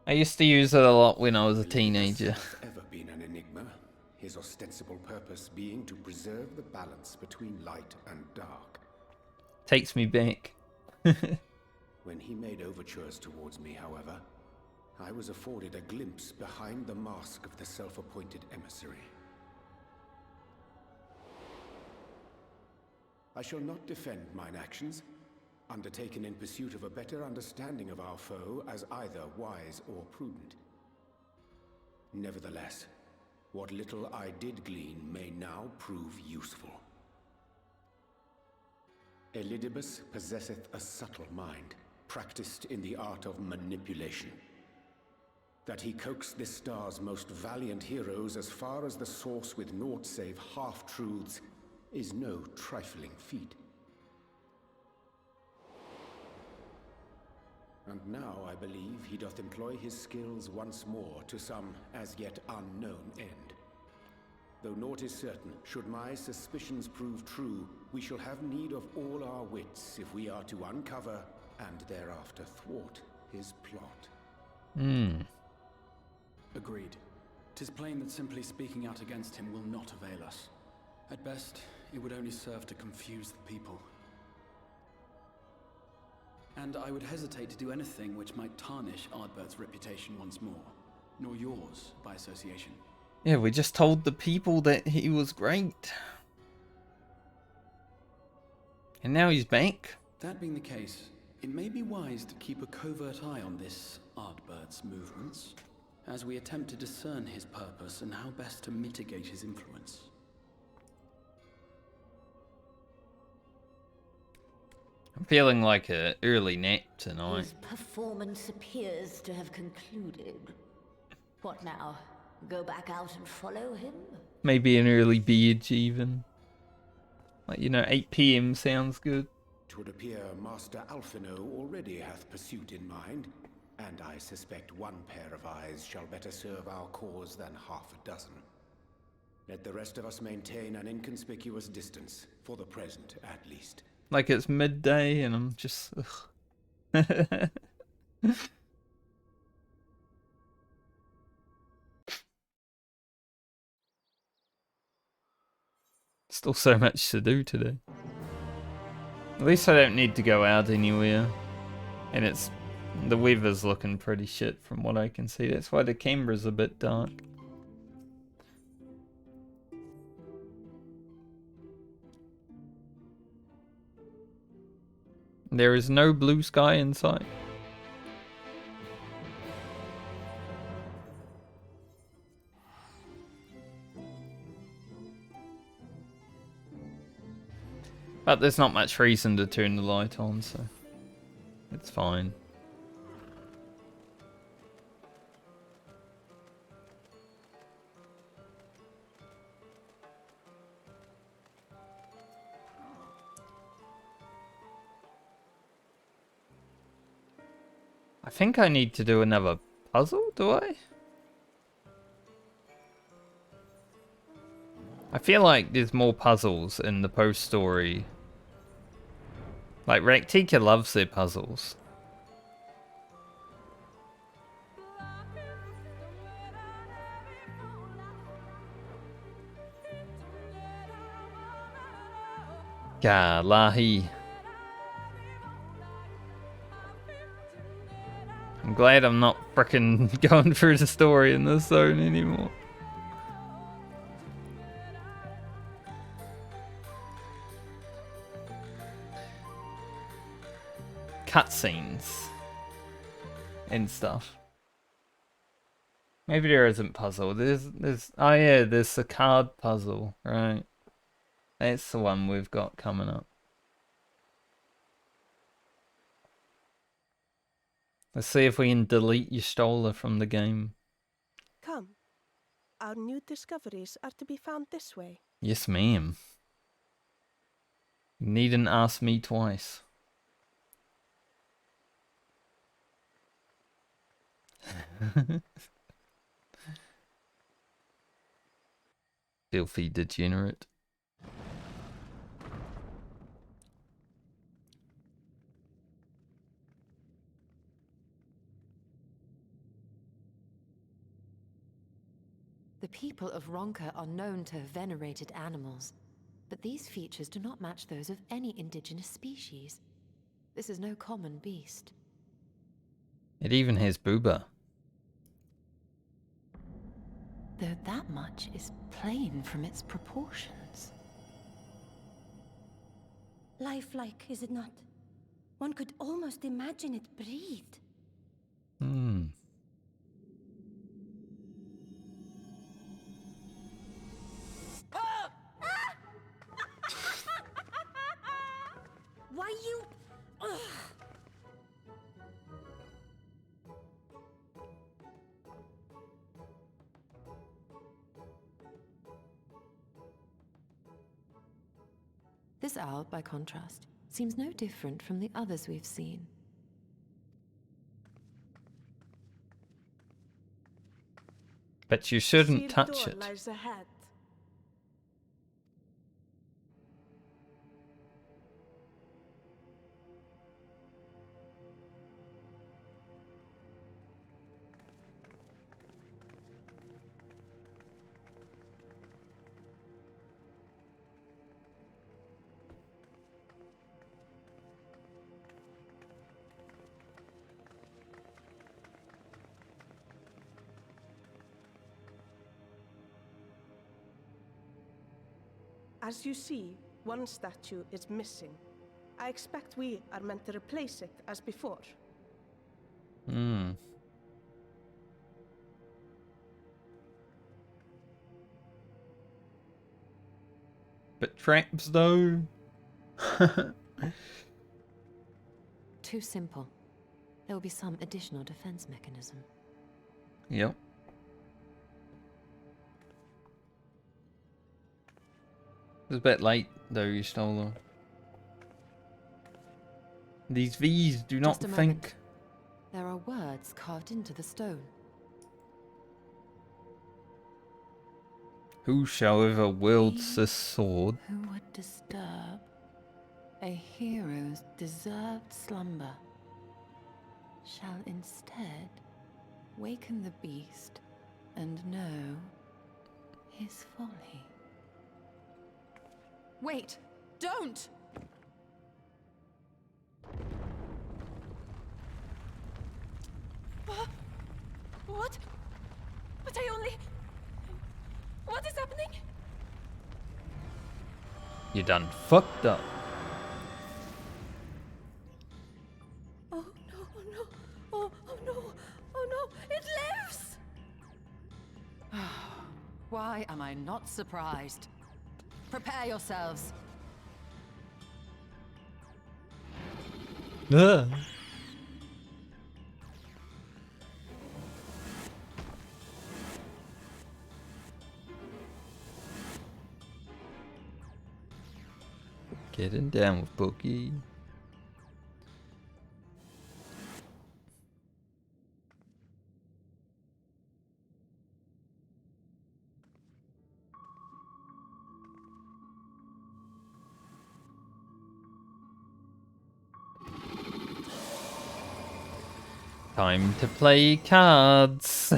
I used to use it a lot when I was a teenager. Has ever been an enigma, his ostensible purpose being to preserve the balance between light and dark. Takes me back. When he made overtures towards me, however, I was afforded a glimpse behind the mask of the self-appointed emissary. I shall not defend mine actions. undertaken in pursuit of a better understanding of our foe as either wise or prudent. Nevertheless, what little I did glean may now prove useful. Elidibus possesseth a subtle mind, practiced in the art of manipulation. That he coaxed this star's most valiant heroes as far as the source with naught save half-truths is no trifling feat. And now I believe he doth employ his skills once more to some as yet unknown end. Though naught is certain, should my suspicions prove true, we shall have need of all our wits if we are to uncover and thereafter thwart his plot. Agreed. 'Tis plain that simply speaking out against him will not avail us. At best, it would only serve to confuse the people. And I would hesitate to do anything which might tarnish Ardbert's reputation once more, nor yours by association. Yeah, we just told the people that he was great. And now he's back. That being the case, it may be wise to keep a covert eye on this Ardbert's movements, as we attempt to discern his purpose and how best to mitigate his influence. I'm feeling like an early nap tonight. His performance appears to have concluded. What now? Go back out and follow him? Maybe an early beach even. Like, 8 PM sounds good. 'Twould appear Master Alphino already hath pursuit in mind, and I suspect one pair of eyes shall better serve our cause than half a dozen. Let the rest of us maintain an inconspicuous distance, for the present at least. Like it's midday and I'm just... ugh. Still so much to do today. At least I don't need to go out anywhere. And the weather's looking pretty shit from what I can see. That's why the camera's a bit dark. There is no blue sky in sight. But there's not much reason to turn the light on, so it's fine. I think I need to do another puzzle, do I? I feel like there's more puzzles in the post-story. Like, Raktika loves their puzzles. Galahi. I'm glad I'm not frickin' going through the story in this zone anymore. Cutscenes and stuff. Maybe there isn't puzzle. There's oh yeah, there's the card puzzle, right? That's the one we've got coming up. Let's see if we can delete Y'shtola from the game. Come. Our new discoveries are to be found this way. Yes, ma'am. You needn't ask me twice. Filthy degenerate. The people of Ronka are known to have venerated animals, but these features do not match those of any indigenous species. This is no common beast. It even has booba. Though that much is plain from its proportions. Lifelike, is it not? One could almost imagine it breathed. Hmm. Why you... Ugh. This owl, by contrast, seems no different from the others we've seen. But you shouldn't Sealed touch door it. lies ahead. As you see, one statue is missing. I expect we are meant to replace it as before. Hmm. But traps though? Too simple. There will be some additional defense mechanism. Yep. It's a bit late though, you stole them. These V's do not Just a think. moment. There are words carved into the stone. Whosoever wields this sword. Who would disturb a hero's deserved slumber shall instead waken the beast and know his folly. Wait! Don't! What? But I only... What is happening? You done fucked up. Oh no, oh no, oh no, oh no, it lives! Why am I not surprised? Prepare yourselves. Ugh. Getting down with Bookie. Time to play cards.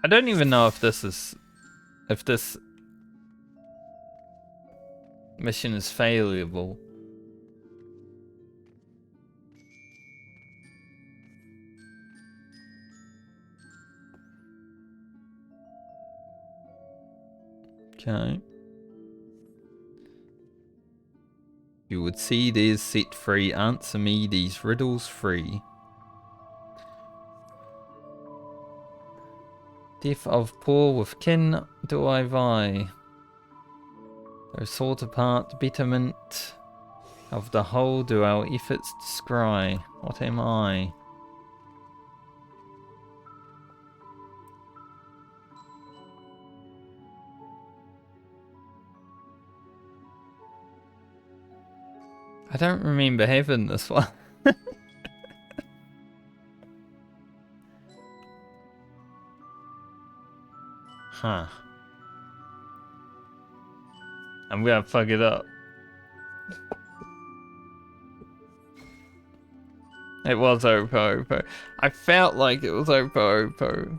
I don't even know if this mission is failable. Okay. You would see these set free. Answer me these riddles free. Death of poor with kin do I vie. Though sought apart betterment of the whole do our efforts descry. What am I? I don't remember having this one. Huh. I'm gonna fuck it up. It was Oppo. I felt like it was Oppo.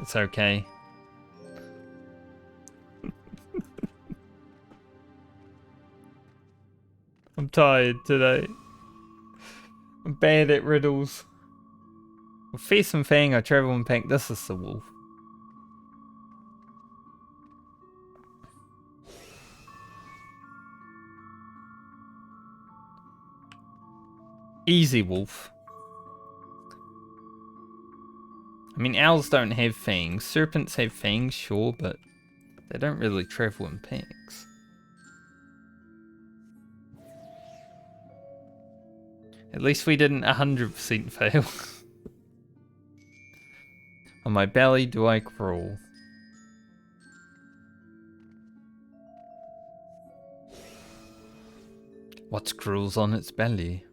It's okay. I'm tired today. I'm bad at riddles. With Face and Fang, I travel and pack. This is the wolf. Easy wolf. I mean, owls don't have fangs. Serpents have fangs, sure, but they don't really travel in packs. At least we didn't 100% fail. On my belly do I crawl. What crawls on its belly?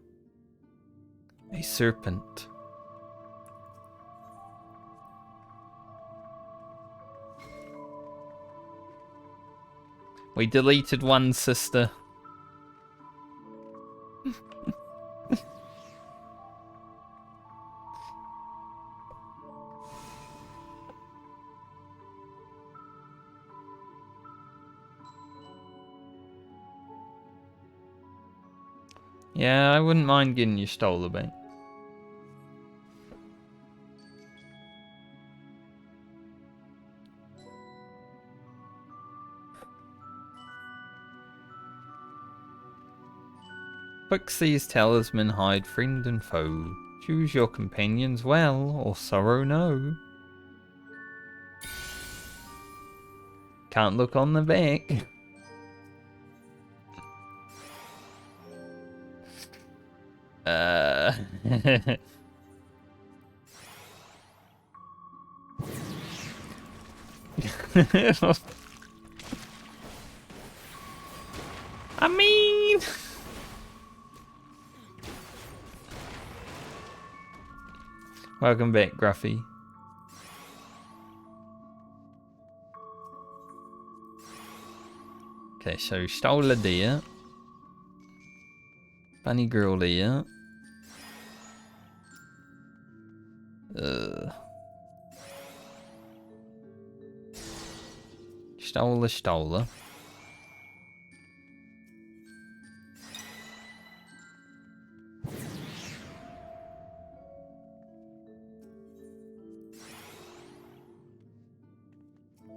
A serpent. We deleted one, sister. Yeah, I wouldn't mind getting you stole back. Pixie's talisman hide friend and foe. Choose your companions well, or sorrow no. Can't look on the back. I mean... Welcome back, Gruffy. Okay, so stole a deer. Bunny girl deer. Stola.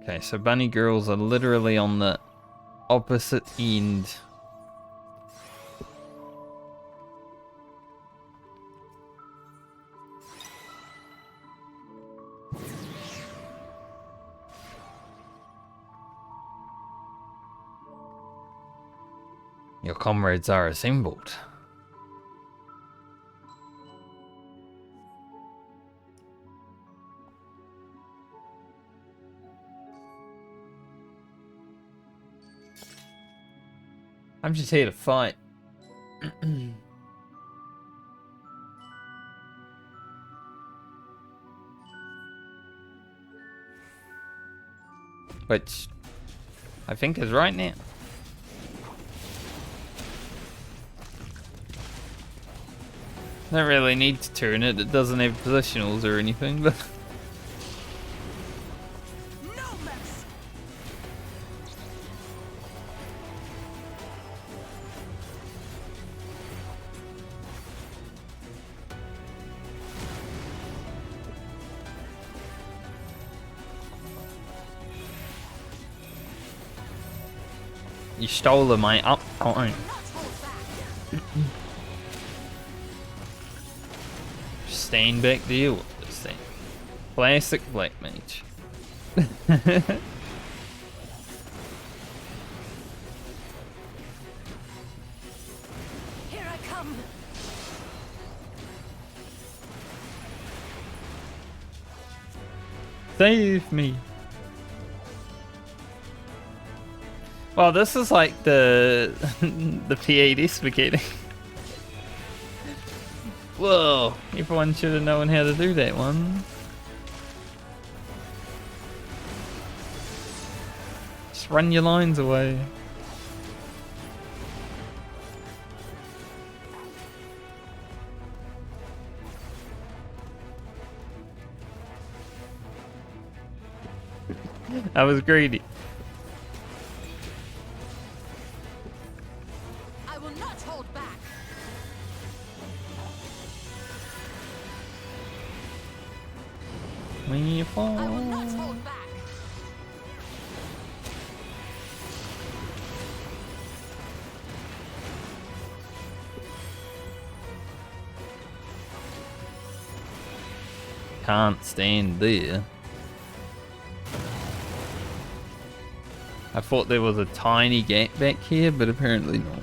Okay, so bunny girls are literally on the opposite end. Your comrades are assembled. I'm just here to fight. Which I think is right now. Don't really need to turn it. It doesn't have positionals or anything, but you stole my up time. Stand back, deal with this thing. Classic black mage. Here I come. Save me. Well, this is like the the PAD spaghetti. Whoa, everyone should have known how to do that one. Just run your lines away. I was greedy. I will not hold back. When you fall. I will not hold back. Can't stand there. I thought there was a tiny gap back here, but apparently not.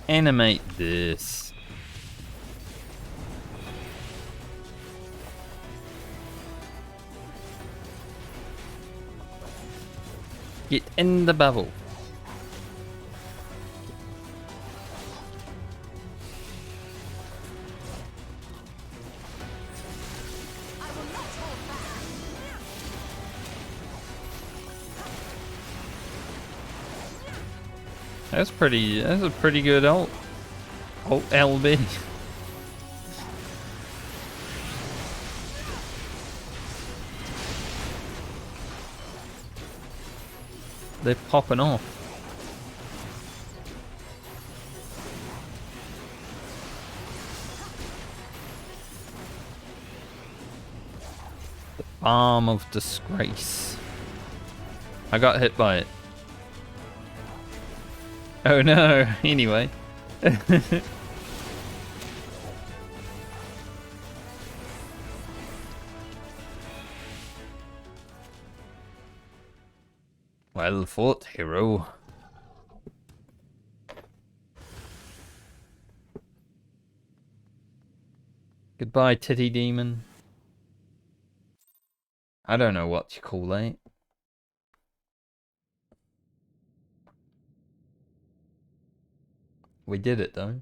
Animate this. Get in the bubble. That's a pretty good ult. Ult LB. They're popping off. The Balm of Disgrace. I got hit by it. Oh no, anyway. Well fought, hero. Goodbye, titty demon. I don't know what you call that. We did it though.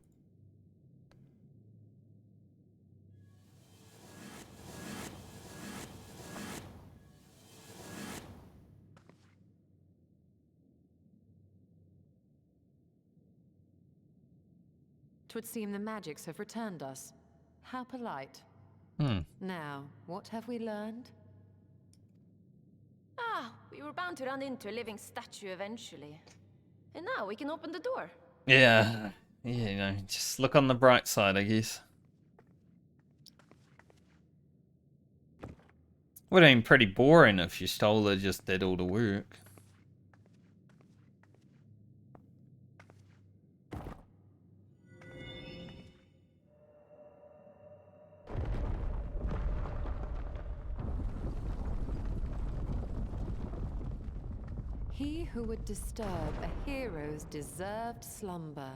Twould seem the magics have returned us. How polite. Now, what have we learned? Ah, we were bound to run into a living statue eventually. And now we can open the door. Yeah, you know, just look on the bright side, I guess. Would have been pretty boring if you stole it, just did all the work. He who would disturb a hero's deserved slumber.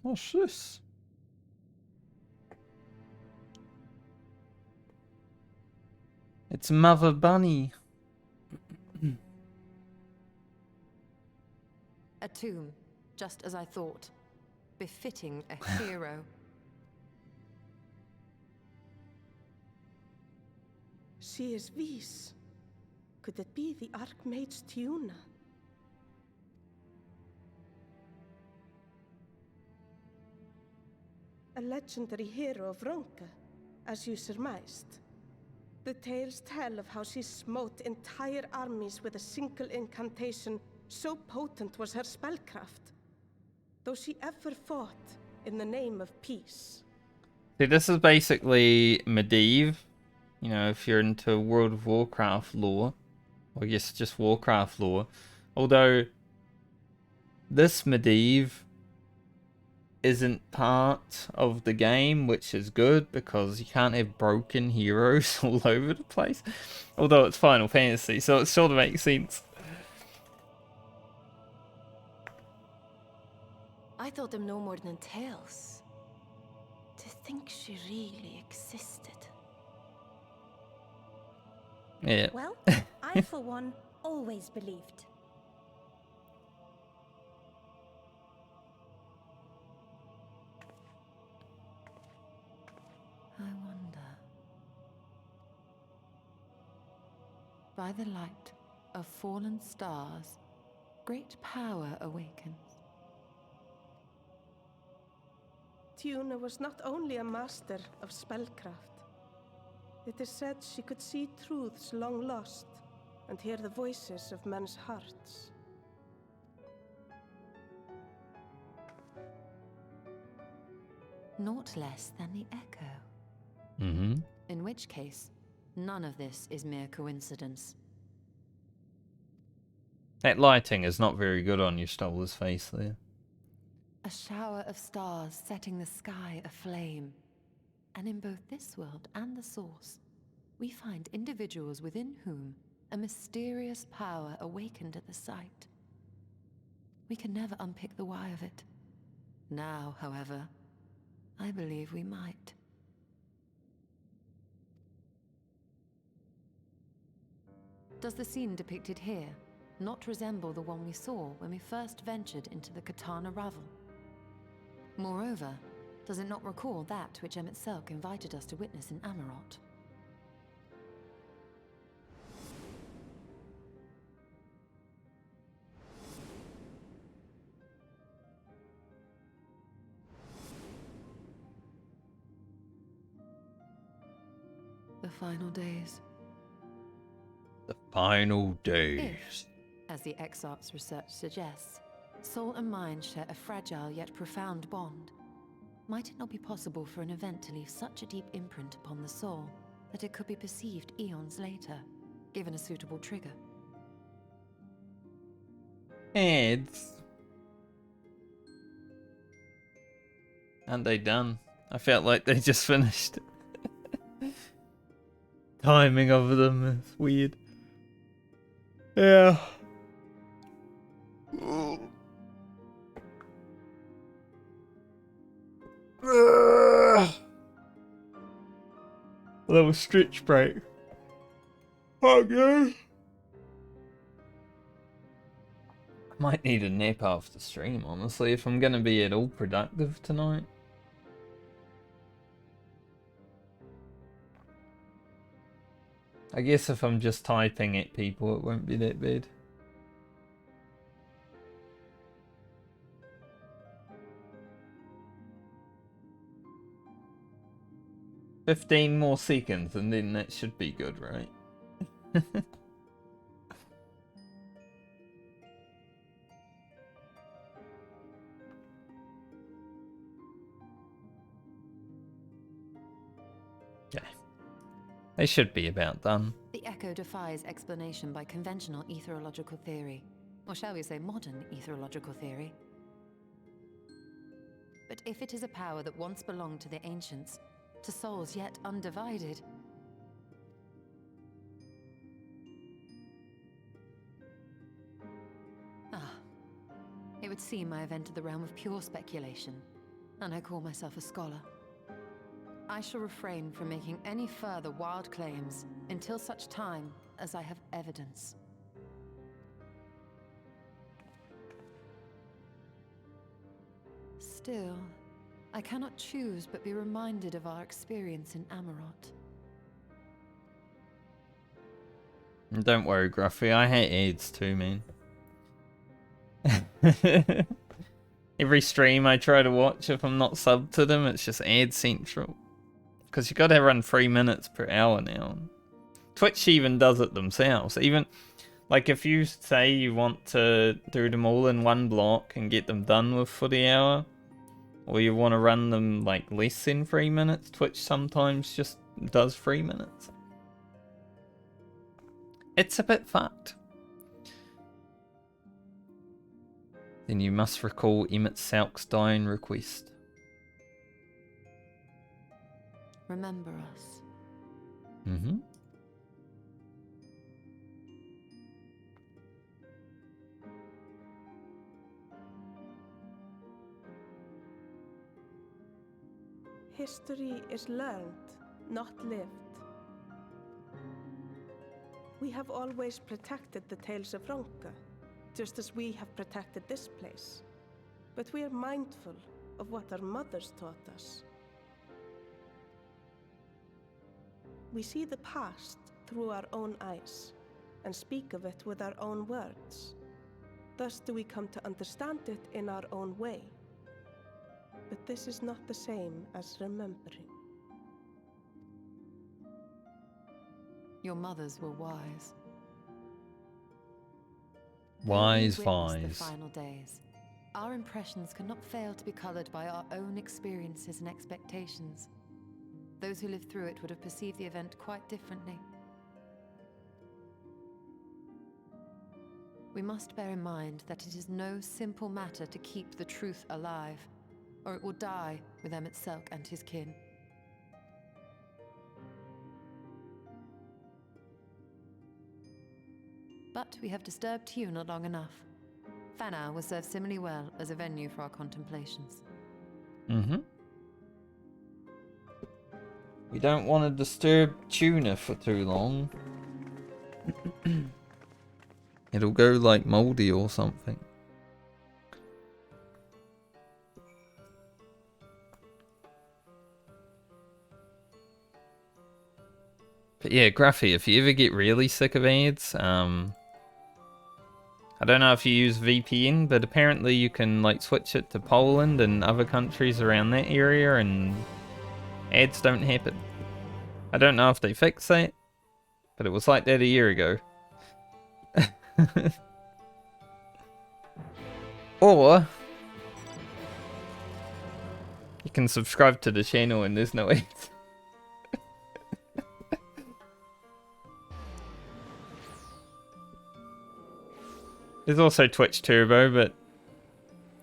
What's this? It's Mother Bunny. A tomb, just as I thought. Befitting a hero. She is Vis. Could it be the Archmage Tiuna? A legendary hero of Ronka, as you surmised. The tales tell of how she smote entire armies with a single incantation, so potent was her spellcraft. Though she ever fought in the name of peace. See, this is basically Medivh. You know, if you're into World of Warcraft lore. Or I guess just Warcraft lore. Although, this Medivh isn't part of the game, which is good because you can't have broken heroes all over the place. Although it's Final Fantasy, so it sort of makes sense. I thought them no more than tales. To think she really existed. Yeah. Well, I for one always believed. I wonder. By the light of fallen stars, great power awakens. Tuna was not only a master of spellcraft. It is said she could see truths long lost and hear the voices of men's hearts. Naught less than the echo. Mm-hmm. In which case, none of this is mere coincidence. That lighting is not very good on your Stolar's face there. A shower of stars setting the sky aflame. And in both this world and the Source, we find individuals within whom a mysterious power awakened at the sight. We can never unpick the why of it. Now, however, I believe we might. Does the scene depicted here not resemble the one we saw when we first ventured into the Katana Ravel? Moreover, does it not recall that which Emmett Selk invited us to witness in Amarot? The final days. The final days. If, as the Exarch's research suggests, soul and mind share a fragile yet profound bond, might it not be possible for an event to leave such a deep imprint upon the soul that it could be perceived eons later, given a suitable trigger? Ads. Aren't they done? I felt like they just finished. Timing of them is weird. Yeah. Little stretch break. Fuck yeah. Might need a nap after stream, honestly, if I'm gonna be at all productive tonight. I guess if I'm just typing at people, it won't be that bad. "15 more seconds and then that should be good, right?" Yeah. They should be about done. The echo defies explanation by conventional etherological theory, or shall we say modern etherological theory. But if it is a power that once belonged to the ancients, to souls yet undivided, it would seem I have entered the realm of pure speculation, and I call myself a scholar. I shall refrain from making any further wild claims until such time as I have evidence. Still, I cannot choose but be reminded of our experience in Amarot. Don't worry, Gruffy, I hate ads too, man. Every stream I try to watch, if I'm not subbed to them, it's just ad central. Because you gotta run 3 minutes per hour now. Twitch even does it themselves. Even, like, if you say you want to do them all in one block and get them done with for the hour, or you want to run them, like, less than 3 minutes, Twitch sometimes just does 3 minutes. It's a bit fucked. Then you must recall Emmett Selk's dying request. Remember us. Mm-hmm. History is learned, not lived. We have always protected the tales of Ronka, just as we have protected this place. But we are mindful of what our mothers taught us. We see the past through our own eyes, and speak of it with our own words. Thus do we come to understand it in our own way. But this is not the same as remembering. Your mothers were wise. Wise The Fies. final days. Our impressions cannot fail to be colored by our own experiences and expectations. Those who lived through it would have perceived the event quite differently. We must bear in mind that it is no simple matter to keep the truth alive, or it will die with Emmett Selk and his kin. But we have disturbed Tuna long enough. Fanau will serve similarly well as a venue for our contemplations. Mm-hmm. We don't want to disturb Tuna for too long. It'll go like moldy or something. But yeah, Gruffy, if you ever get really sick of ads, I don't know if you use VPN, but apparently you can like switch it to Poland and other countries around that area and ads don't happen. I don't know if they fixed that, but it was like that a year ago. Or you can subscribe to the channel and there's no ads. There's also Twitch Turbo, but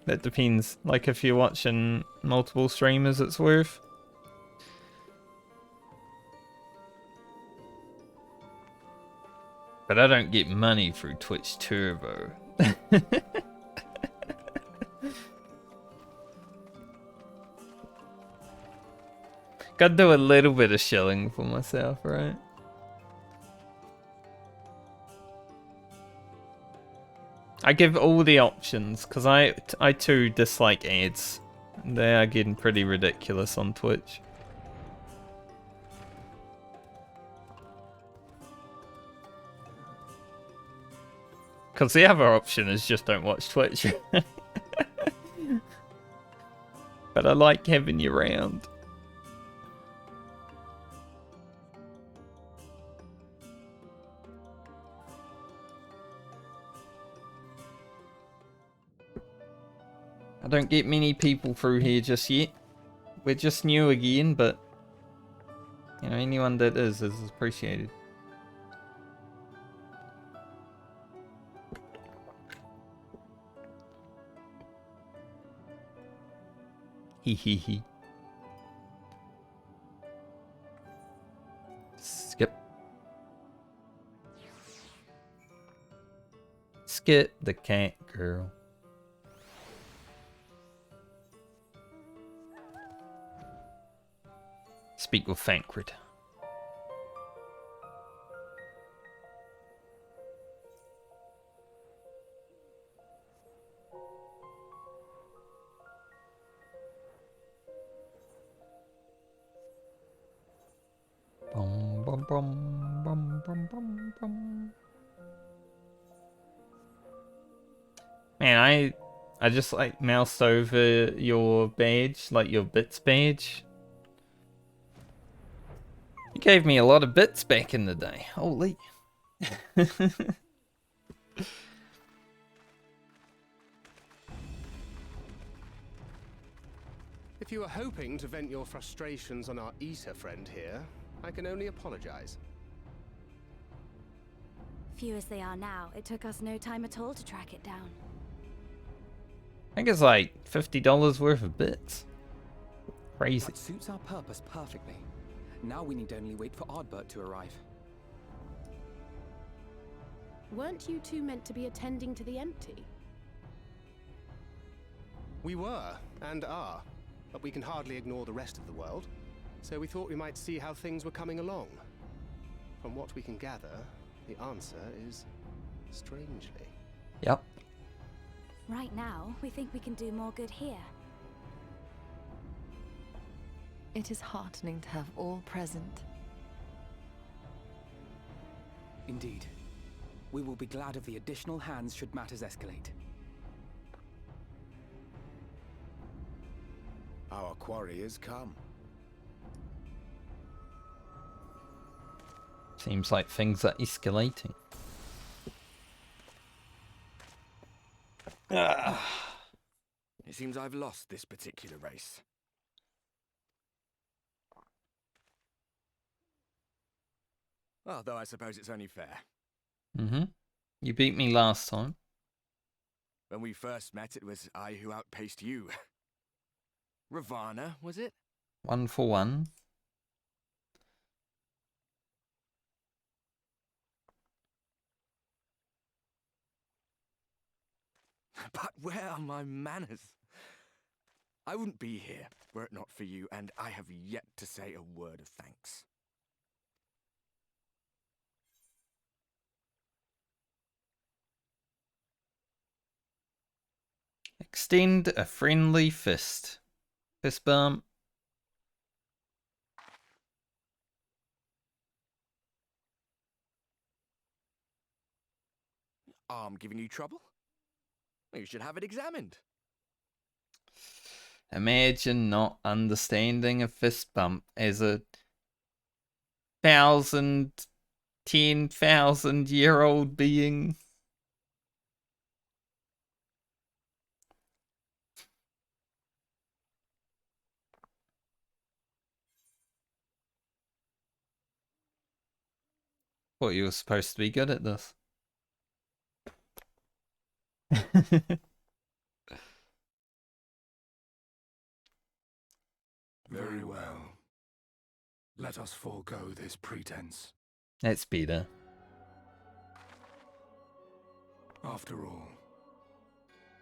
that depends. Like if you're watching multiple streamers, it's worth. But I don't get money through Twitch Turbo. Gotta do a little bit of shilling for myself, right? I give all the options, because I too dislike ads. They are getting pretty ridiculous on Twitch. Because the other option is just don't watch Twitch. But I like having you around. I don't get many people through here just yet. We're just new again, but you know, anyone that is appreciated. Hee hee hee. Skip. Skip the cat girl. Speak with Thancred. Bum, bum, bum, bum, bum, bum, bum. Man, I just like moused over your badge, like your bits badge. You gave me a lot of bits back in the day. Holy. If you were hoping to vent your frustrations on our Eater friend here, I can only apologize. Few as they are now, it took us no time at all to track it down. I think it's like $50 worth of bits. Crazy. That suits our purpose perfectly. Now we need only wait for Ardbert to arrive. Weren't you two meant to be attending to the empty? We were, and are, but we can hardly ignore the rest of the world. So we thought we might see how things were coming along. From what we can gather, the answer is strangely. Yep. Right now, we think we can do more good here. It is heartening to have all present. Indeed. We will be glad of the additional hands should matters escalate. Our quarry is come. Seems like things are escalating. It seems I've lost this particular race. Although I suppose it's only fair. Mm-hmm. You beat me last time. When we first met, it was I who outpaced you. Ravana, was it? 1 for 1. But where are my manners? I wouldn't be here were it not for you, and I have yet to say a word of thanks. Extend a friendly fist. Fist bump. Arm giving you trouble? You should have it examined. Imagine not understanding a fist bump as a 10,000-year-old being. Thought you were supposed to be good at this. Very well. Let us forego this pretense. That's better. After all,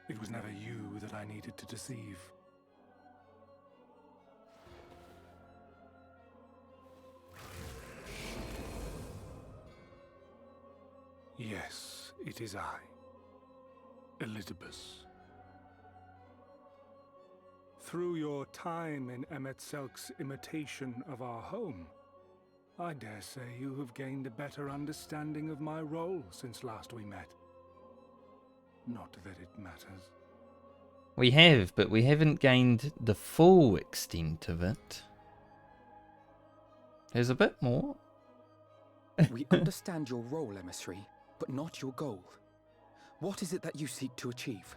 it was never you that I needed to deceive. Yes, it is I, Elizabeth. Through your time in Emetselk's imitation of our home, I dare say you have gained a better understanding of my role since last we met. Not that it matters. We have, but we haven't gained the full extent of it. There's a bit more. We understand your role, emissary, but not your goal. What is it that you seek to achieve?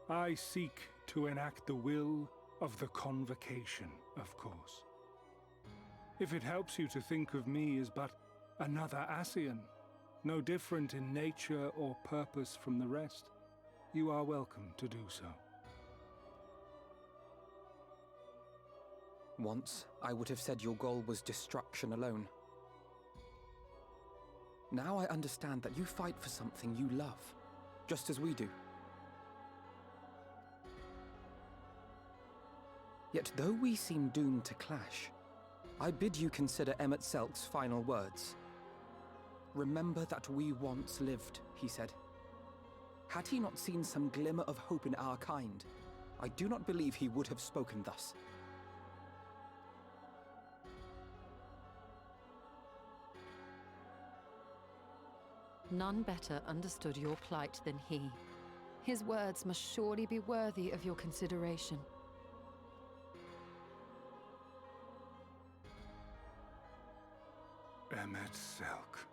I seek to enact the will of the Convocation, of course. If it helps you to think of me as but another Ascian, no different in nature or purpose from the rest, you are welcome to do so. Once, I would have said your goal was destruction alone. Now I understand that you fight for something you love, just as we do. Yet though we seem doomed to clash, I bid you consider Emetselk's final words. Remember that we once lived, he said. Had he not seen some glimmer of hope in our kind, I do not believe he would have spoken thus. None better understood your plight than he. His words must surely be worthy of your consideration. Emetselk.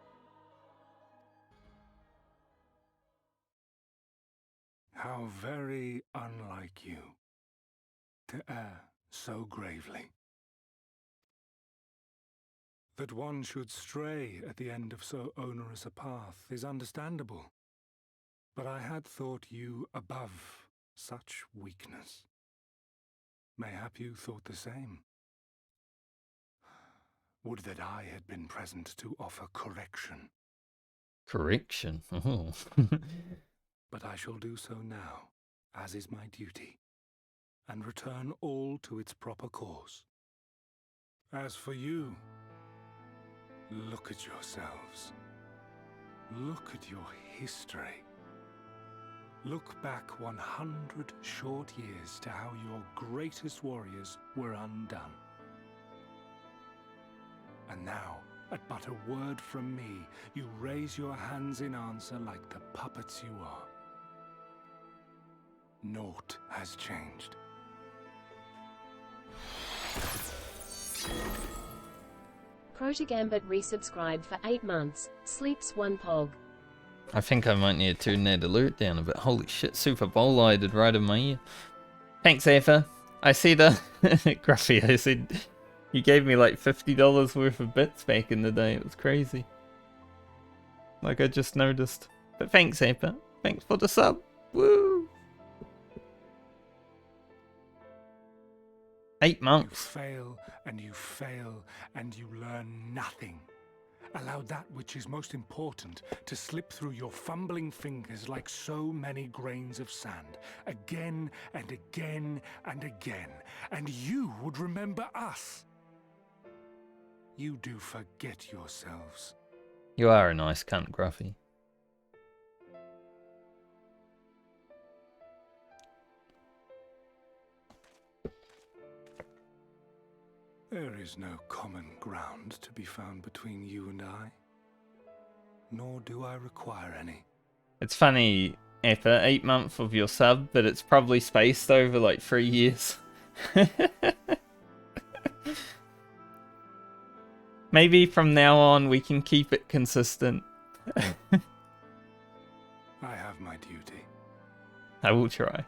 How very unlike you to err so gravely. That one should stray at the end of so onerous a path is understandable, but I had thought you above such weakness. Mayhap you thought the same. Would that I had been present to offer correction. Correction? Oh. But I shall do so now, as is my duty, and return all to its proper course. As for you, look at yourselves. Look at your history. Look back 100 short years to how your greatest warriors were undone. And now, At but a word from me, you raise your hands in answer like the puppets you are. Naught has changed. Protogambit resubscribed for 8 months. Sleeps 1 pog. I think I might need to turn that alert down a bit. Holy shit, Super Bowl lighted right in my ear. Thanks, Aether. I see the... Gruffy, I said... You gave me like $50 worth of bits back in the day. It was crazy. Like I just noticed. But thanks, Aether. Thanks for the sub. Woo! 8 months. You fail, and you fail, and you learn nothing. Allow that which is most important to slip through your fumbling fingers like so many grains of sand, again and again and again, and you would remember us. You do forget yourselves. You are a nice cunt, Gruffy. There is no common ground to be found between you and I, nor do I require any. It's funny, Aether, 8 months of your sub, but it's probably spaced over like 3 years. Maybe from now on we can keep it consistent. I have my duty. I will try.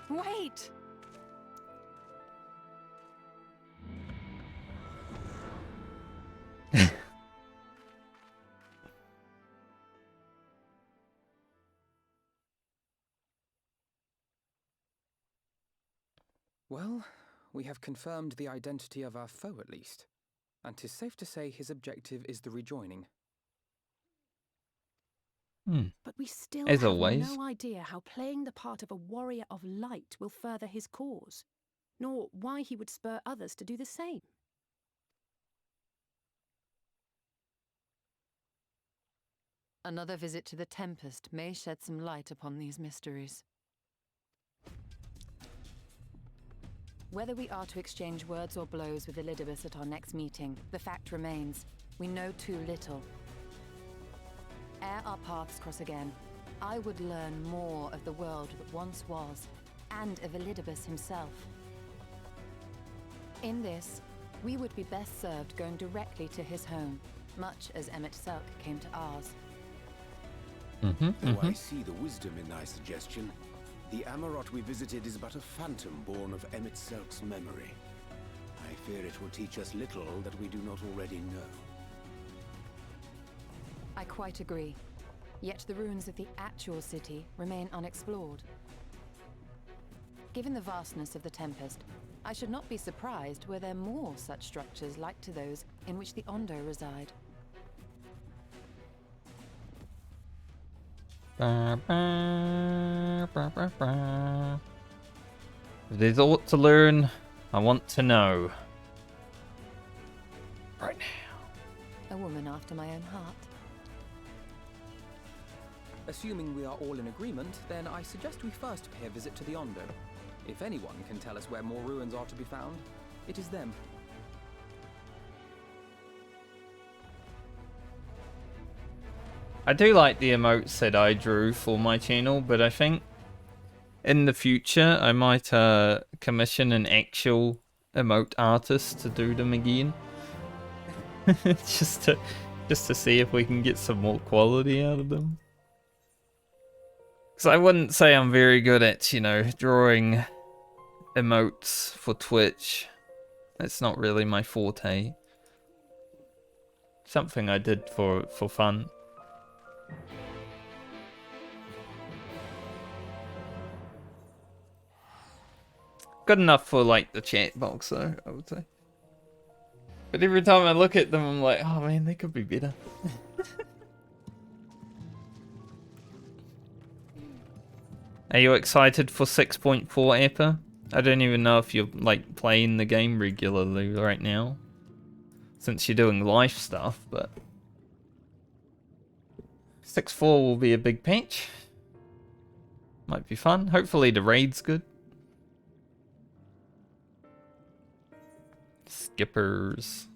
Wait! Well, we have confirmed the identity of our foe at least, and 'tis safe to say his objective is the rejoining. But we still As have always. no idea how playing the part of a warrior of light will further his cause, nor why he would spur others to do the same. Another visit to the Tempest may shed some light upon these mysteries. Whether we are to exchange words or blows with Elidibus at our next meeting, the fact remains, we know too little. Ere our paths cross again, I would learn more of the world that once was, and of Elidibus himself. In this, we would be best served going directly to his home, much as Emmett Selk came to ours. Though I see the wisdom in thy suggestion, the Amarot we visited is but a phantom born of Emmett Selk's memory. I fear it will teach us little that we do not already know. I quite agree. Yet the ruins of the actual city remain unexplored. Given the vastness of the Tempest, I should not be surprised were there more such structures like to those in which the Ondo reside. If there's aught to learn, I want to know. Right now. A woman after my own heart. Assuming we are all in agreement, then I suggest we first pay a visit to the Ondo. If anyone can tell us where more ruins are to be found, it is them. I do like the emotes that I drew for my channel, but I think in the future I might commission an actual emote artist to do them again. just to see if we can get some more quality out of them. Because I wouldn't say I'm very good at, you know, drawing emotes for Twitch. That's not really my forte. Something I did for fun. Good enough for like the chat box though, I would say. But every time I look at them I'm like, oh man, they could be better. Are you excited for 6.4 Eppa? I don't even know if you're like playing the game regularly right now, since you're doing life stuff, but 6.4 will be a big patch. Might be fun. Hopefully the raid's good. Skippers.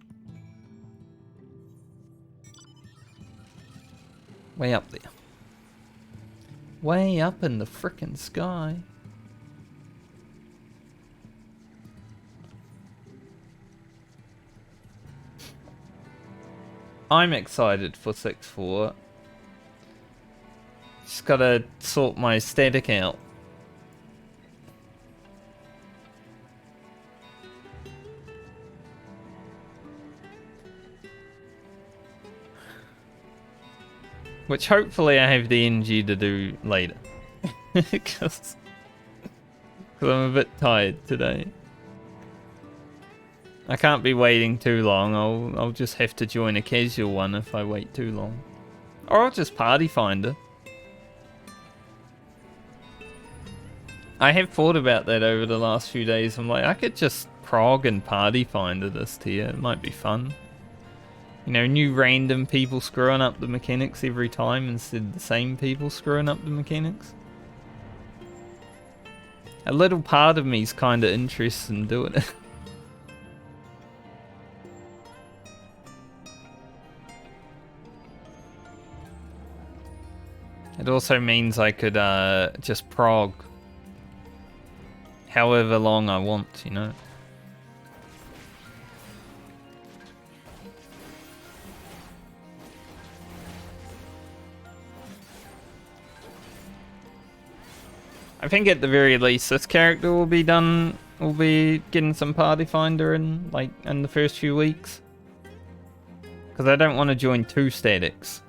Way up there. Way up in the frickin' sky. I'm excited for 6.4. Just gotta sort my static out. Which hopefully I have the energy to do later. Because I'm a bit tired today. I can't be waiting too long. I'll just have to join a casual one if I wait too long. Or I'll just party finder. I have thought about that over the last few days. I'm like, I could just prog and party finder this tier. It might be fun. You know, new random people screwing up the mechanics every time instead of the same people screwing up the mechanics. A little part of me's kind of interested in doing it. It also means I could just prog however long I want, you know. I think at the very least this character will be done, will be getting some party finder in, like, in the first few weeks. Because I don't want to join two statics.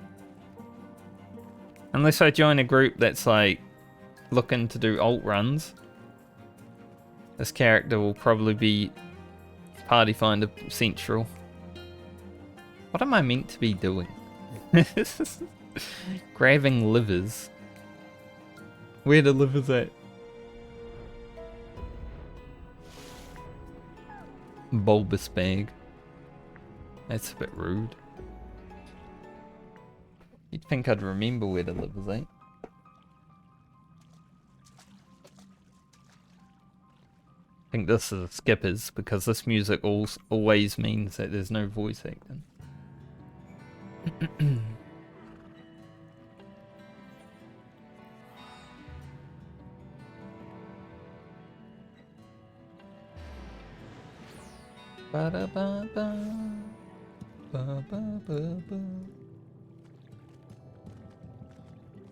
Unless I join a group that's like looking to do alt runs. This character will probably be party finder central. What am I meant to be doing? Grabbing livers. Where the livers at? Bulbous bag. That's a bit rude. You'd think I'd remember where the livers at. I think this is a skippers because this music always means that there's no voice acting. Ba-da-ba-ba. Ba-ba-ba-ba.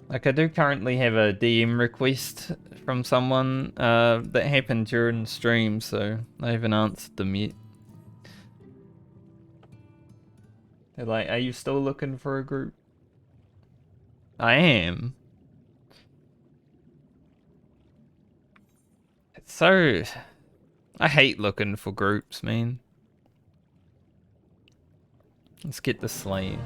Like, I do currently have a DM request from someone that happened during the stream, so I haven't answered them yet. They're like, are you still looking for a group? I am. It's so... I hate looking for groups, man. Let's get the slaying.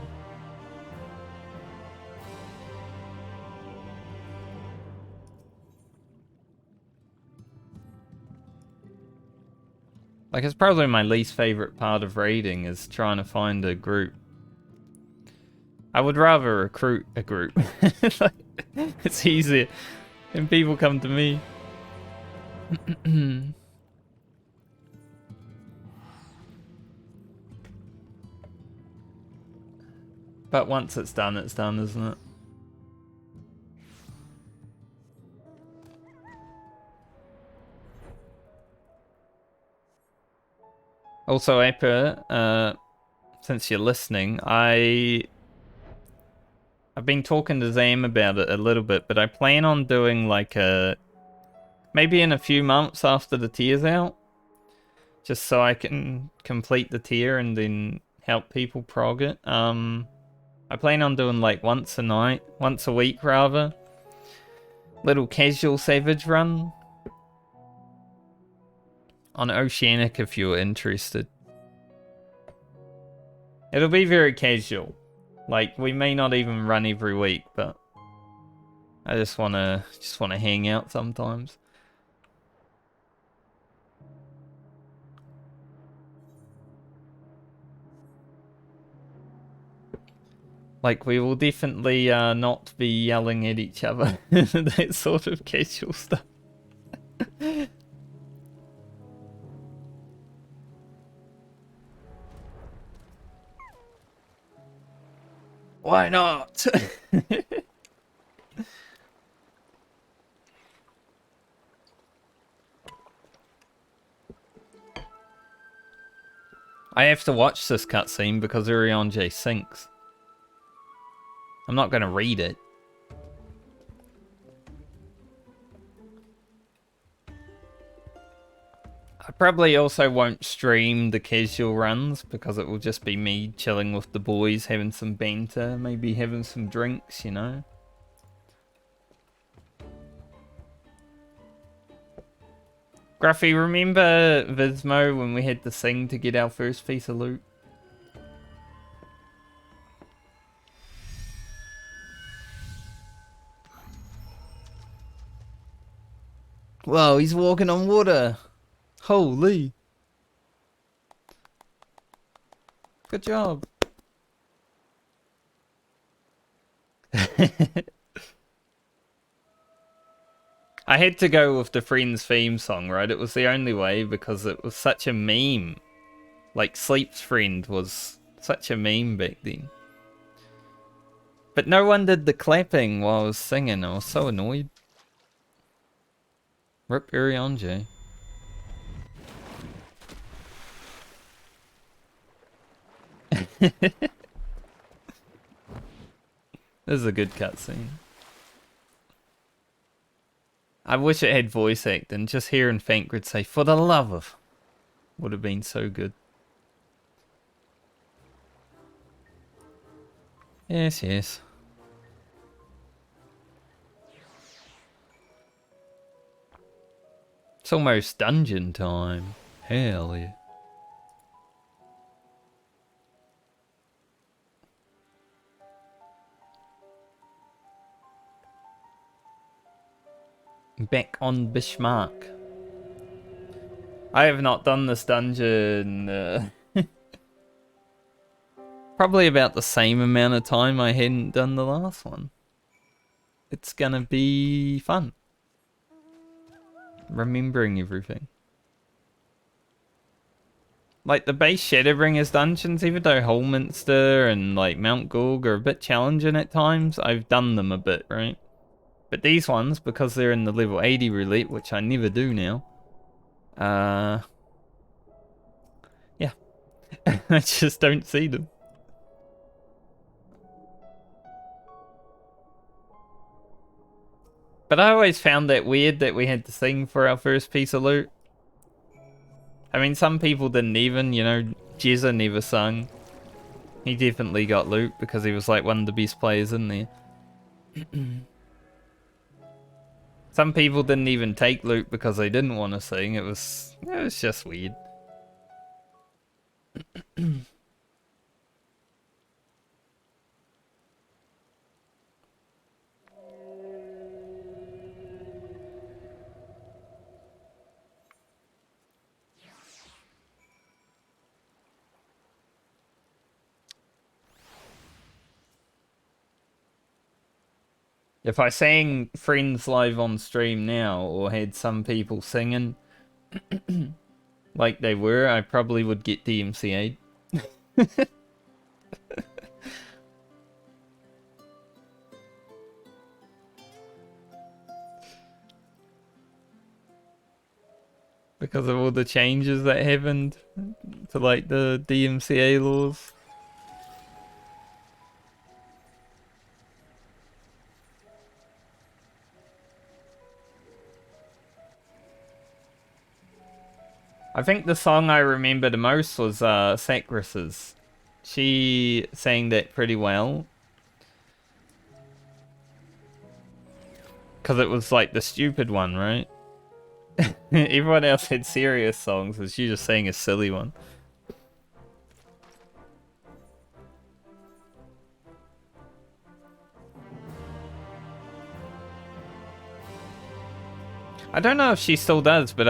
Like, it's probably my least favorite part of raiding is trying to find a group. I would rather recruit a group. Like, it's easier when people come to me. But once it's done, isn't it? Also, Appa, since you're listening, I've been talking to Zam about it a little bit, but I plan on doing like a... maybe in a few months after the tier's out. Just so I can complete the tier and then help people prog it. I plan on doing like once a week rather. Little casual savage run. On Oceanic if you're interested. It'll be very casual. Like, we may not even run every week, but I just wanna hang out sometimes. Like, we will definitely not be yelling at each other. That sort of casual stuff. Why not? I have to watch this cutscene because Urianger sinks. I'm not going to read it. I probably also won't stream the casual runs because it will just be me chilling with the boys, having some banter, maybe having some drinks, you know? Gruffy, remember Vismo when we had to sing to get our first piece of loot? Whoa, he's walking on water. Holy. Good job. I had to go with the Friends theme song, right? It was the only way because it was such a meme. Like Sleep's Friend was such a meme back then. But no one did the clapping while I was singing. I was so annoyed. Rip Urianger. This is a good cutscene. I wish it had voice acting. Just hearing Fankred say, "For the love of," would have been so good. Yes, yes. It's almost dungeon time. Hell yeah. Back on Bismarck. I have not done this dungeon. Probably about the same amount of time I hadn't done the last one. It's gonna be fun. Remembering everything. Like the base Shadowbringers dungeons, even though Holminster and like Mount Gorg are a bit challenging at times, I've done them a bit, right? But these ones, because they're in the level 80 roulette, which I never do now, yeah. I just don't see them. But I always found that weird that we had to sing for our first piece of loot. I mean, some people didn't even, you know, Jezza never sung. He definitely got loot because he was like one of the best players in there. Some people didn't even take loot because they didn't want to sing. It was just weird. If I sang Friends live on stream now, or had some people singing like they were, I probably would get DMCA'd. Because of all the changes that happened to like the DMCA laws. I think the song I remember the most was Sacris's. She sang that pretty well. Because it was like the stupid one, right? Everyone else had serious songs and she just sang a silly one. I don't know if she still does, but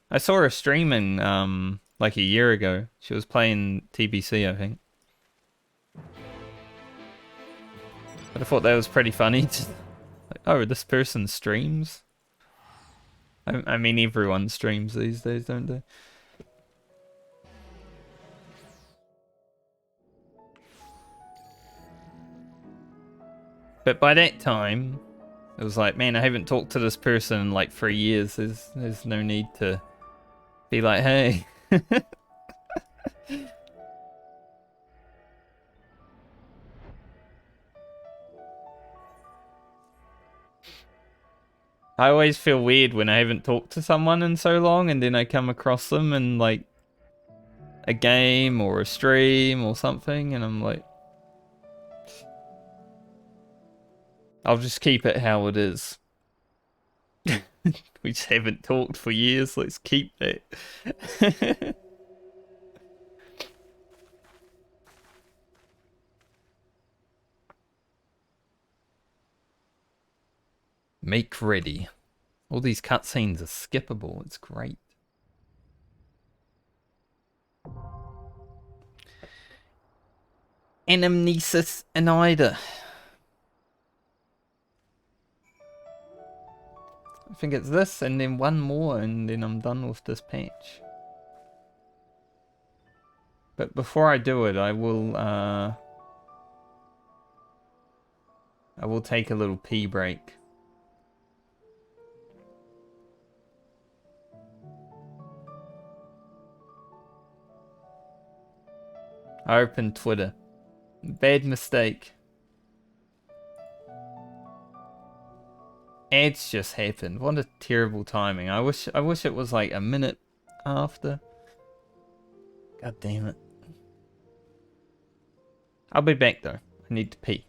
I saw her streaming like a year ago. She was playing TBC, I think. But I thought that was pretty funny. Like, oh, this person streams? I mean, everyone streams these days, don't they? But by that time, it was like, man, I haven't talked to this person in like 3 years. There's no need to be like, hey. I always feel weird when I haven't talked to someone in so long and then I come across them in like a game or a stream or something and I'm like, I'll just keep it how it is. We just haven't talked for years, let's keep that. Make ready. All these cutscenes are skippable, it's great. Anamnesis Anyder. I think it's this and then one more and then I'm done with this patch. But before I do it, I will take a little pee break. I opened Twitter. Bad mistake. Ads just happened. What a terrible timing. I wish it was like a minute after. God damn it. I'll be back though. I need to pee.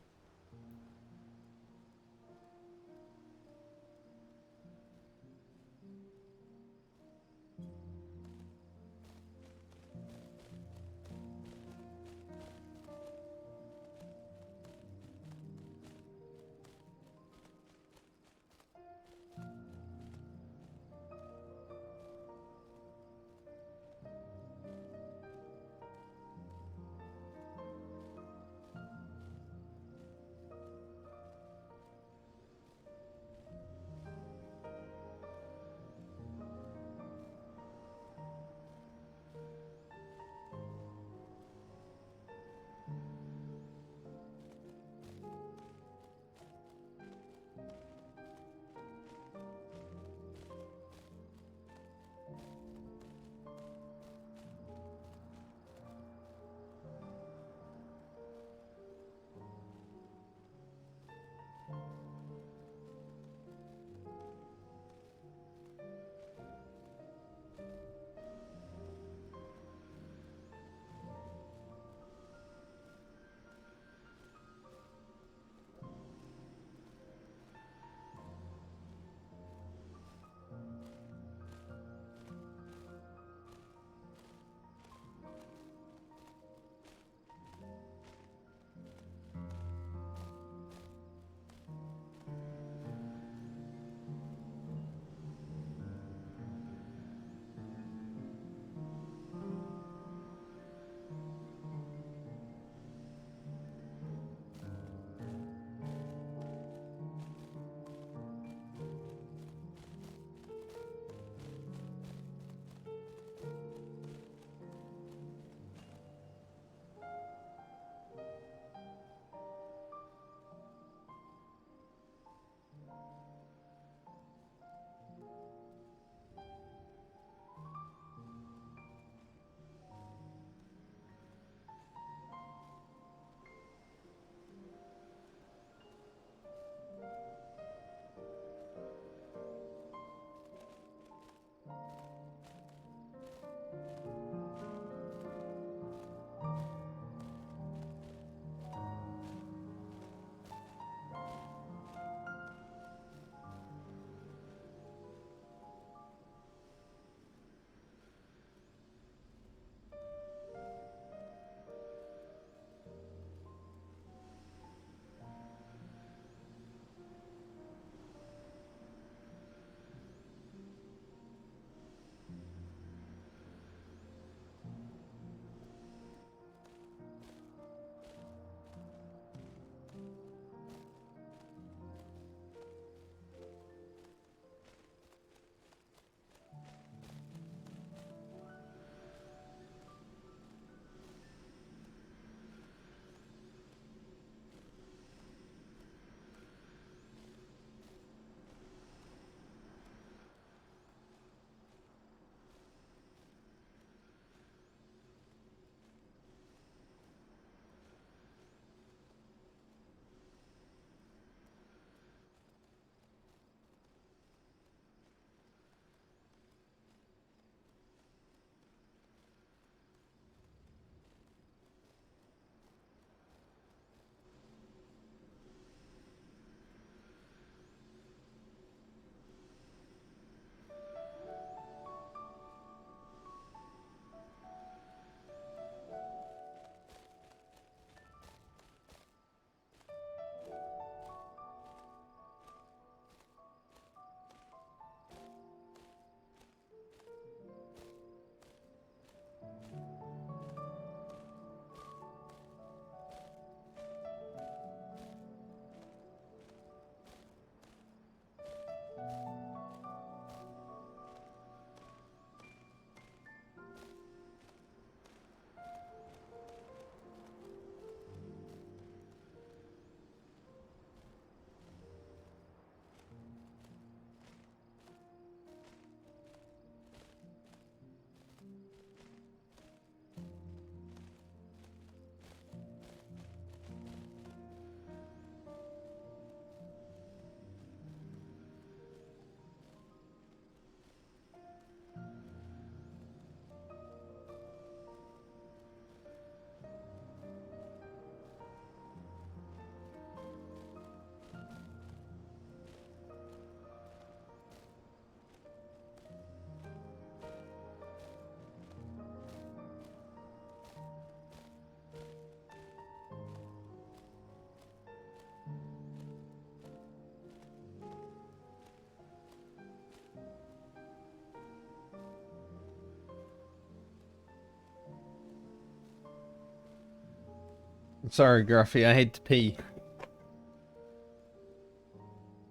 Sorry, Gruffy, I had to pee.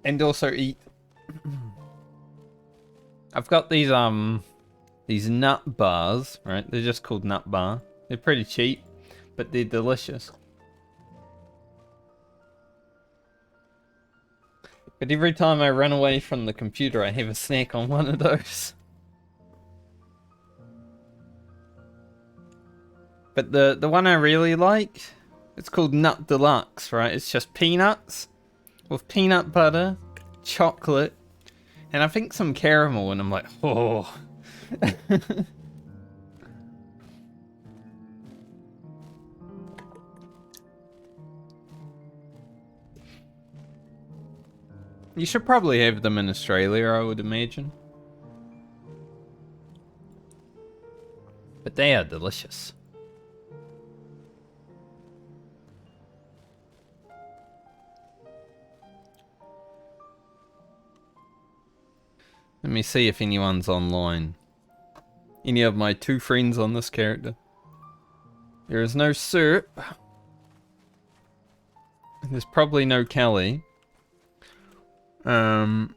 And also eat. I've got these nut bars, right? They're just called nut bar. They're pretty cheap, but they're delicious. But every time I run away from the computer, I have a snack on one of those. But the one I really like, it's called Nut Deluxe, right? It's just peanuts with peanut butter, chocolate, and I think some caramel, and I'm like, oh. You should probably have them in Australia, I would imagine. But they are delicious. Let me see if anyone's online. Any of my 2 friends on this character. There is no Serp. There's probably no Kelly. And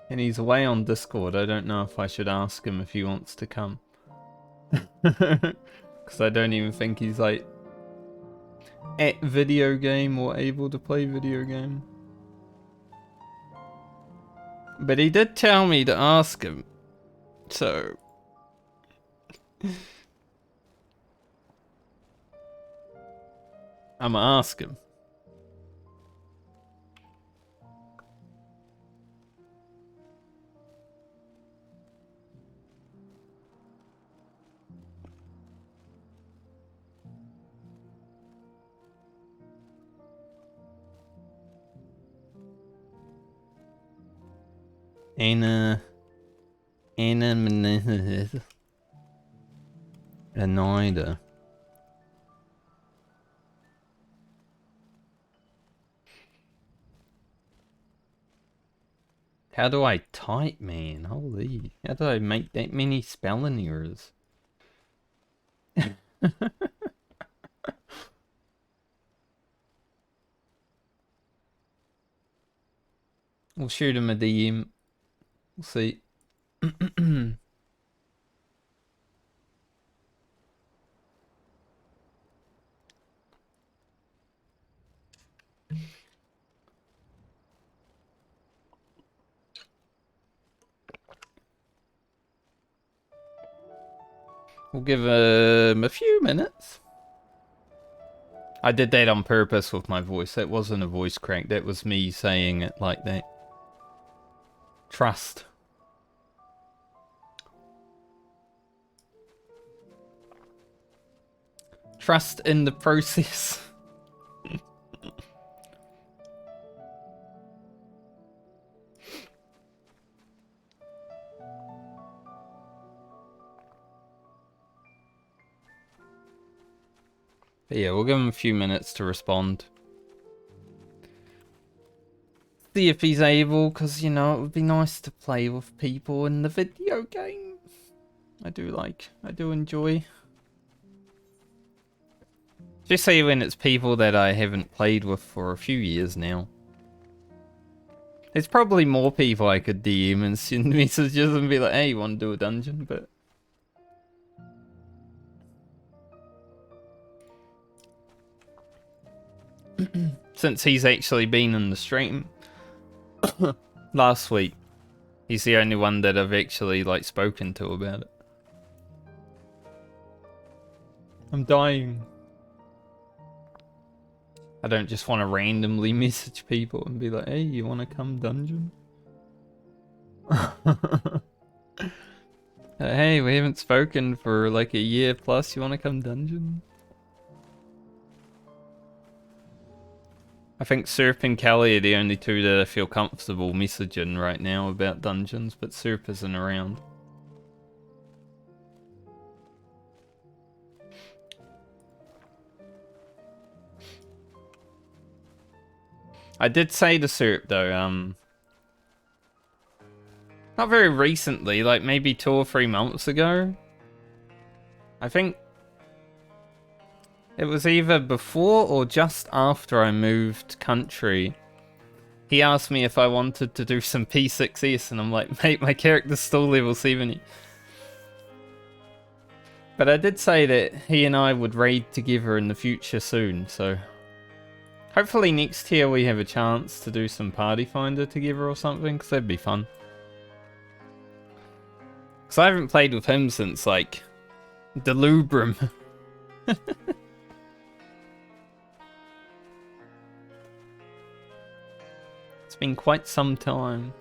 he's away on Discord. I don't know if I should ask him if he wants to come. Because I don't even think he's like at video game or able to play video game. But he did tell me to ask him. So I'ma ask him. Anamnesis. Anyder. How do I type, man? Holy. How do I make that many spelling errors? We'll shoot him a DM. We'll see. We'll give him a few minutes. I did that on purpose with my voice. That wasn't a voice crack. That was me saying it like that. Trust. Trust in the process. But yeah, we'll give him a few minutes to respond. See if he's able, because, you know, it would be nice to play with people in the video game. I do enjoy. Especially when it's people that I haven't played with for a few years now. There's probably more people I could DM and send messages and be like, hey, you want to do a dungeon? But since he's actually been in the stream last week, he's the only one that I've actually like spoken to about it. I'm dying. I don't just want to randomly message people and be like, hey, you want to come dungeon? Hey, we haven't spoken for like a year plus, you want to come dungeon? I think Serp and Kelly are the only two that I feel comfortable messaging right now about dungeons, but Serp isn't around. I did say to Serp though, not very recently, like maybe 2 or 3 months ago. I think It was either before or just after I moved country. He asked me if I wanted to do some P6S, and I'm like, mate, my character's still level 70. But I did say that he and I would raid together in the future soon, so... Hopefully next year we have a chance to do some Party Finder together or something, because that'd be fun. Because I haven't played with him since, like, Delubrum. It's been quite some time.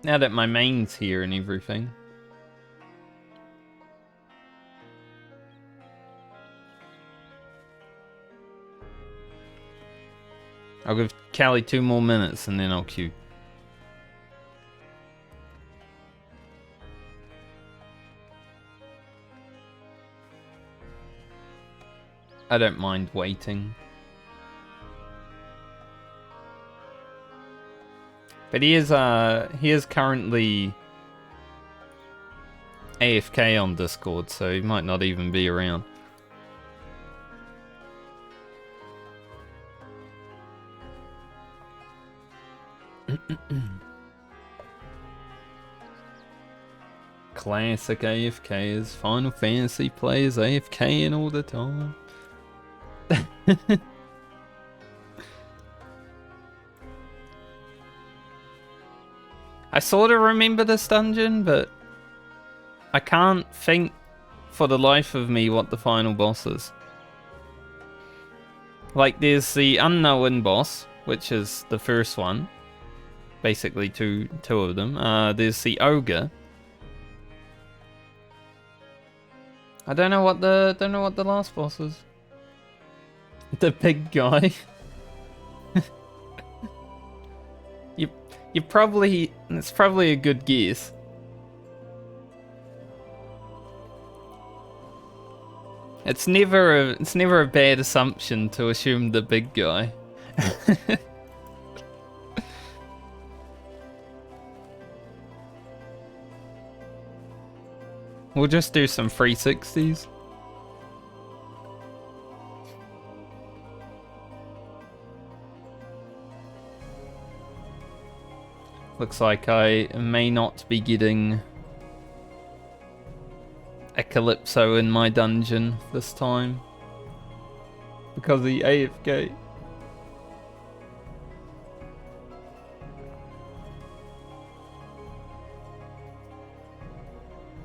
Now that my main's here and everything. I'll give Callie 2 more minutes and then I'll queue. I don't mind waiting. But he is currently AFK on Discord, so he might not even be around. Classic AFKers, Final Fantasy players AFKing all the time. I sort of remember this dungeon, but I can't think for the life of me what the final boss is. Like, there's the unknown boss, which is the first one. Basically two of them. There's the ogre. I don't know what the last boss is. The big guy. You probably, it's probably a good guess. It's never a bad assumption to assume the big guy. We'll just do some 360s. Looks like I may not be getting a Calypso in my dungeon this time because of the AFK.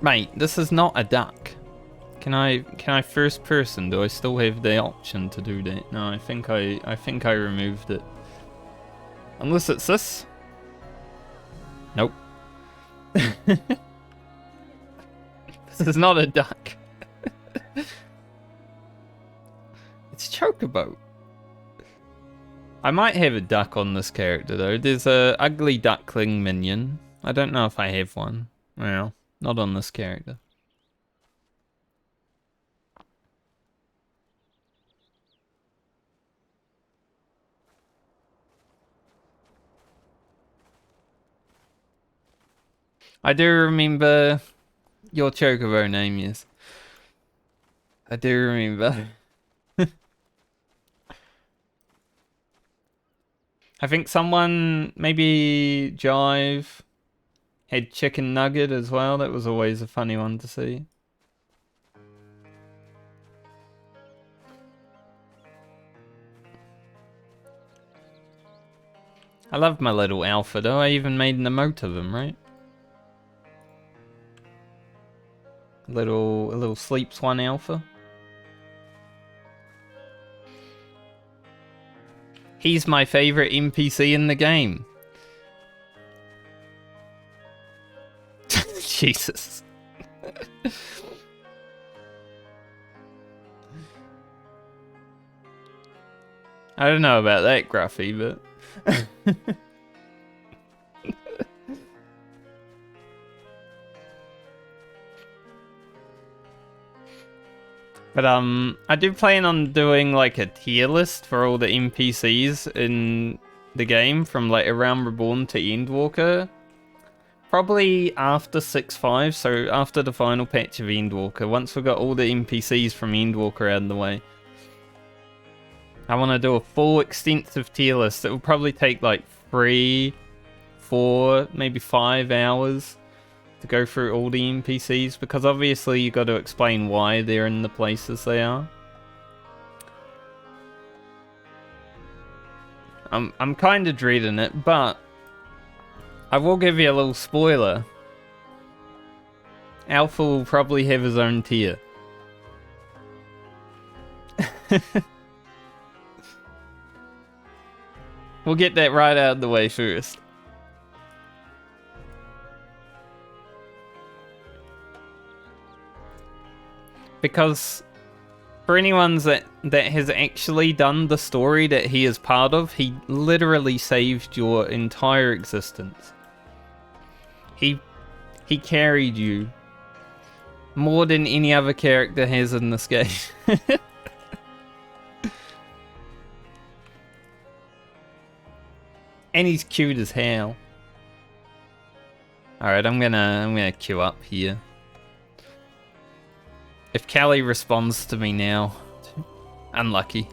Mate, this is not a duck. Can I first person? Do I still have the option to do that? No, I think I removed it. Unless it's this. Nope. This is not a duck. It's Chocobo. I might have a duck on this character though. There's a ugly duckling minion. I don't know if I have one. Well, not on this character. I do remember your Chocobo name, yes. I do remember. I think someone, maybe Jive, had Chicken Nugget as well. That was always a funny one to see. I love my little alpha though. I even made an emote of him, right? A little Sleeps One alpha. He's my favorite NPC in the game. Jesus. I don't know about that, Gruffy, but... But I do plan on doing like a tier list for all the NPCs in the game from like Around Reborn to Endwalker. Probably after 6.5, so after the final patch of Endwalker, once we've got all the NPCs from Endwalker out of the way. I want to do a full extensive tier list. It will probably take like 3, 4, maybe 5 hours to go through all the NPCs, because obviously you got to explain why they're in the places they are. I'm kind of dreading it, but I will give you a little spoiler. Alpha will probably have his own tier. We'll get that right out of the way first. Because for anyone that has actually done the story that he is part of, he literally saved your entire existence. He carried you more than any other character has in this game. And he's cute as hell. Alright, I'm gonna queue up here. If Callie responds to me now, unlucky.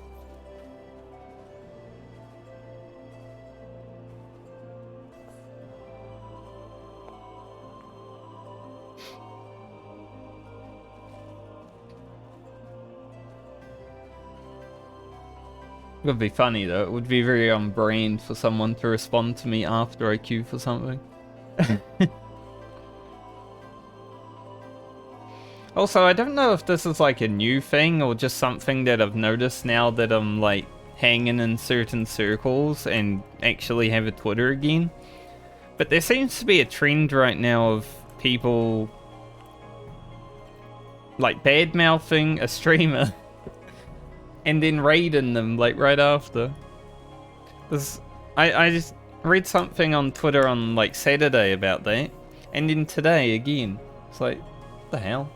It would be funny though, it would be very on brand for someone to respond to me after I queue for something. Also, I don't know if this is like a new thing or just something that I've noticed now that I'm like hanging in certain circles and actually have a Twitter again. But there seems to be a trend right now of people like bad-mouthing a streamer and then raiding them like right after. I just read something on Twitter on like Saturday about that, and then today again. It's like, what the hell?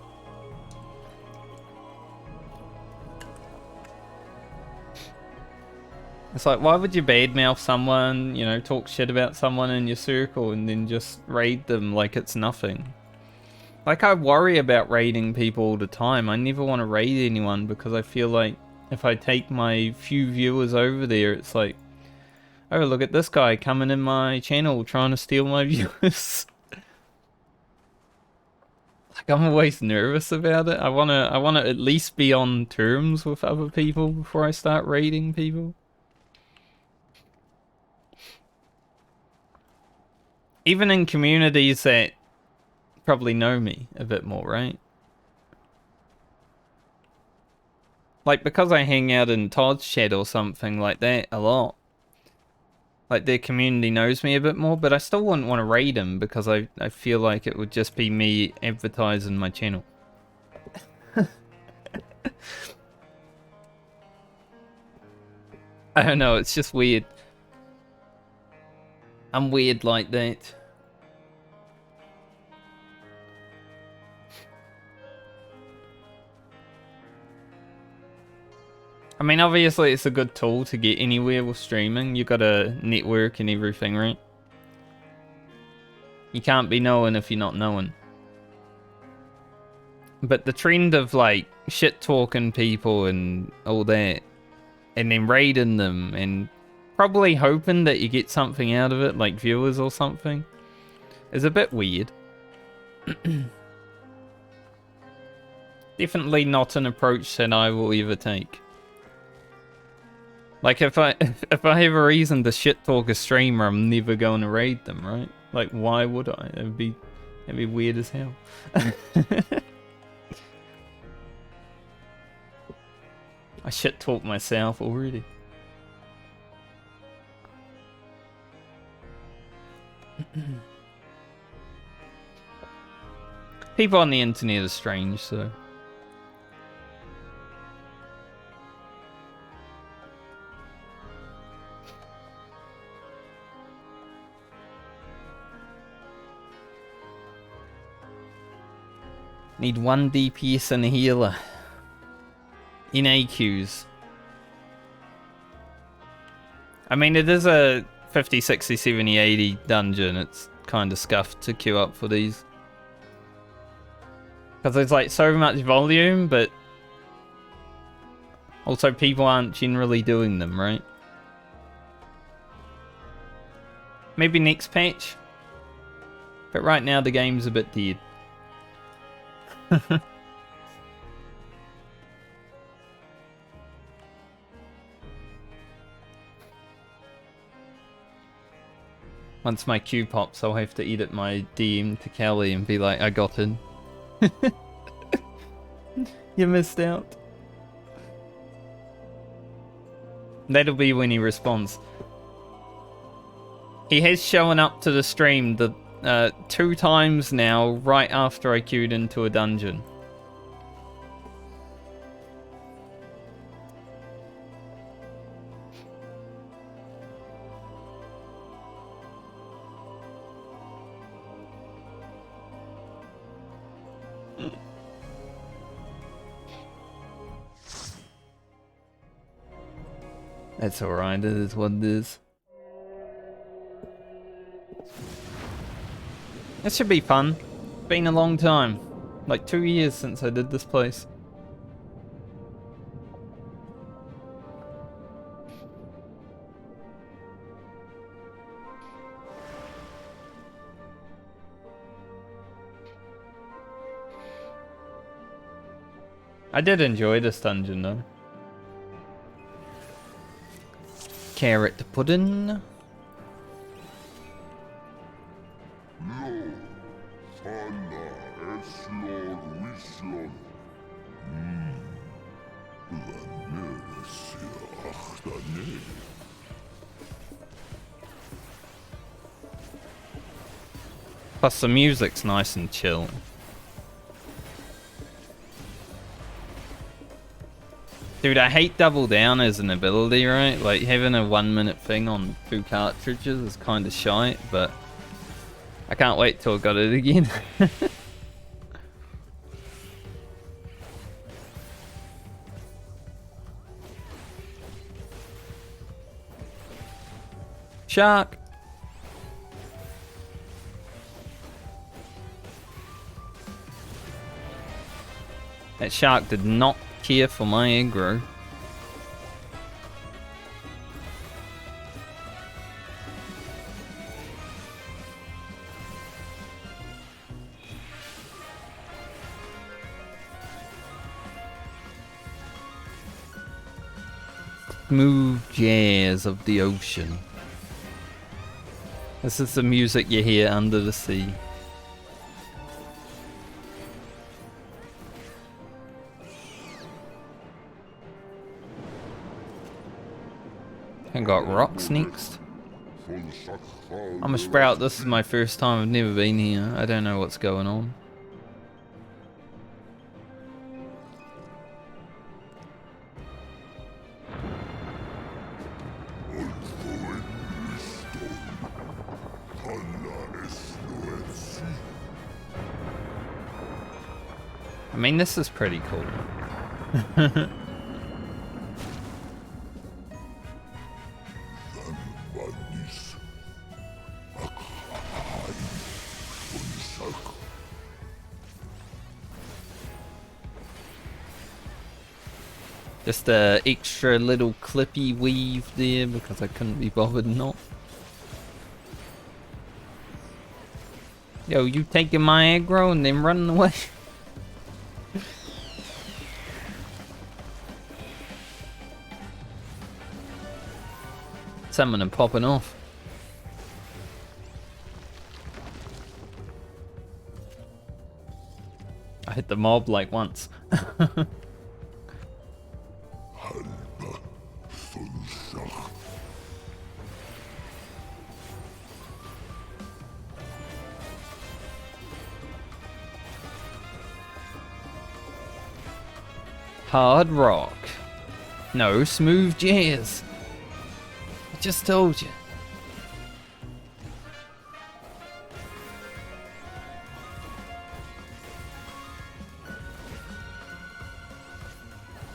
It's like, why would you badmouth someone, you know, talk shit about someone in your circle and then just raid them like it's nothing? Like, I worry about raiding people all the time. I never want to raid anyone because I feel like if I take my few viewers over there, it's like, oh, look at this guy coming in my channel trying to steal my viewers. Like, I'm always nervous about it. I wanna at least be on terms with other people before I start raiding people. Even in communities that probably know me a bit more, right? Like, because I hang out in Todd's chat or something like that a lot. Like, their community knows me a bit more, but I still wouldn't want to raid him because I feel like it would just be me advertising my channel. I don't know, it's just weird. I'm weird like that. I mean, obviously it's a good tool to get anywhere with streaming. You gotta network and everything, right? You can't be knowing if you're not knowing. But the trend of like shit talking people and all that, and then raiding them and probably hoping that you get something out of it, like viewers or something, is a bit weird. Definitely not an approach that I will ever take. Like, if I have a reason to shit talk a streamer, I'm never going to raid them, right? Like, why would I? It'd be weird as hell. I shit talk myself already. People on the internet are strange, so. Need 1 DPS and a healer. In AQs. I mean, it is a 50, 60, 70, 80 dungeon. It's kind of scuffed to queue up for these. Because there's like so much volume, but also people aren't generally doing them, right? Maybe next patch. But right now the game's a bit dead. Once my queue pops, I'll have to edit my DM to Kelly and be like, I got in. You missed out. That'll be when he responds. He has shown up to the stream 2 times now, right after I queued into a dungeon. That's alright, it is what it is. This should be fun. Been a long time. Like 2 years since I did this place. I did enjoy this dungeon though. Carrot pudding. Plus the music's nice and chill. Dude, I hate Double Down as an ability, right? Like, having a 1 minute thing on 2 cartridges is kind of shite, but I can't wait till I got it again. Shark! That shark did not care for my aggro. Smooth jazz of the ocean. This is the music you hear under the sea. I got rocks next. I'm a Sprout, this is my first time, I've never been here. I don't know what's going on. I mean, this is pretty cool. Just a extra little clippy weave there because I couldn't be bothered not. Yo, you taking my aggro and then running away? Something and popping off. I hit the mob like once. Hard rock. No, smooth jazz. I just told you.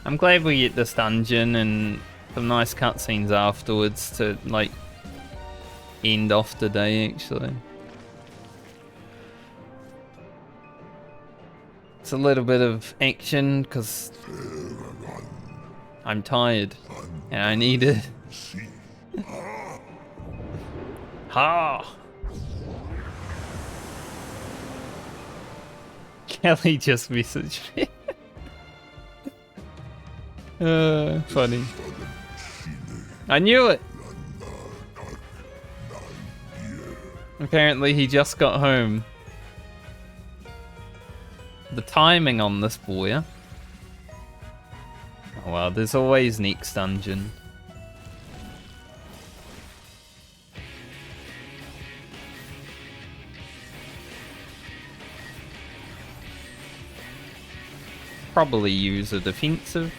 I'm glad we get this dungeon and some nice cutscenes afterwards to, like, end off the day, actually. a little bit of action because I'm tired and I need it. Ha! Kelly just messaged me. Funny. I knew it! Apparently he just got home. The timing on this boy. Oh well, there's always next dungeon. Probably use a defensive.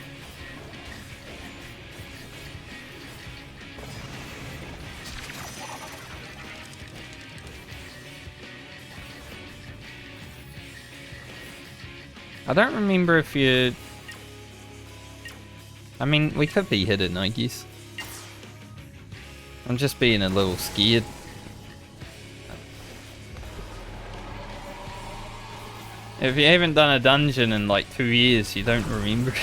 I don't remember if you... I mean, we could be hidden, I guess. I'm just being a little scared. If you haven't done a dungeon in like 2 years, you don't remember.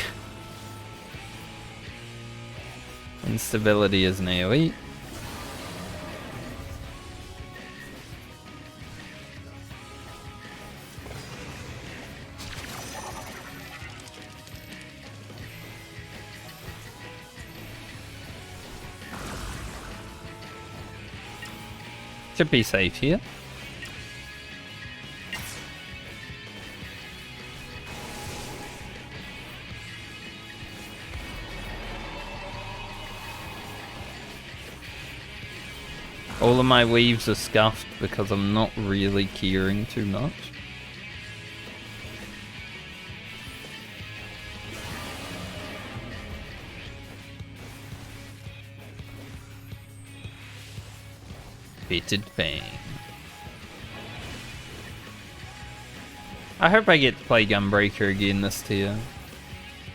Instability is an AoE. Should be safe here. All of my weaves are scuffed because I'm not really caring too much. Fitted Fang. I hope I get to play Gunbreaker again this tier.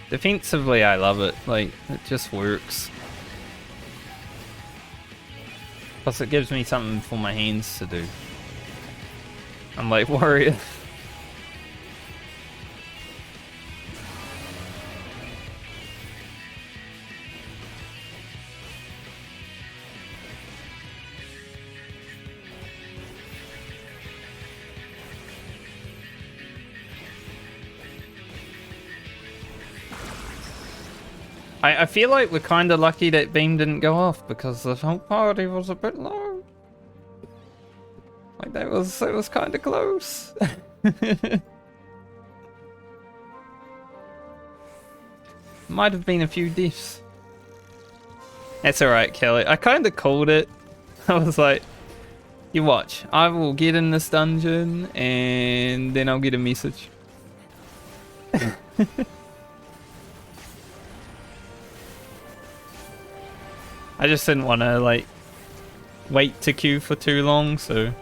Defensively, I love it. Like, it just works. Plus, it gives me something for my hands to do. I'm like warrior. I feel like we're kind of lucky that beam didn't go off because the whole party was a bit low. Like it was kind of close. Might have been a few deaths. That's alright, Kelly. I kind of called it. I was like, you watch. I will get in this dungeon and then I'll get a message. I just didn't want to, like, wait to queue for too long, so...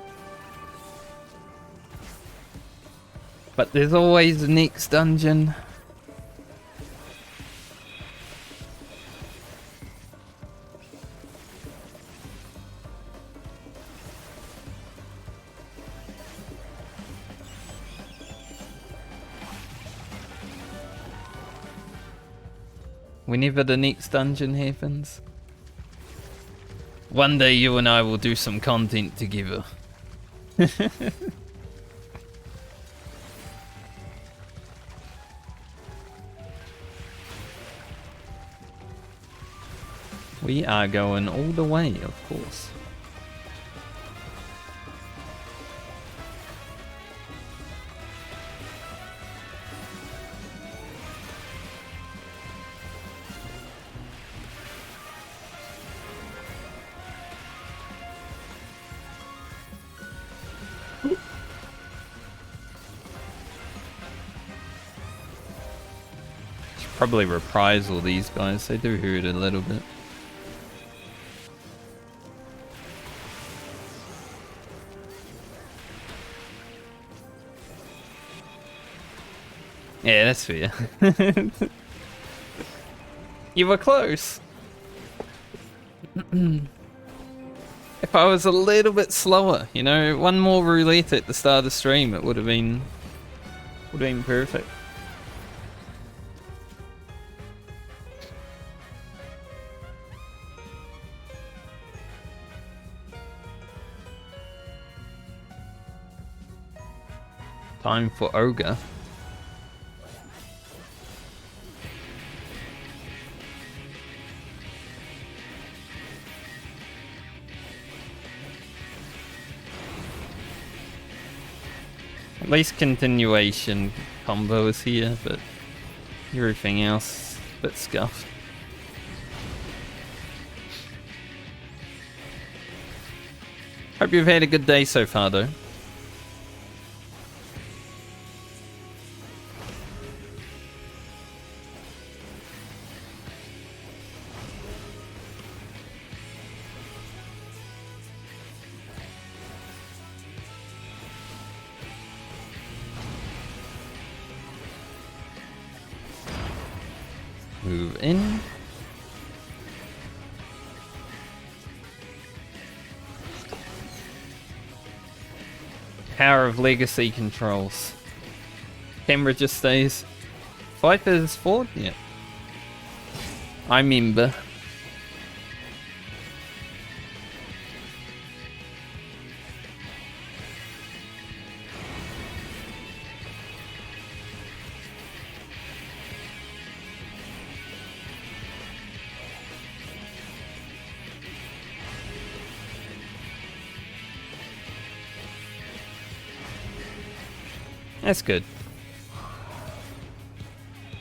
But there's always the next dungeon. Whenever the next dungeon happens. One day you and I will do some content together. We are going all the way, of course. Probably reprise all these guys, they do hurt a little bit. Yeah, that's fair. You were close. If I was a little bit slower, you know, one more roulette at the start of the stream, it would have been Would have been perfect. Time for Ogre. At least continuation combo is here, but everything else a bit scuffed. Hope you've had a good day so far though. Move in. Power of Legacy controls. Camera just stays. Viper's forward? Yeah. I remember. That's good.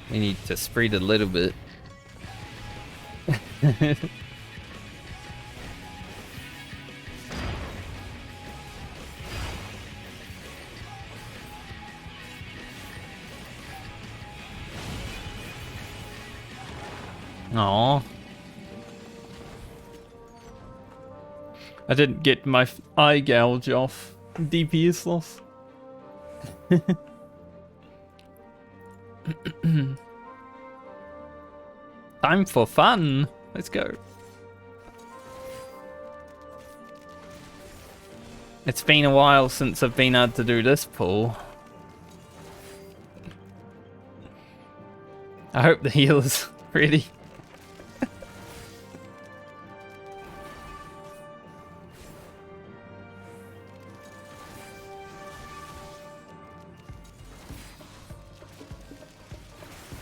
We need to spread a little bit. Aww. I didn't get my eye gouge off. DPS loss. Time for fun. Let's go. It's been a while since I've been able to do this pull. I hope the healer's ready.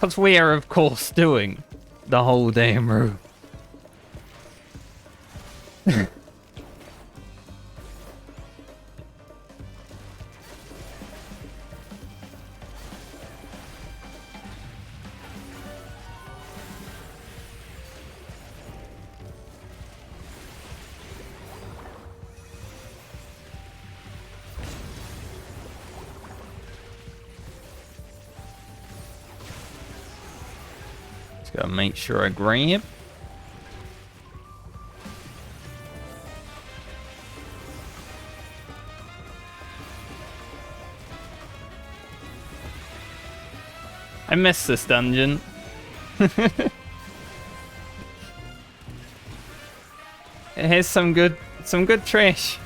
Because we are, of course, doing the whole damn room. Gotta make sure I grab. I missed this dungeon. It has some good trash.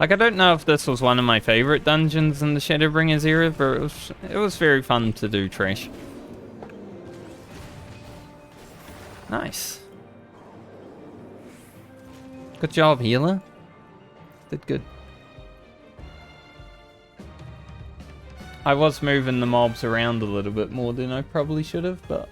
Like, I don't know if this was one of my favorite dungeons in the Shadowbringers era, but it was very fun to do trash. Nice. Good job, healer. Did good. I was moving the mobs around a little bit more than I probably should have, but...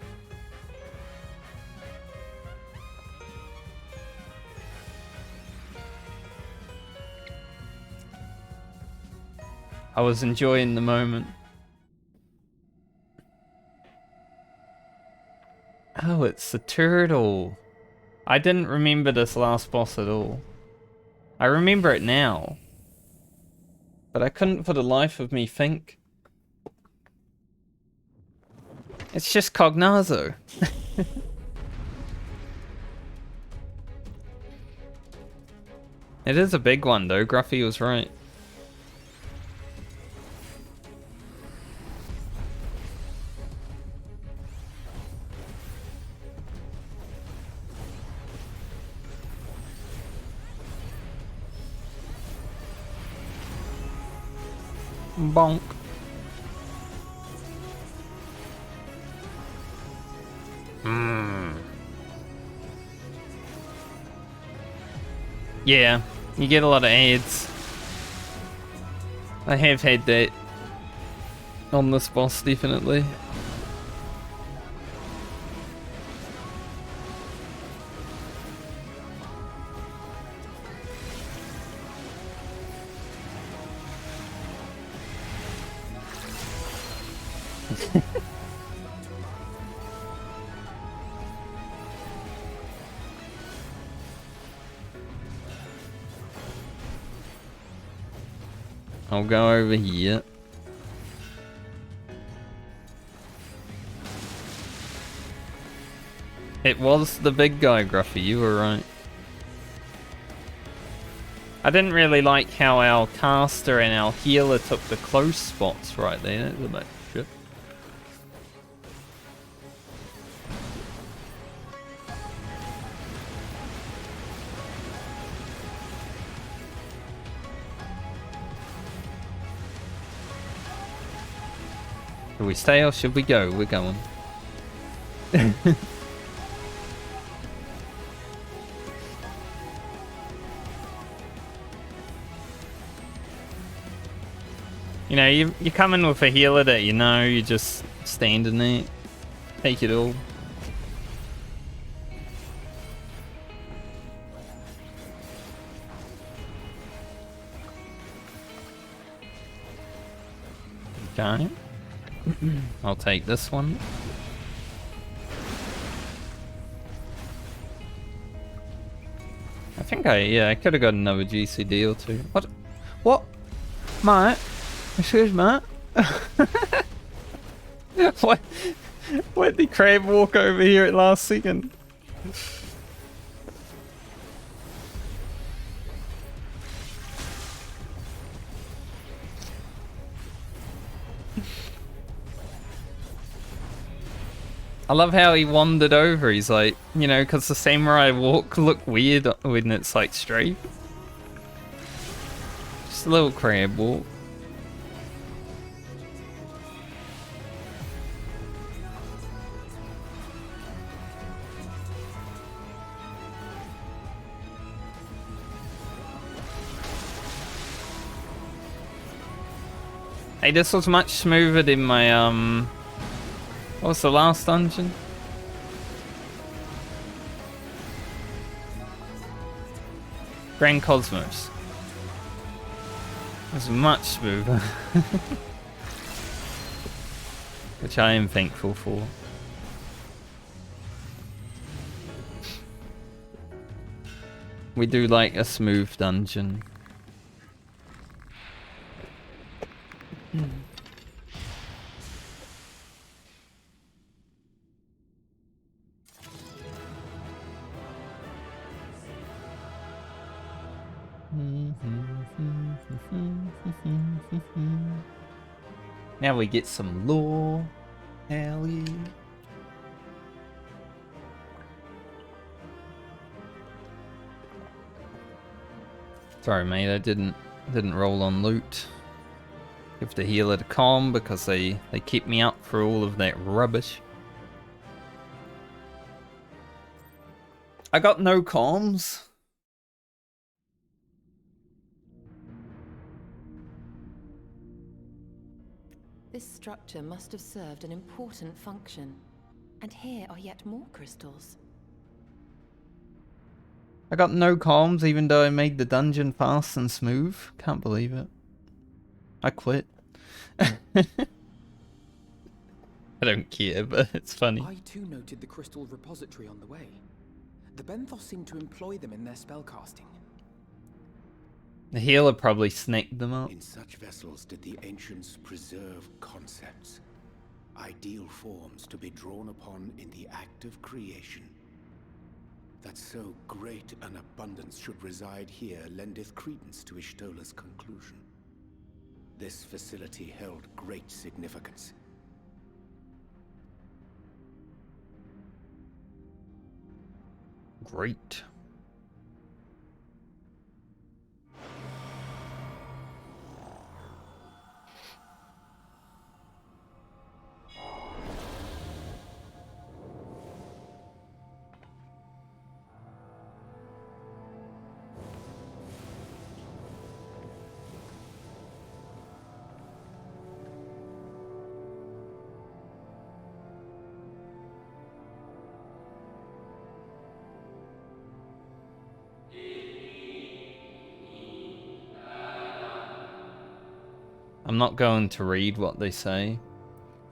I was enjoying the moment. Oh, it's the turtle. I didn't remember this last boss at all. I remember it now. But I couldn't for the life of me think. It's just Cognazo. It is a big one though, Gruffy was right. Bonk. Yeah, you get a lot of ads. I have had that on this boss, definitely. I'll go over here. It was the big guy, Gruffy, you were right. I didn't really like how our caster and our healer took the close spots right there. That's a bit shit. Should we stay or should we go? We're going. You know, you come in with a healer that you know, you just stand in there, take it all. Okay. I'll take this one. I think I could have got another GCD or two. What? What? Mate? Excuse me? What? Why'd the crab walk over here at last second? I love how he wandered over. He's like, you know, because the samurai walk look weird when it's like straight. Just a little crab walk. Hey, this was much smoother than my, what was the last dungeon? Grand Cosmos. It was much smoother. Which I am thankful for. We do like a smooth dungeon. Now we get some lore. Hell yeah. Sorry mate, I didn't roll on loot. Give the healer the calm because they keep me up for all of that rubbish. I got no comms. This structure must have served an important function. And here are yet more crystals. I got no comms even though I made the dungeon fast and smooth. Can't believe it. I quit. I don't care, but it's funny. I too noted the crystal repository on the way. The Benthos seem to employ them in their spellcasting. The healer probably snagged them up. In such vessels did the ancients preserve concepts, ideal forms to be drawn upon in the act of creation. That so great an abundance should reside here lendeth credence to Ishtola's conclusion. This facility held great significance. Great. I'm not going to read what they say.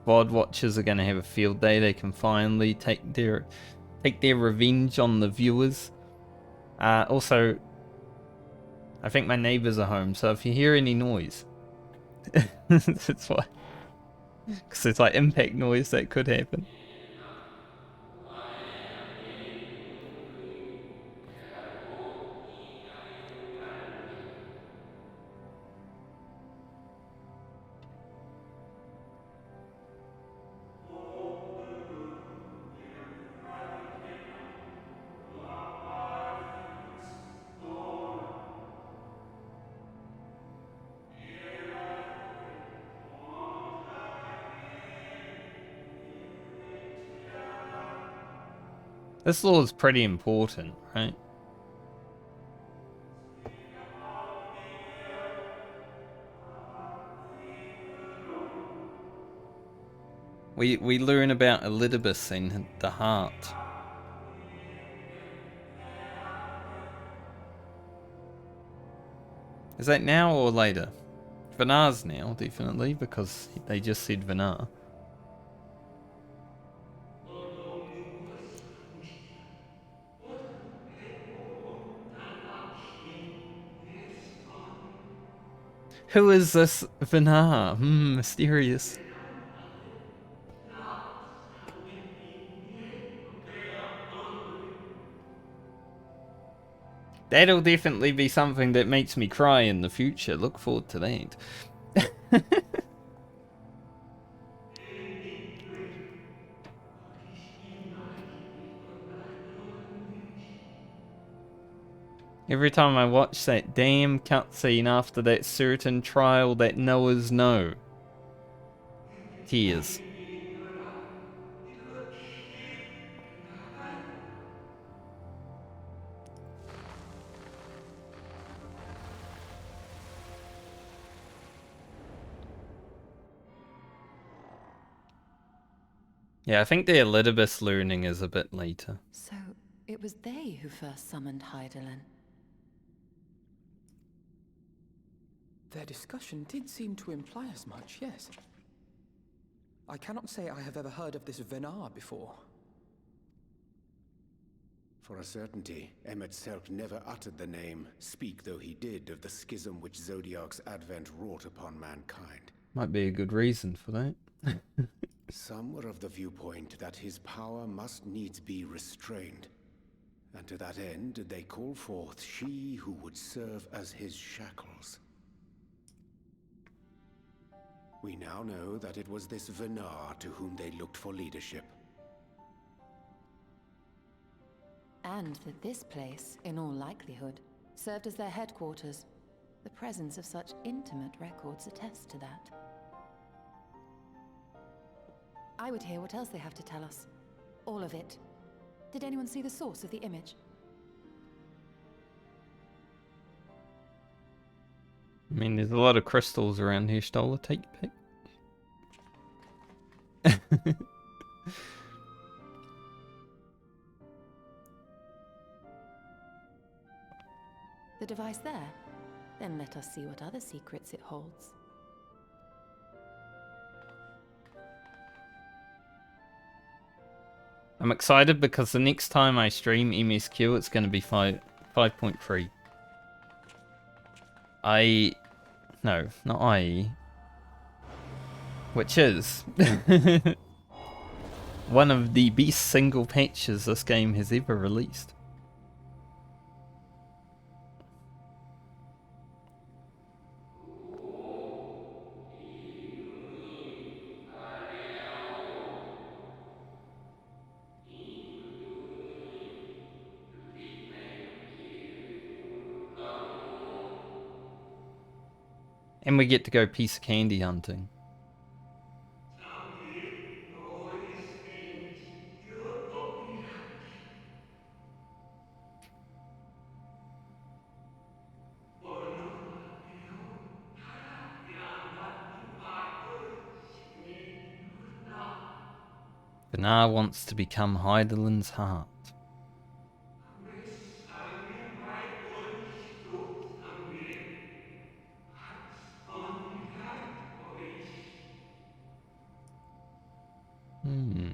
VOD watchers are going to have a field day. They can finally take their revenge on the viewers. Also, I think my neighbors are home, so if you hear any noise, that's why. Because it's like impact noise that could happen. This law is pretty important, right? We learn about Elidibus in the heart. Is that now or later? Vinar's now, definitely, because they just said Vinar. Who is this Vinar? Mysterious. That'll definitely be something that makes me cry in the future. Look forward to that. Every time I watch that damn cutscene after that certain trial that Noah's no. Tears. Yeah, I think the Elidibus learning is a bit later. So, it was they who first summoned Hydaelyn. Their discussion did seem to imply as much, yes. I cannot say I have ever heard of this Vinar before. For a certainty, Emet-Selch never uttered the name, speak though he did of the schism which Zodiark's advent wrought upon mankind. Might be a good reason for that. Some were of the viewpoint that his power must needs be restrained, and to that end did they call forth she who would serve as his shackles. We now know that it was this Vinar to whom they looked for leadership. And that this place, in all likelihood, served as their headquarters. The presence of such intimate records attests to that. I would hear what else they have to tell us. All of it. Did anyone see the source of the image? I mean, there's a lot of crystals around here, Stola. Take your pick. The device there? Then let us see what other secrets it holds. I'm excited because the next time I stream MSQ, it's going to be 5.3. No, not IE. Which is one of the best single patches this game has ever released. And we get to go piece of candy hunting. Vinar wants to become Hydaelyn's heart. Hmm.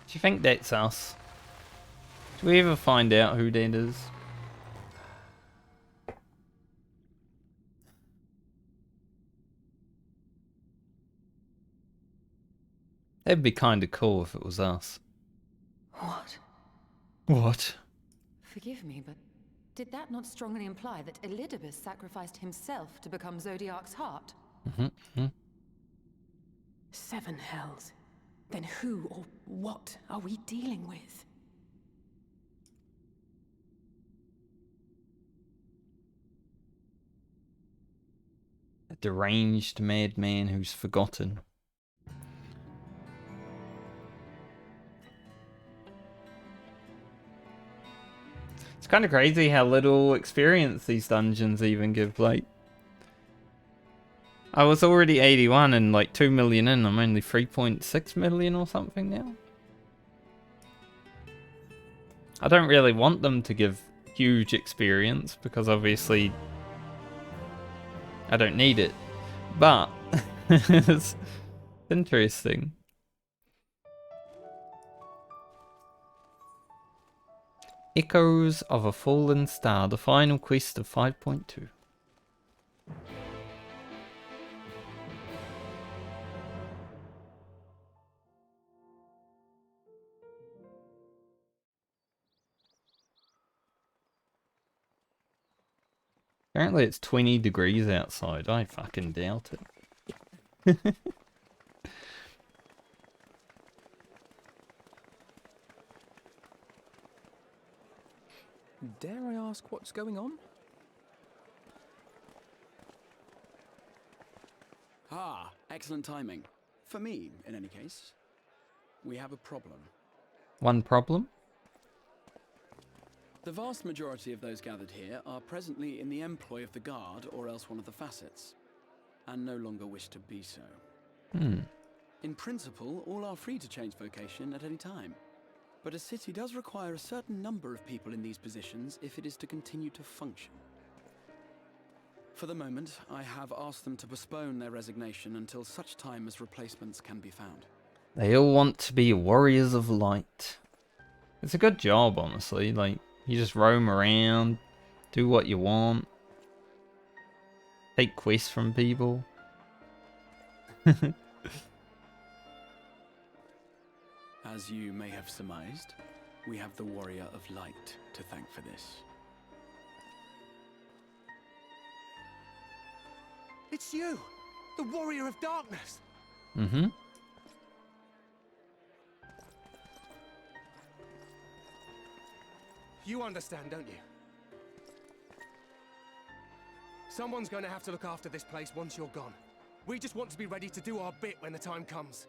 Do you think that's us? Do we ever find out who that is? That'd be kind of cool if it was us. What? What? Forgive me, but did that not strongly imply that Elidibus sacrificed himself to become Zodiark's heart? Mm-hmm. 7 hells. Then who or what are we dealing with? A deranged madman who's forgotten. It's kind of crazy how little experience these dungeons even give. Like, I was already 81 and like 2 million in. I'm only 3.6 million or something now. I don't really want them to give huge experience because obviously I don't need it. But it's interesting. Echoes of a Fallen Star, the final quest of 5.2. Apparently it's 20 degrees outside. I fucking doubt it. Dare I ask what's going on? Ah, excellent timing. For me, in any case. We have a problem. One problem? The vast majority of those gathered here are presently in the employ of the Guard or else one of the facets, and no longer wish to be so. In principle, all are free to change vocation at any time. But a city does require a certain number of people in these positions if it is to continue to function. For the moment, I have asked them to postpone their resignation until such time as replacements can be found. They all want to be warriors of light. It's a good job, honestly. Like, you just roam around, do what you want, take quests from people. As you may have surmised, we have the Warrior of Light to thank for this. It's you! The Warrior of Darkness! Mm-hmm. You understand, don't you? Someone's going to have to look after this place once you're gone. We just want to be ready to do our bit when the time comes.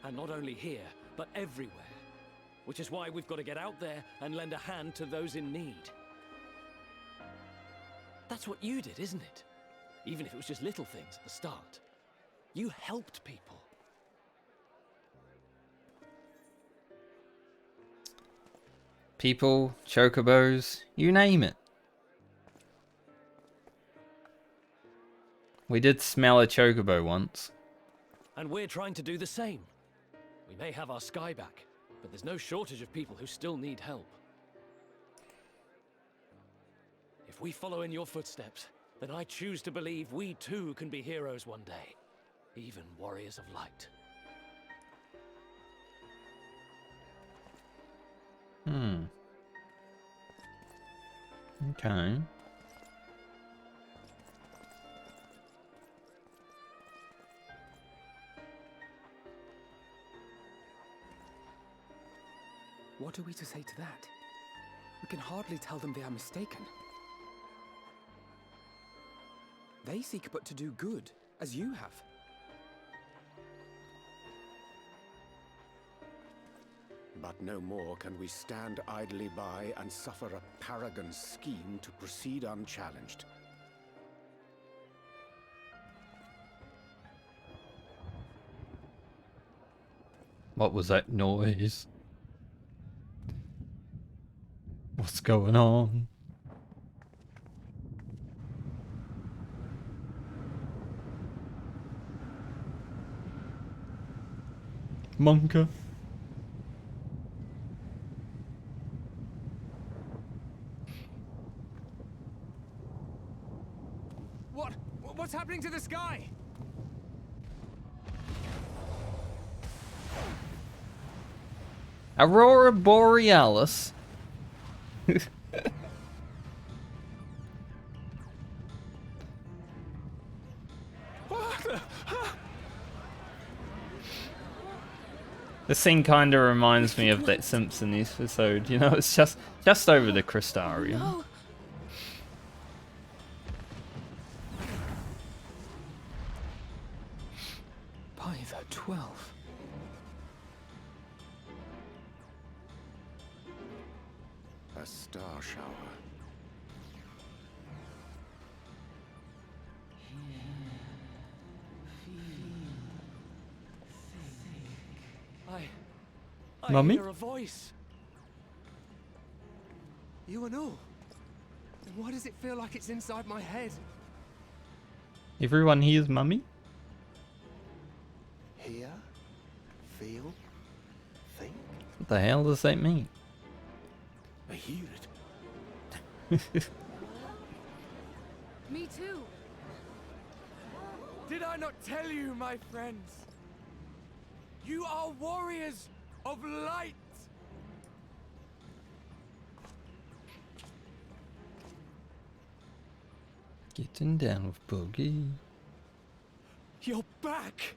And not only here, but everywhere. Which is why we've got to get out there and lend a hand to those in need. That's what you did, isn't it? Even if it was just little things at the start. You helped people. People, chocobos, you name it. We did smell a chocobo once. And we're trying to do the same. We may have our sky back, but there's no shortage of people who still need help. If we follow in your footsteps, then I choose to believe we too can be heroes one day. Even warriors of light. Okay. What are we to say to that? We can hardly tell them they are mistaken. They seek but to do good, as you have. But no more can we stand idly by and suffer a paragon's scheme to proceed unchallenged. What was that noise? What's going on? Monka. What's happening to the sky? Aurora Borealis. The scene kind of reminds me of that Simpsons episode, you know, it's just over the Crystarium. No. By the 12. A star shower. I Mummy? hear a voice. You and all. Why does it feel like it's inside my head? Everyone hears Mummy? Hear, feel, think. What the hell does that mean? I hear it. Me too. Did I not tell you, my friends? You are warriors of light. Getting down with Boogie. You're back.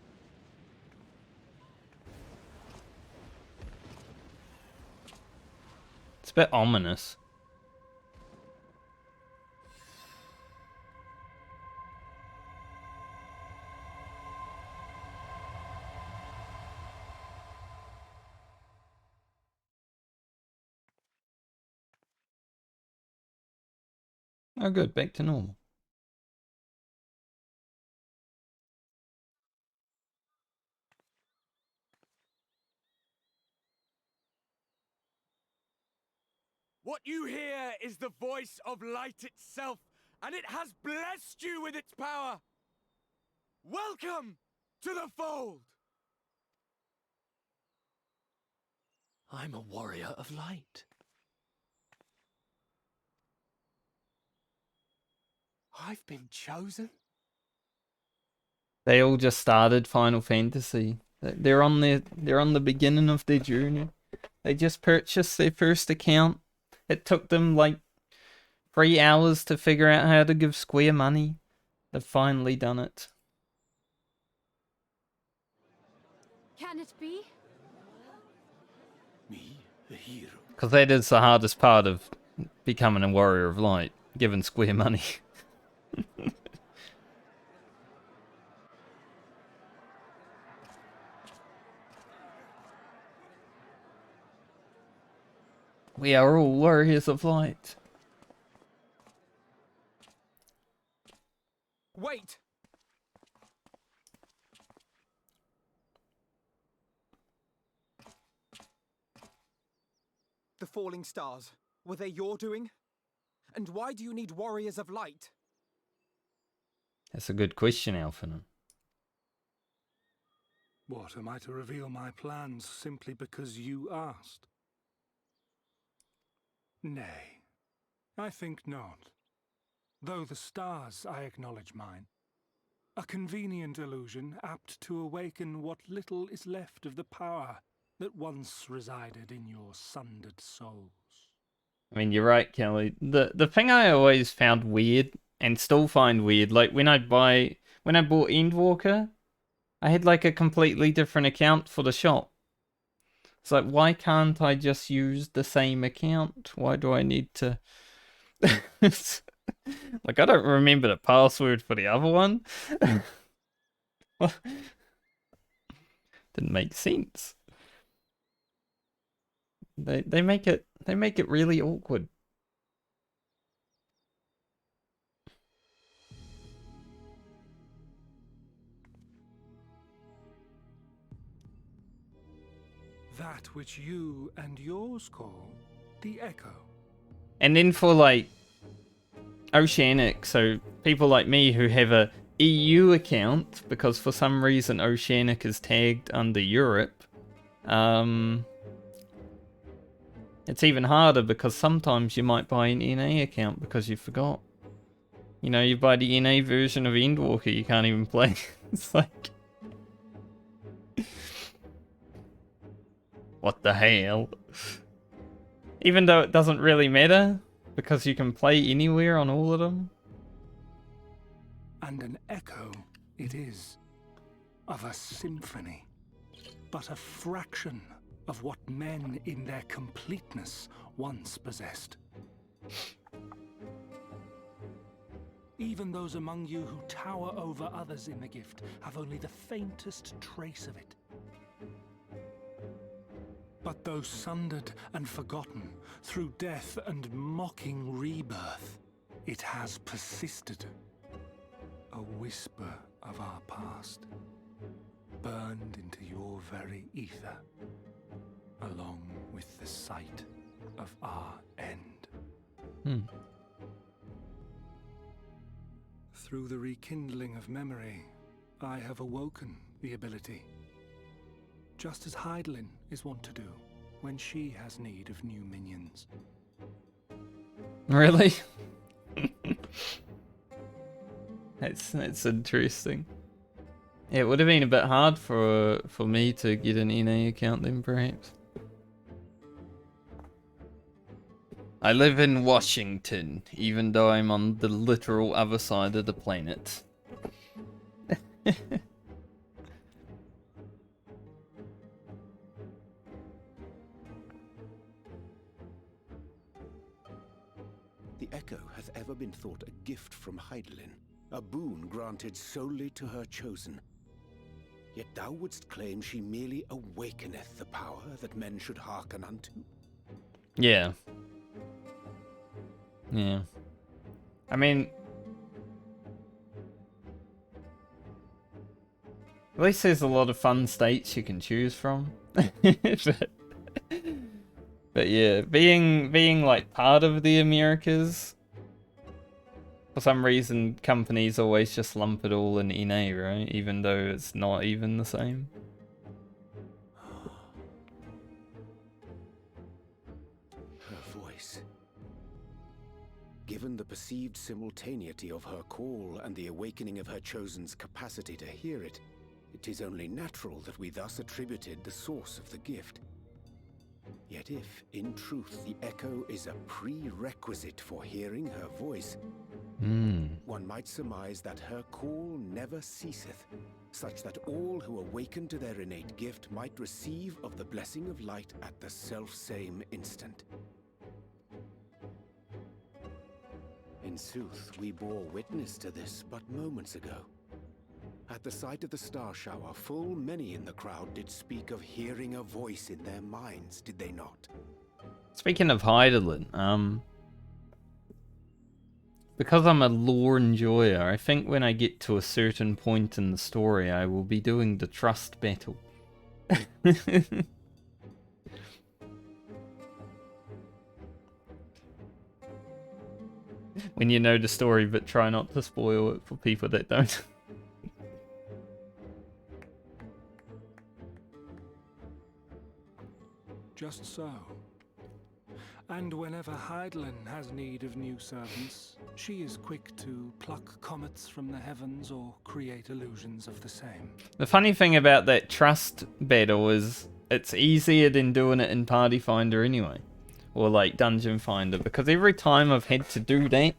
It's a bit ominous. Oh good, back to normal. What you hear is the voice of light itself, and it has blessed you with its power. Welcome to the fold. I'm a warrior of light. I've been chosen. They all just started Final Fantasy. They're on the beginning of their journey. They just purchased their first account. It took them like 3 hours to figure out how to give Square money. They've finally done it. Can it be? Me, the hero. Because that is the hardest part of becoming a warrior of light, giving Square money. We are all warriors of light. Wait! The falling stars, were they your doing? And why do you need warriors of light? That's a good question, Alphanon. What, am I to reveal my plans simply because you asked? Nay, I think not. Though the stars, I acknowledge mine. A convenient illusion, apt to awaken what little is left of the power that once resided in your sundered souls. I mean, you're right, Kelly. The thing I always found weird, and still find weird, like when I bought Endwalker, I had like a completely different account for the shop. It's like, why can't I just use the same account? Why do I need to... Like, I don't remember the password for the other one. Didn't make sense. They make it really awkward. That which you and yours call the Echo. And then for like Oceanic, so people like me who have a EU account, because for some reason Oceanic is tagged under Europe, it's even harder because sometimes you might buy an NA account because you forgot. You know, you buy the NA version of Endwalker, you can't even play. It's like... what the hell? Even though it doesn't really matter, because you can play anywhere on all of them. And an echo it is, of a symphony, but a fraction of what men in their completeness once possessed. Even those among you who tower over others in the gift have only the faintest trace of it. But though sundered and forgotten through death and mocking rebirth, it has persisted. A whisper of our past, burned into your very ether, along with the sight of our end. Through the rekindling of memory, I have awoken the ability. Just as Hydaelyn is wont to do when she has need of new minions. Really? That's interesting. Yeah, it would have been a bit hard for me to get an NA account then, perhaps. I live in Washington, even though I'm on the literal other side of the planet. The Echo hath ever been thought a gift from Hydaelyn, a boon granted solely to her chosen. Yet thou wouldst claim she merely awakeneth the power that men should hearken unto? Yeah. Yeah. I mean... at least there's a lot of fun states you can choose from. But yeah, being like part of the Americas, for some reason companies always just lump it all in NA, right? Even though it's not even the same. Her voice. Given the perceived simultaneity of her call and the awakening of her chosen's capacity to hear it, it is only natural that we thus attributed the source of the gift. Yet if, in truth, the Echo is a prerequisite for hearing her voice, one might surmise that her call never ceaseth, such that all who awaken to their innate gift might receive of the blessing of light at the self-same instant. In sooth, we bore witness to this but moments ago. At the sight of the star shower, full many in the crowd did speak of hearing a voice in their minds, did they not? Speaking of Hydaelyn, because I'm a lore enjoyer, I think when I get to a certain point in the story, I will be doing the trust battle. When you know the story, but try not to spoil it for people that don't. Just so. And whenever Hydaelyn has need of new servants, she is quick to pluck comets from the heavens or create illusions of the same. The funny thing about that trust battle is it's easier than doing it in Party Finder anyway. Or like Dungeon Finder, because every time I've had to do that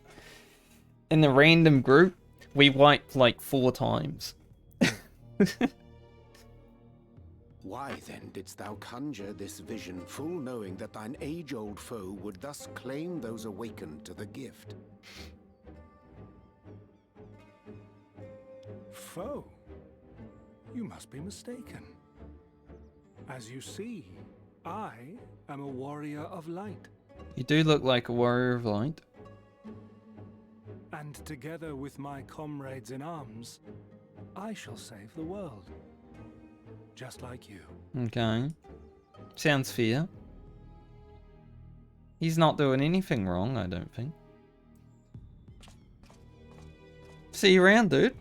in the random group, we wiped like 4 times. Why then didst thou conjure this vision, full knowing that thine age-old foe would thus claim those awakened to the gift? Foe? You must be mistaken. As you see, I am a warrior of light. You do look like a warrior of light. And together with my comrades in arms, I shall save the world. Just like you. Okay. Sounds fair. He's not doing anything wrong, I don't think. See you around, dude.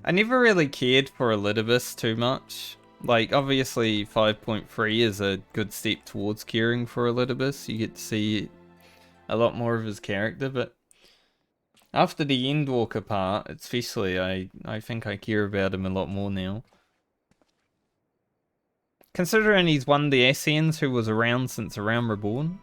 I never really cared for Elidibus too much. Like, obviously 5.3 is a good step towards caring for Elidibus. You get to see a lot more of his character, but after the Endwalker part, especially, I think I care about him a lot more now. Considering he's one of the Ascians who was around since A Realm Reborn.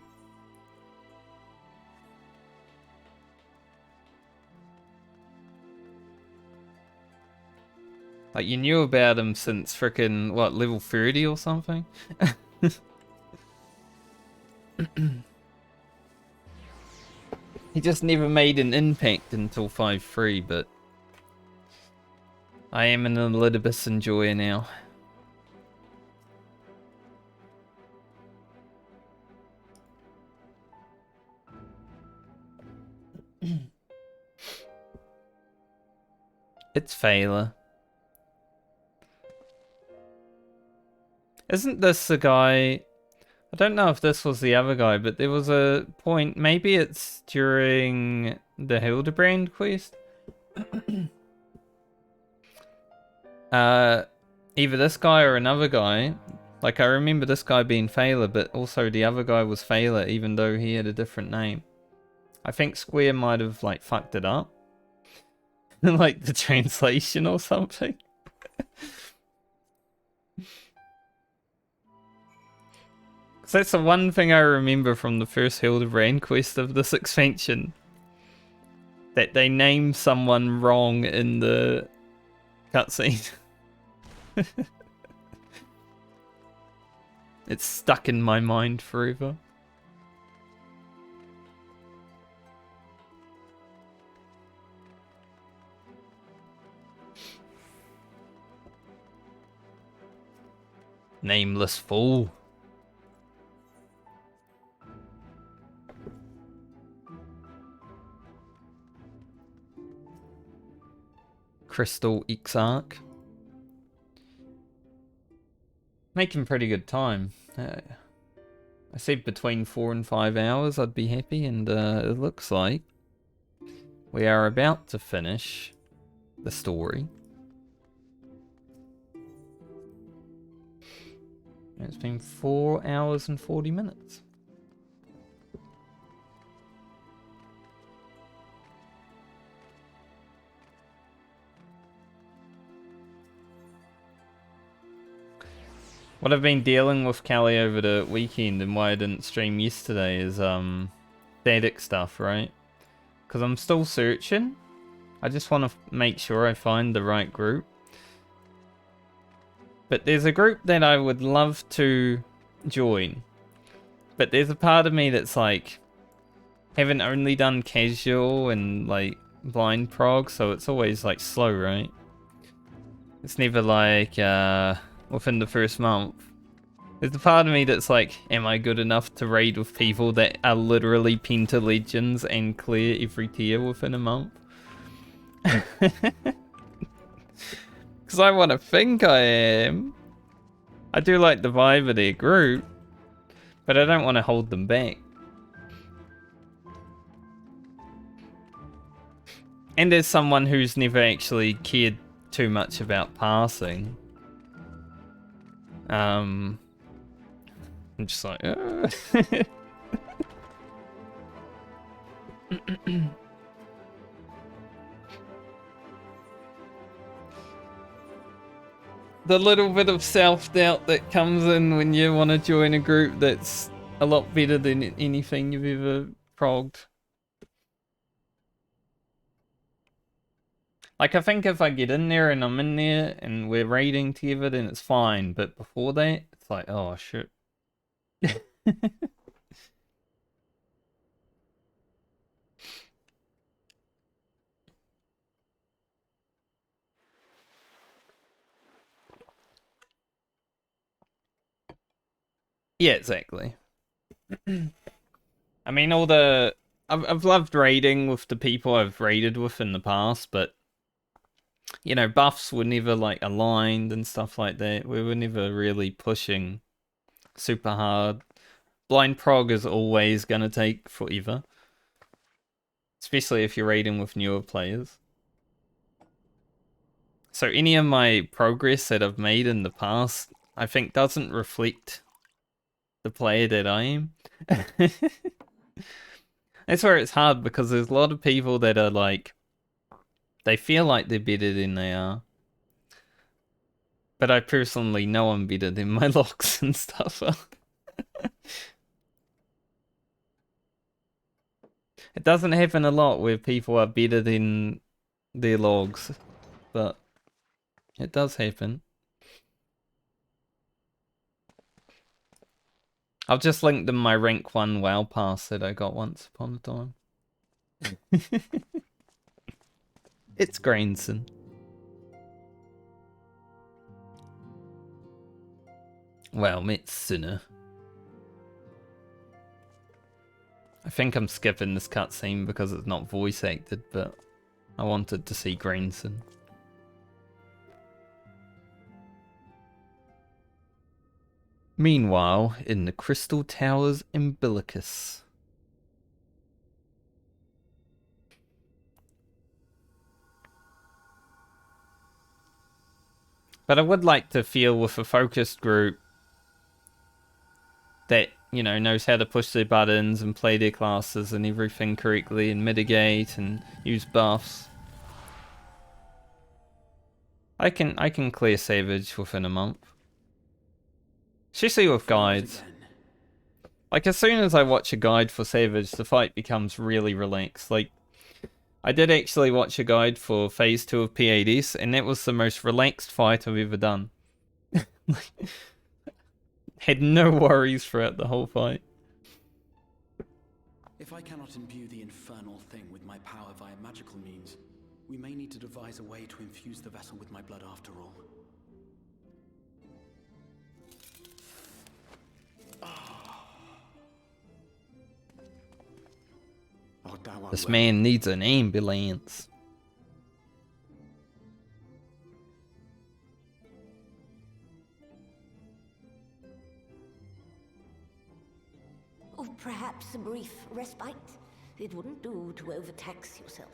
Like, you knew about him since frickin', what, level 30 or something? He just never made an impact until 5.3, but I am an Elidibus enjoyer now. It's Phaela. Isn't this the guy... I don't know if this was the other guy, but there was a point... Maybe it's during the Hildebrand quest? Either this guy or another guy. Like, I remember this guy being Phaela, but also the other guy was Phaela, even though he had a different name. I think Square might have, like, fucked it up. Like, the translation or something. So that's the one thing I remember from the first Hildebrand quest of this expansion. That they named someone wrong in the cutscene. It's stuck in my mind forever. Nameless fool. Crystal Exarch. Making pretty good time. I said between 4 and 5 hours I'd be happy, and it looks like we are about to finish the story. It's been 4 hours and 40 minutes. What I've been dealing with, Callie, over the weekend and why I didn't stream yesterday is static stuff, right? Because I'm still searching. I just want to make sure I find the right group. But there's a group that I would love to join. But there's a part of me that's like, haven't only done casual and like blind prog, so it's always like slow, right? It's never like within the first month. There's a part of me that's like, am I good enough to raid with people that are literally Penta Legends and clear every tier within a month? Because I want to think I am. I do like the vibe of their group, but I don't want to hold them back. And as someone who's never actually cared too much about passing, I'm just like, the little bit of self-doubt that comes in when you want to join a group that's a lot better than anything you've ever progged. Like, I think if I get in there and I'm in there and we're raiding together, then it's fine. But before that, it's like, oh, shit. Yeah, exactly. I mean, I've loved raiding with the people I've raided with in the past, but you know, buffs were never like aligned and stuff like that. We were never really pushing super hard. Blind prog is always gonna take forever, especially if you're raiding with newer players. So any of my progress that I've made in the past, I think doesn't reflect the player that I am. That's where it's hard, because there's a lot of people that are like, they feel like they're better than they are. But I personally know I'm better than my logs and stuff. It doesn't happen a lot where people are better than their logs, but it does happen. I'll just link them my rank 1 WoW pass that I got once upon a time. It's Grainson. Well, it's Sinner. I think I'm skipping this cutscene because it's not voice acted, but I wanted to see Grainson. Meanwhile, in the Crystal Tower's umbilicus. But I would like to feel with a focused group that, you know, knows how to push their buttons and play their classes and everything correctly and mitigate and use buffs. I can clear Savage within a month. Especially with guides. Like, as soon as I watch a guide for Savage, the fight becomes really relaxed. Like, I did actually watch a guide for Phase 2 of P8S, and that was the most relaxed fight I've ever done. Had no worries throughout the whole fight. If I cannot imbue the infernal thing with my power via magical means, we may need to devise a way to infuse the vessel with my blood after all. This man needs an ambulance. Or perhaps a brief respite? It wouldn't do to overtax yourself.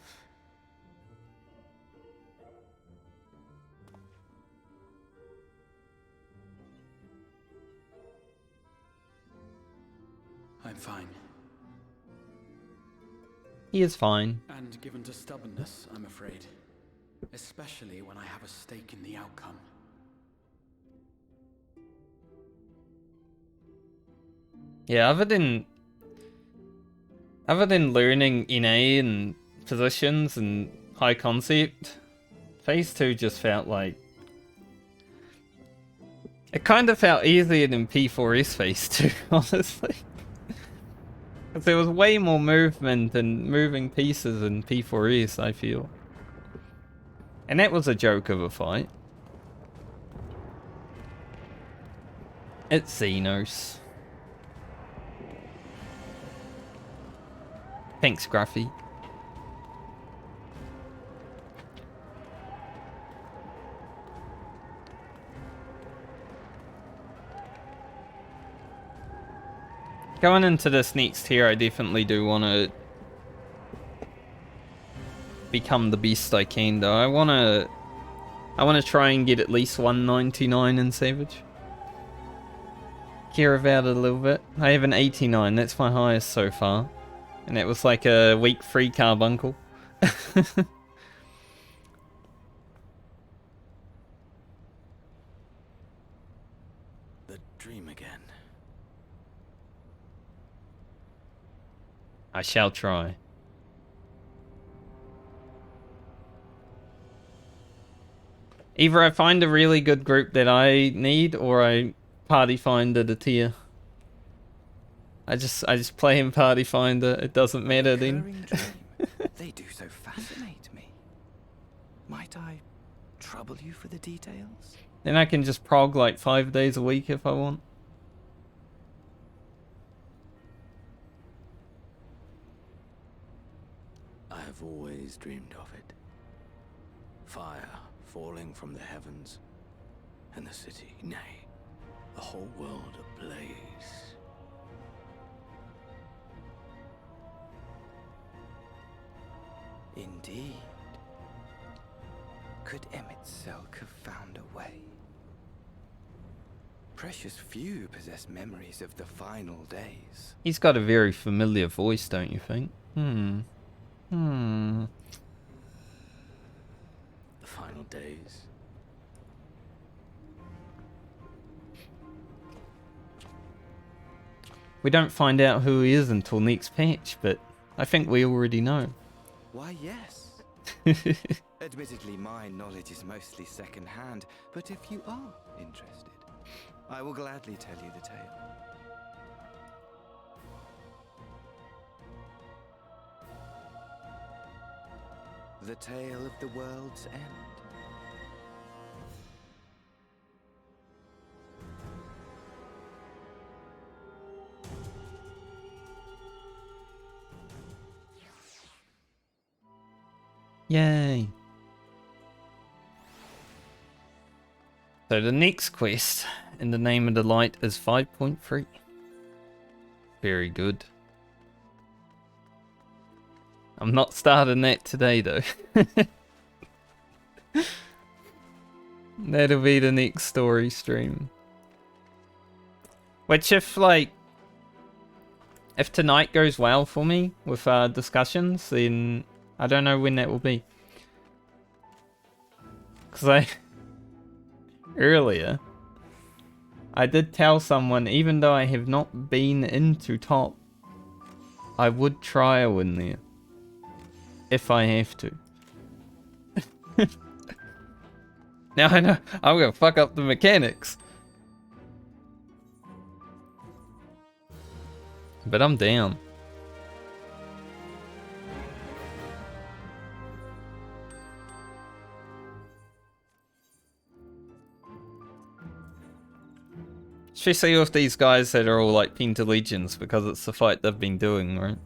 I'm fine. He is fine. And given to stubbornness, I'm afraid. Especially when I have a stake in the outcome. Yeah, other than learning NA and positions and high concept, Phase 2 just felt like... It kind of felt easier than P4S Phase 2, honestly. Because there was way more movement and moving pieces in P4S, I feel. And that was a joke of a fight. It's Xenos. Thanks, Gruffy. Going into this next tier, I definitely do want to become the best I can, though. I want to try and get at least 199 in Savage. Care about it a little bit. I have an 89. That's my highest so far. And it was like a week free carbuncle. The dream again. I shall try. Either I find a really good group that I need, or I party find at a tier. I just play in Party Finder. It doesn't matter then. They do so fascinate me. Might I trouble you for the details? Then I can just prog like 5 days a week if I want. have always dreamed of it. Fire falling from the heavens, and the city, nay, the whole world ablaze. Indeed. Could Emmett Selk have found a way? Precious few possess memories of the final days. He's got a very familiar voice, don't you think? The final days. We don't find out who he is until next patch, but I think we already know. Why, yes. Admittedly, my knowledge is mostly second-hand, but if you are interested, I will gladly tell you the tale. The tale of the world's end. Yay. So the next quest in the Name of the Light is 5.3. Very good. I'm not starting that today though. That'll be the next story stream. Which if tonight goes well for me with discussions, then I don't know when that will be. Because earlier, I did tell someone, even though I have not been into top, I would trial in there. If I have to. Now I know, I'm gonna fuck up the mechanics. But I'm down. Especially with these guys that are all like Penta Legions, because it's the fight they've been doing, right?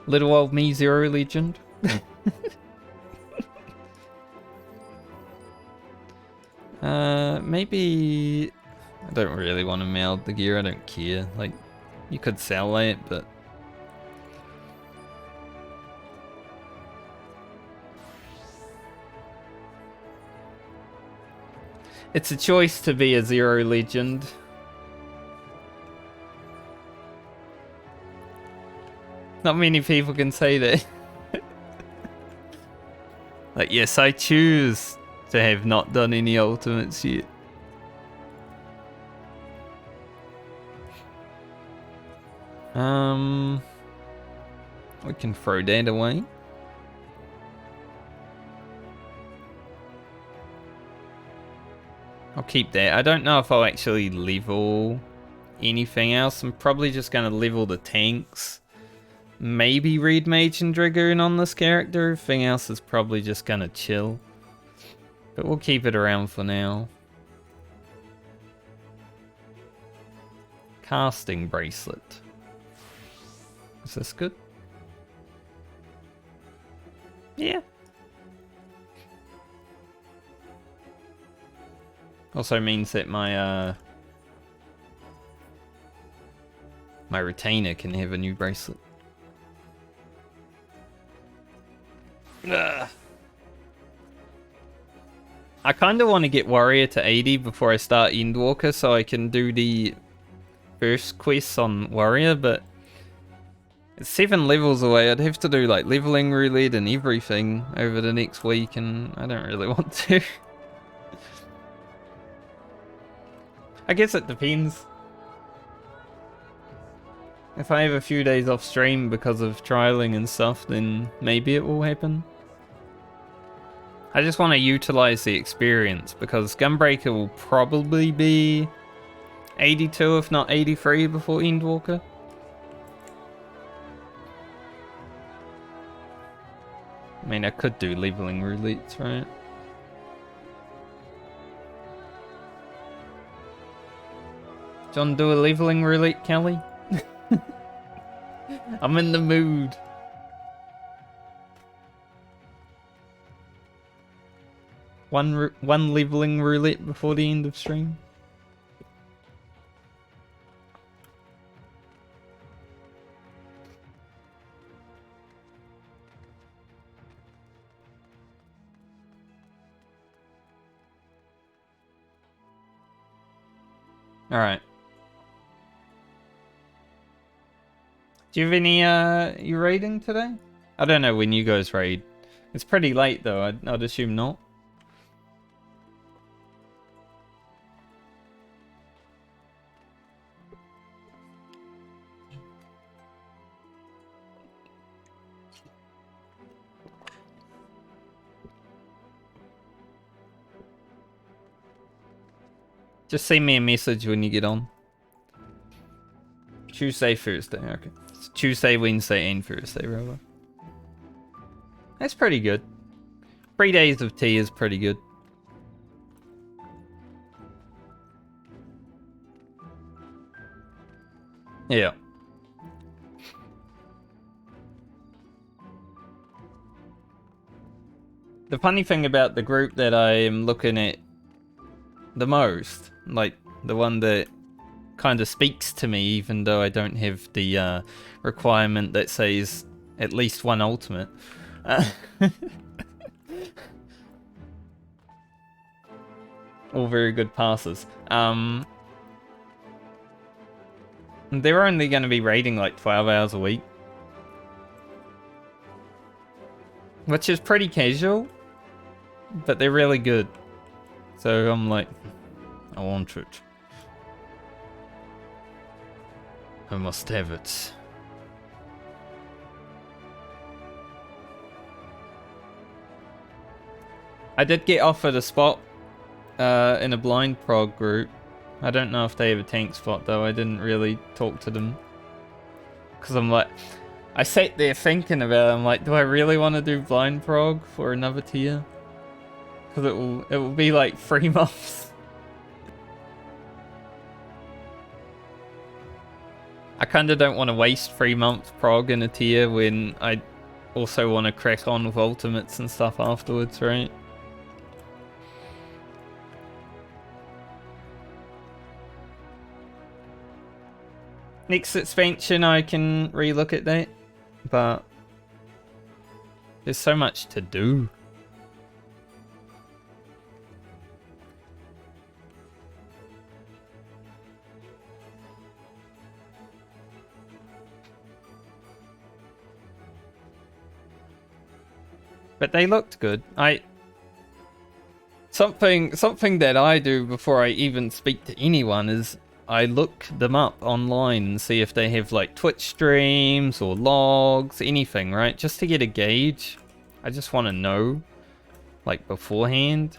Little old me, Zero Legend. Maybe... I don't really want to meld the gear, I don't care. Like, you could sell it, but... It's a choice to be a Zero Legend. Not many people can say that. Like, yes, I choose to have not done any ultimates yet. We can throw that away. I'll keep that. I don't know if I'll actually level anything else. I'm probably just going to level the tanks. Maybe read Mage and Dragoon on this character. Everything else is probably just going to chill. But we'll keep it around for now. Casting bracelet. Is this good? Yeah. Also means that my my retainer can have a new bracelet. Ugh. I kind of want to get Warrior to 80 before I start Endwalker so I can do the first quests on Warrior, but it's 7 levels away. I'd have to do like leveling roulette and everything over the next week, and I don't really want to. I guess it depends. If I have a few days off stream because of trialing and stuff, then maybe it will happen. I just want to utilize the experience because Gunbreaker will probably be 82 if not 83 before Endwalker. I mean, I could do leveling roulettes, right? Do you want to do a leveling roulette, Kelly? I'm in the mood. One leveling roulette before the end of stream. All right. Do you have any you raiding today? I don't know when you guys raid. It's pretty late though. I'd assume not. Just send me a message when you get on. Tuesday, Thursday. Okay. It's Tuesday, Wednesday, and Thursday, rather. That's pretty good. 3 days of tea is pretty good. Yeah. The funny thing about the group that I am looking at the most, like the one that kind of speaks to me even though I don't have the requirement that says at least one ultimate. All very good passes. They're only going to be raiding like 12 hours a week. Which is pretty casual, but they're really good. So I'm like, I want it. I must have it. I did get offered a spot in a blind prog group. I don't know if they have a tank spot though. I didn't really talk to them. Because I'm like, I sat there thinking about it. I'm like, do I really want to do blind prog for another tier? Because it will be like 3 months. I kind of don't want to waste 3 months prog in a tier when I also want to crack on with ultimates and stuff afterwards, right? Next expansion I can relook at that, but there's so much to do. But they looked good. Something that I do before I even speak to anyone is I look them up online and see if they have like Twitch streams or logs, anything, right? Just to get a gauge. I just want to know, like beforehand.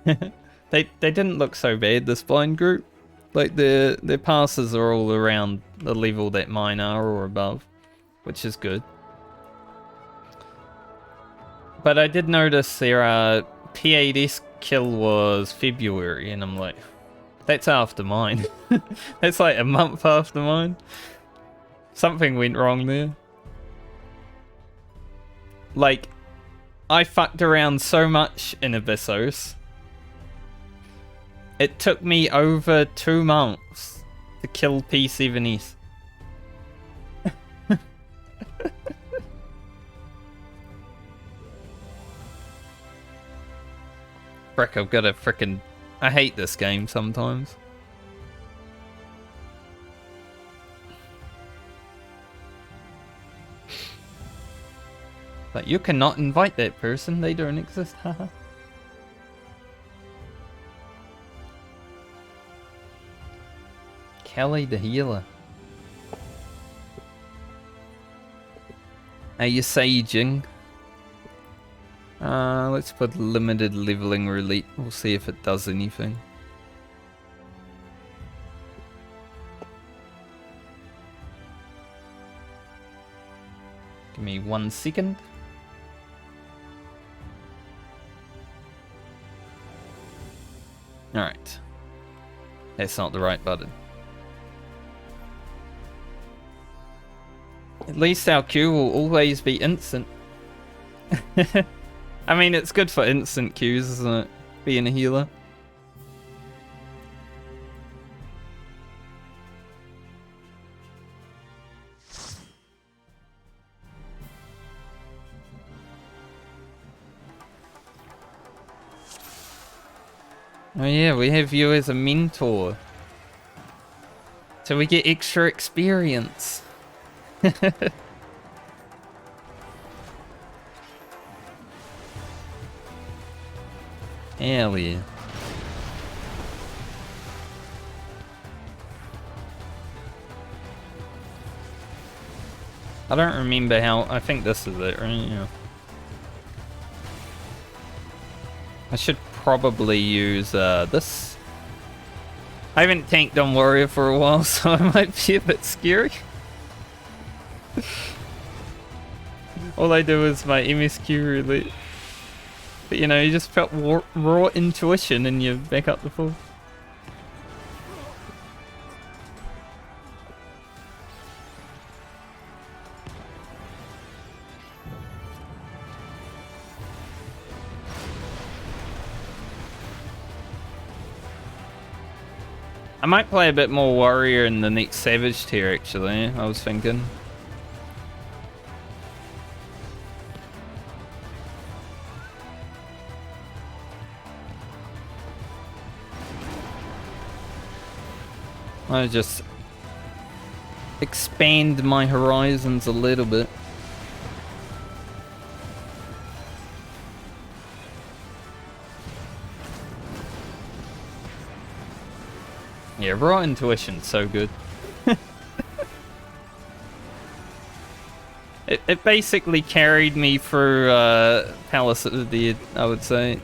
They didn't look so bad, this blind group. Like their passes are all around the level that mine are or above, which is good. But I did notice their P8S kill was February, and I'm like, that's after mine. That's like a month after mine. Something went wrong there. Like, I fucked around so much in Abyssos. It took me over 2 months to kill P7S. Frick, I've got to frickin'... I hate this game sometimes. But you cannot invite that person, they don't exist, haha. Kelly the healer. Are you saging? Let's put limited leveling roulette. We'll see if it does anything. Give me 1 second. Alright. That's not the right button. At least our Q will always be instant. I mean, it's good for instant Qs, isn't it? Being a healer. Oh yeah, we have you as a mentor. So we get extra experience. Hell yeah. I don't remember how, I think this is it, right? Yeah. I should probably use this. I haven't tanked on Warrior for a while, so I might be a bit scary. All I do is my MSQ roulette. But you know, you just felt raw intuition and you back up the full. I might play a bit more Warrior in the next Savage tier actually, I was thinking. I just expand my horizons a little bit. Yeah, raw intuition's so good. it basically carried me through Palace of the Dead, I would say.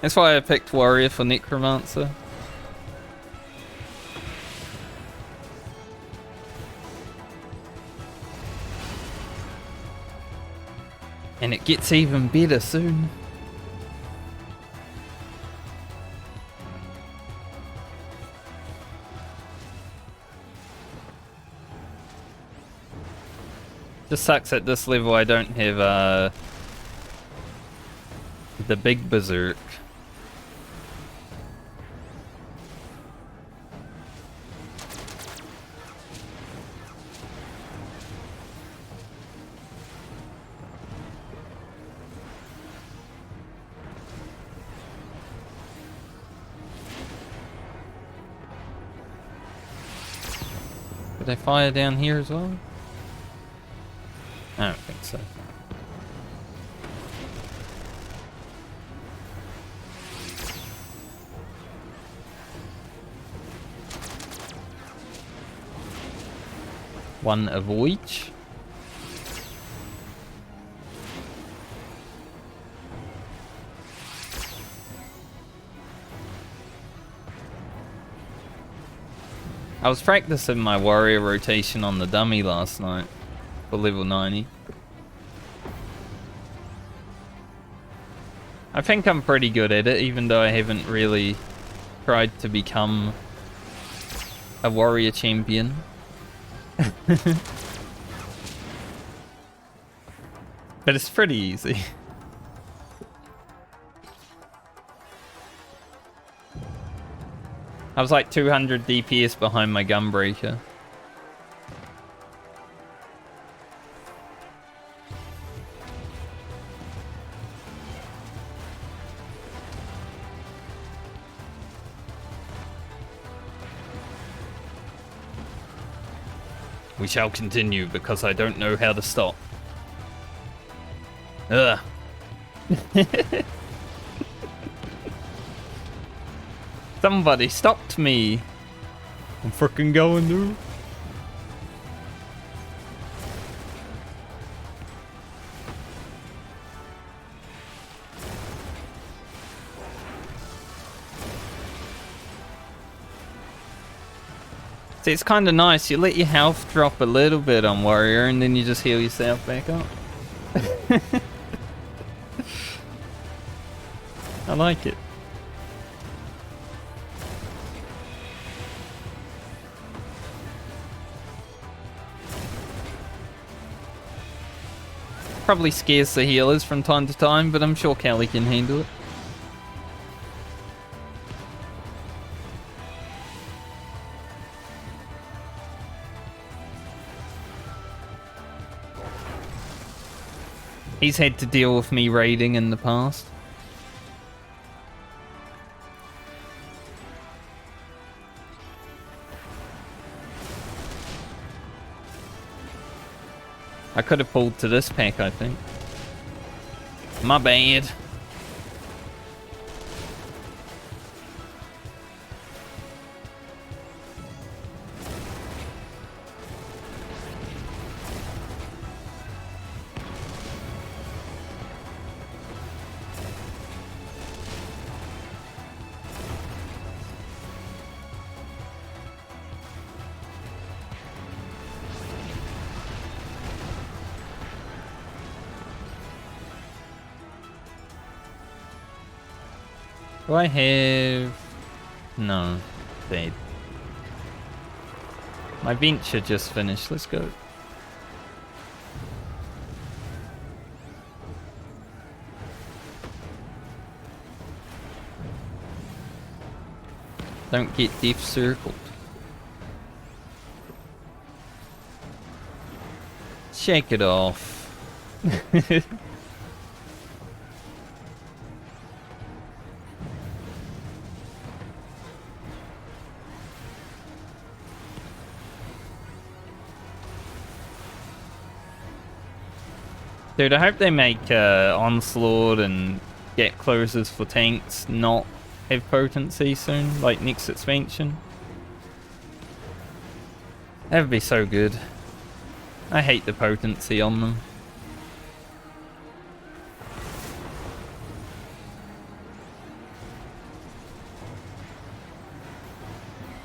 That's why I picked Warrior for Necromancer. And it gets even better soon. Just sucks at this level I don't have the big berserk. Did I fire down here as well? I don't think so. One of each. I was practicing my warrior rotation on the dummy last night for level 90. I think I'm pretty good at it, even though I haven't really tried to become a warrior champion. But it's pretty easy. I was like 200 DPS behind my Gunbreaker. We shall continue because I don't know how to stop. Ugh. Somebody stopped me. I'm freaking going, dude. See, it's kind of nice. You let your health drop a little bit on Warrior and then you just heal yourself back up. I like it. Probably scares the healers from time to time, but I'm sure Callie can handle it. He's had to deal with me raiding in the past. I could have pulled to this pack, I think. My bad. Do I have... No. Dead. My venture just finished. Let's go. Don't get deep circled. Shake it off. Dude, I hope they make Onslaught and Get Closers for tanks not have potency soon, like next expansion. That would be so good. I hate the potency on them.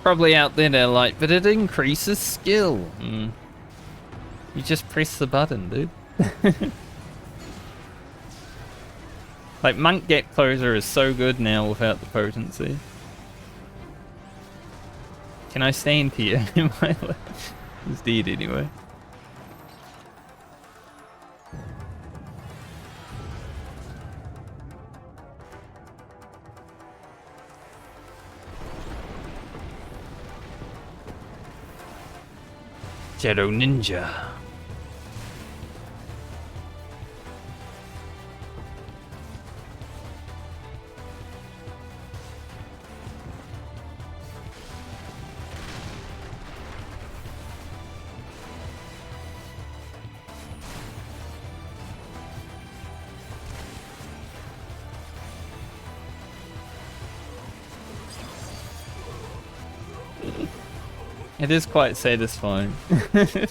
Probably out there they're like, but it increases skill. You just press the button, dude. Like, Monk Get Closer is so good now without the potency. Can I stand here? He's dead anyway. Shadow Ninja. It is quite satisfying. I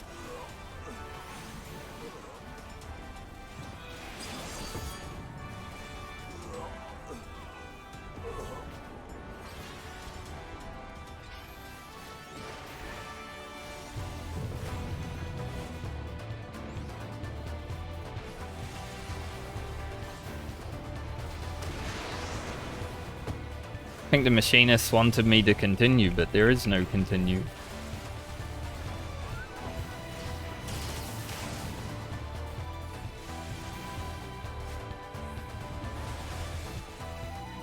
think the machinists wanted me to continue, but there is no continue.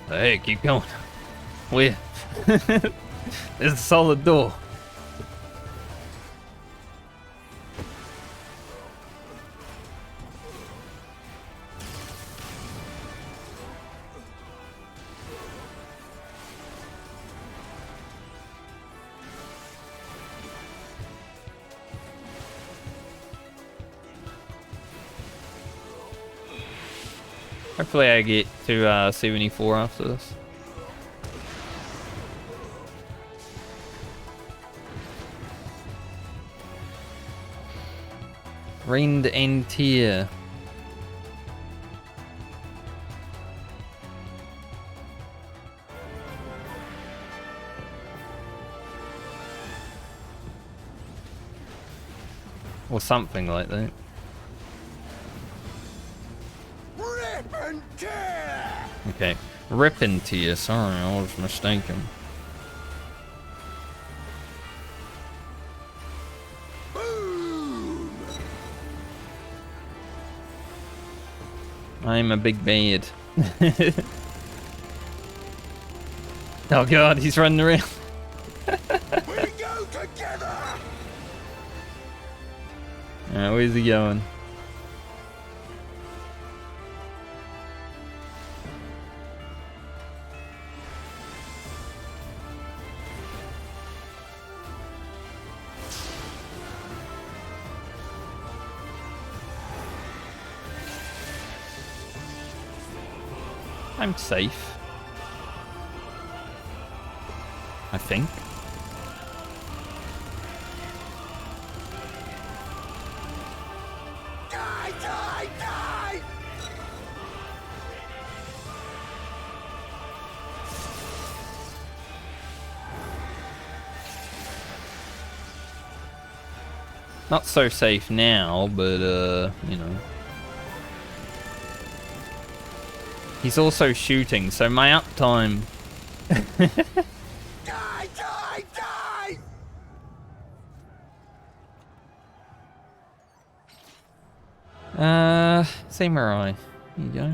Hey, keep going. There's a solid door. Hopefully I get to 74 after this. Rend and Tear. Or something like that. Okay, Ripping to you, sorry, I was mistaken. I'm a big bad. Oh god, he's running around. We go together. Alright, where's he going? I'm safe. I think. Die, die, die! Not so safe now, but you know. He's also shooting, so my uptime. Die, die, die! Samurai. Here you go.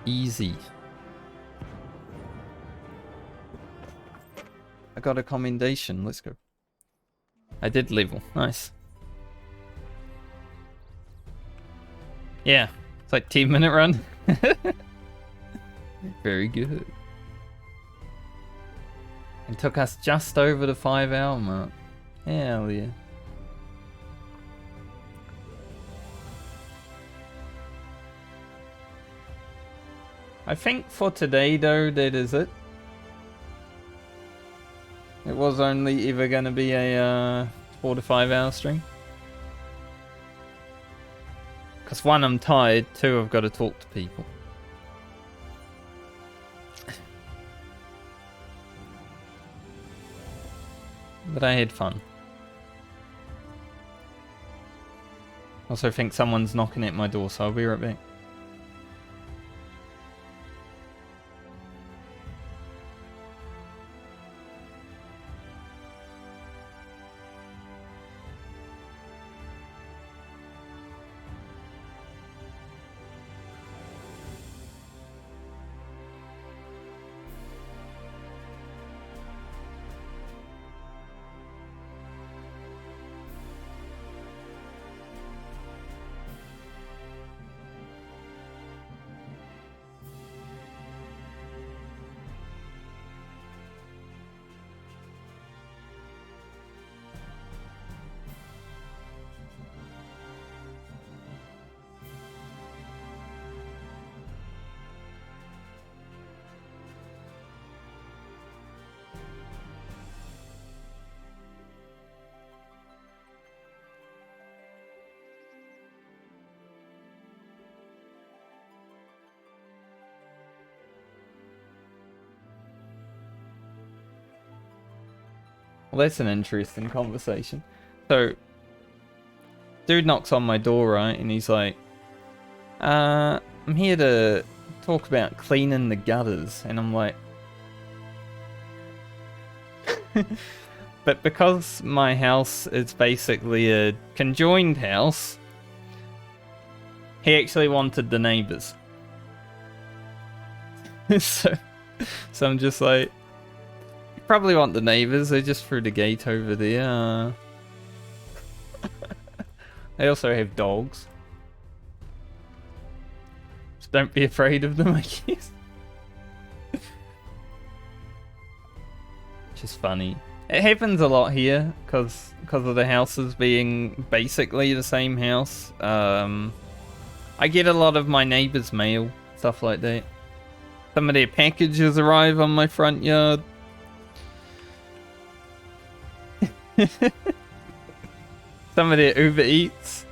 Easy. I got a commendation. Let's go. I did level. Nice. Yeah. It's like 10-minute run. Very good. It took us just over the 5-hour mark. Hell yeah. I think for today though, that is it. It was only ever going to be a 4 to 5 hour stream. Because 1, I'm tired, 2, I've got to talk to people. But I had fun. Also think someone's knocking at my door, so I'll be right back. Well, that's an interesting conversation. So, dude knocks on my door, right? And he's like, I'm here to talk about cleaning the gutters. And I'm like... But because my house is basically a conjoined house, he actually wanted the neighbors. so I'm just like... Probably want the neighbors, they just threw the gate over there. They also have dogs. Just don't be afraid of them, I guess. Which is funny. It happens a lot here, because of the houses being basically the same house. I get a lot of my neighbors' mail, stuff like that. Some of their packages arrive on my front yard. Some of their Uber Eats.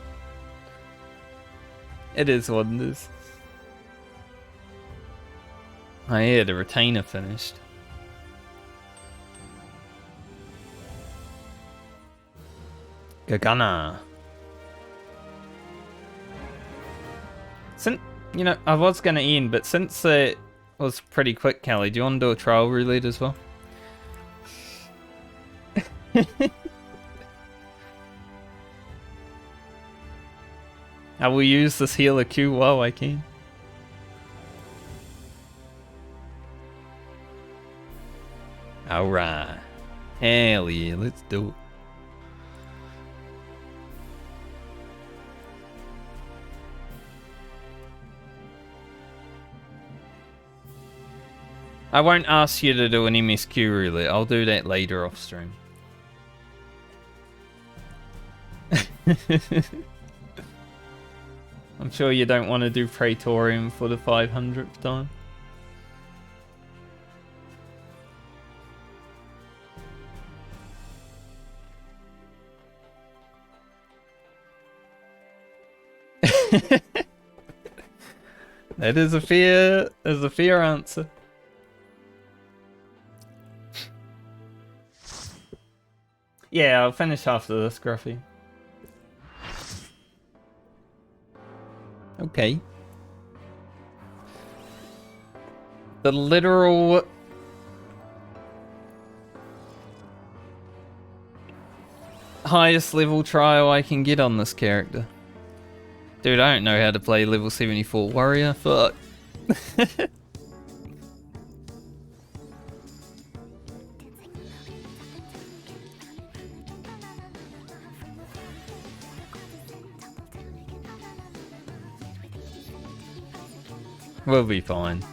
It is what it is. Oh yeah, the retainer finished. Gagana. You know, I was gonna end, but since it was pretty quick, Callie, do you want to do a trial roulette as well? I will use this healer Q while I can. Alright. Hell yeah, let's do it. I won't ask you to do an MSQ roulette. I'll do that later off stream. I'm sure you don't want to do Praetorium for the 500th time. That is a fair answer. Yeah, I'll finish after this, Gruffy. Okay. The literal highest level trial I can get on this character. Dude, I don't know how to play level 74 warrior. Fuck. We'll be fine.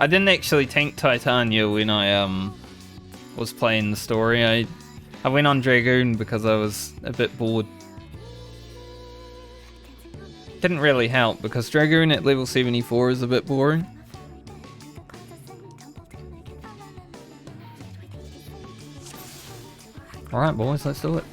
I didn't actually tank Titania when I was playing the story. I went on Dragoon because I was a bit bored. Didn't really help because Dragoon at level 74 is a bit boring. Alright boys, let's do it.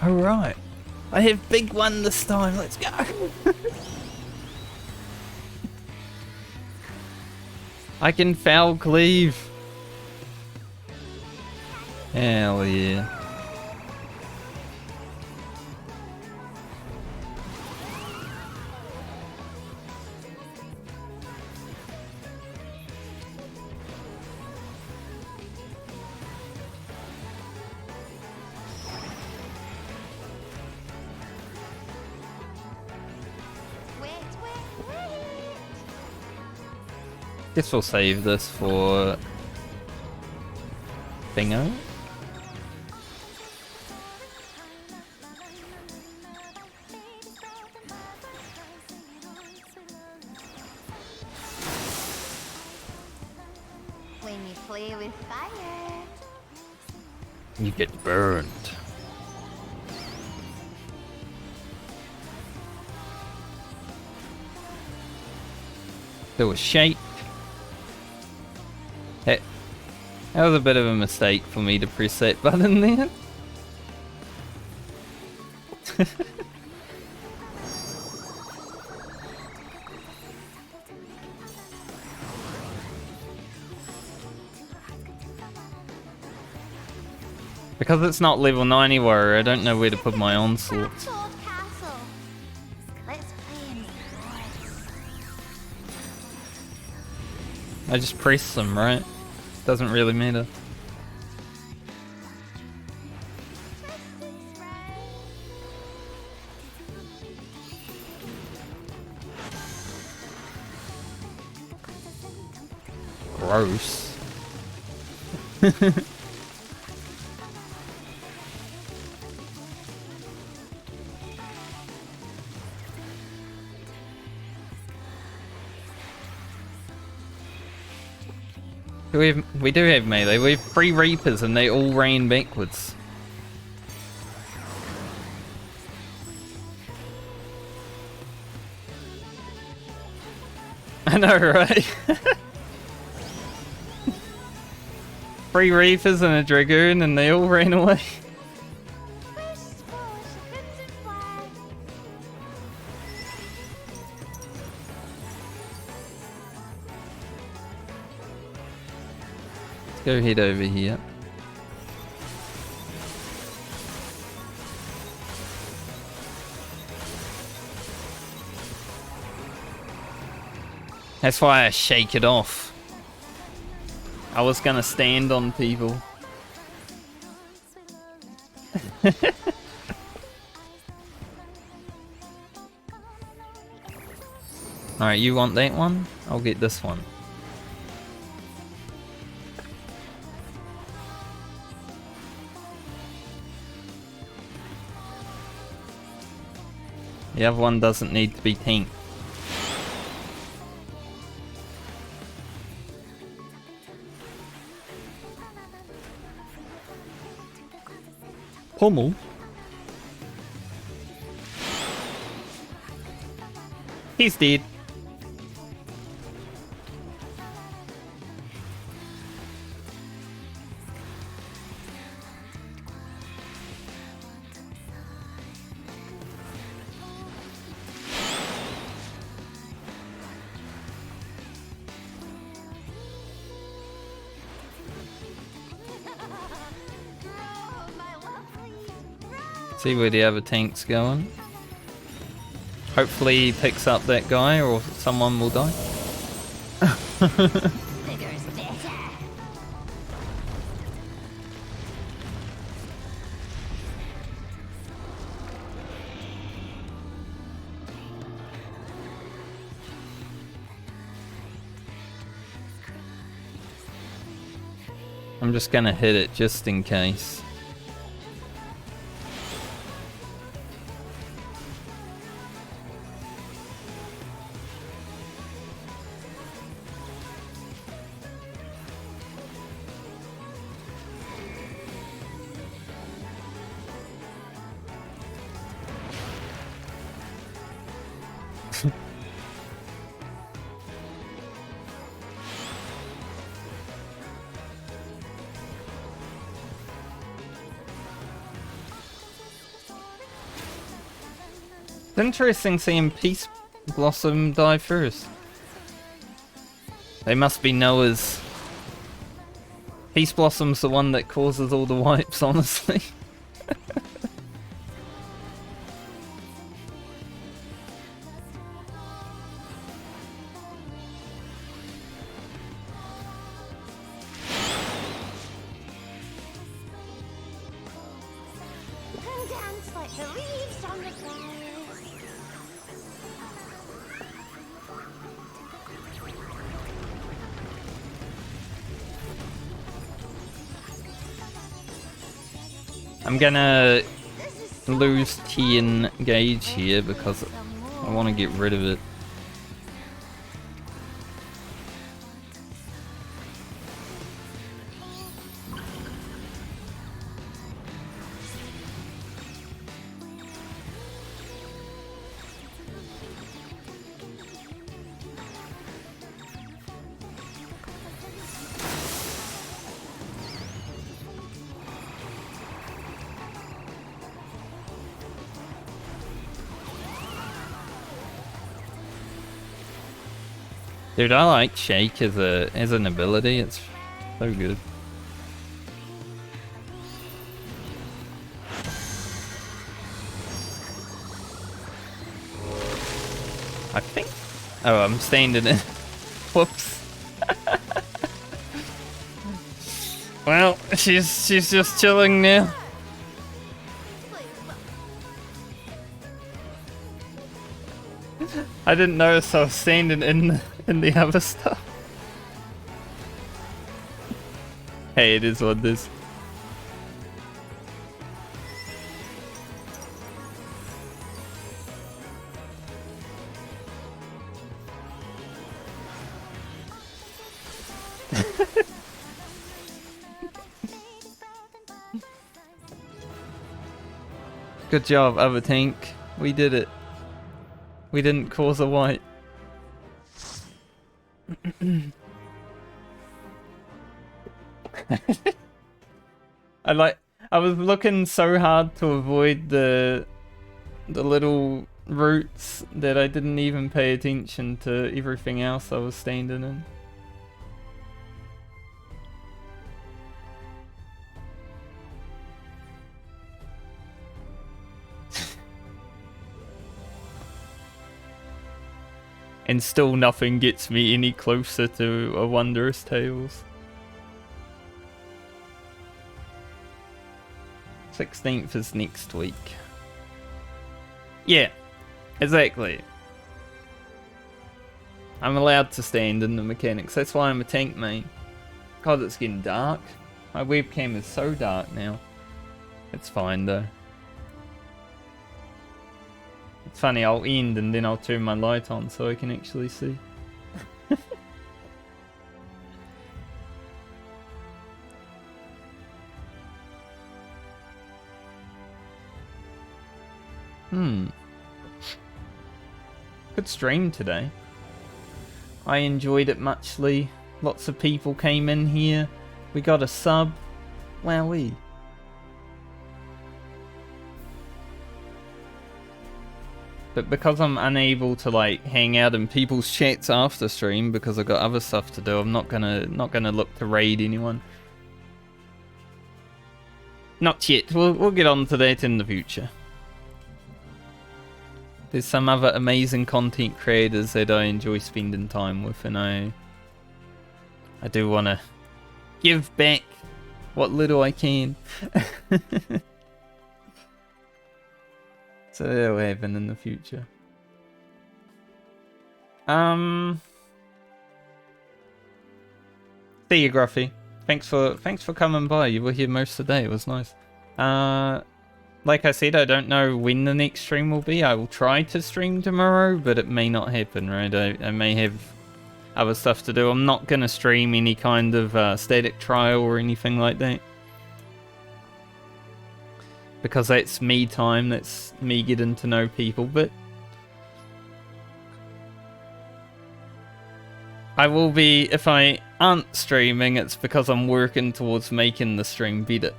Alright. I have big one this time, let's go. I can foul cleave. Hell yeah. Guess we'll save this for Bingo. When you play with fire, You get burned. Do a shake. Hey, that was a bit of a mistake for me to press that button there. Because it's not level 90 warrior, I don't know where to put my onslaughts. I just press them, right? Doesn't really matter. Gross. We do have melee. We have 3 Reapers and they all ran backwards. I know, right? 3 Reapers and a Dragoon and they all ran away. Go head over here. That's why I shake it off. I was gonna stand on people. Alright, you want that one? I'll get this one. The other one doesn't need to be tanked. Pummel? He's dead. See where the other tank's going. Hopefully he picks up that guy or someone will die. I'm just gonna hit it just in case. It's interesting seeing Peace Blossom die first. They must be Noah's. Peace Blossom's the one that causes all the wipes, honestly. I'm gonna lose T in gauge here because I want to get rid of it. Dude, I like Shake as an ability. It's so good. I think. Oh, I'm standing in. Whoops. Well, she's just chilling now. I didn't notice I was standing in the other stuff. Hey, it is what it is. Good job, other tank. We did it. We didn't cause a wipe. I was looking so hard to avoid the little roots that I didn't even pay attention to everything else I was standing in. And still nothing gets me any closer to a Wondrous Tales. 16th is next week. Yeah, exactly. I'm allowed to stand in the mechanics. That's why I'm a tank main. God, it's getting dark. My webcam is so dark now. It's fine though. It's funny, I'll end and then I'll turn my light on so I can actually see. Good stream today. I enjoyed it muchly. Lots of people came in here. We got a sub. Wowee. But because I'm unable to like hang out in people's chats after stream because I've got other stuff to do, I'm not gonna look to raid anyone. Not yet. We'll get on to that in the future. There's some other amazing content creators that I enjoy spending time with, and I do want to give back what little I can. So that'll happen in the future. See you, Gruffy. Thanks for coming by. You were here most of the day. It was nice. Like I said, I don't know when the next stream will be. I will try to stream tomorrow, but it may not happen, right? I may have other stuff to do. I'm not going to stream any kind of static trial or anything like that. Because that's me time, that's me getting to know people, but I will be, if I aren't streaming, it's because I'm working towards making the stream better.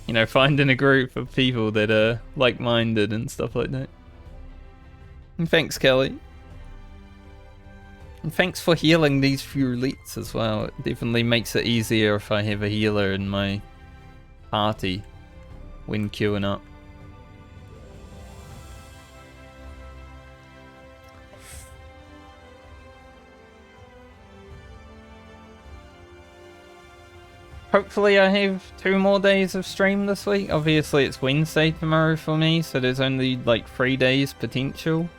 You know, finding a group of people that are like-minded and stuff like that. And thanks, Kelly. And thanks for healing these few Roulettes as well. It definitely makes it easier if I have a healer in my party when queuing up. Hopefully I have 2 more days of stream this week. Obviously it's Wednesday tomorrow for me, so there's only like 3 days potential.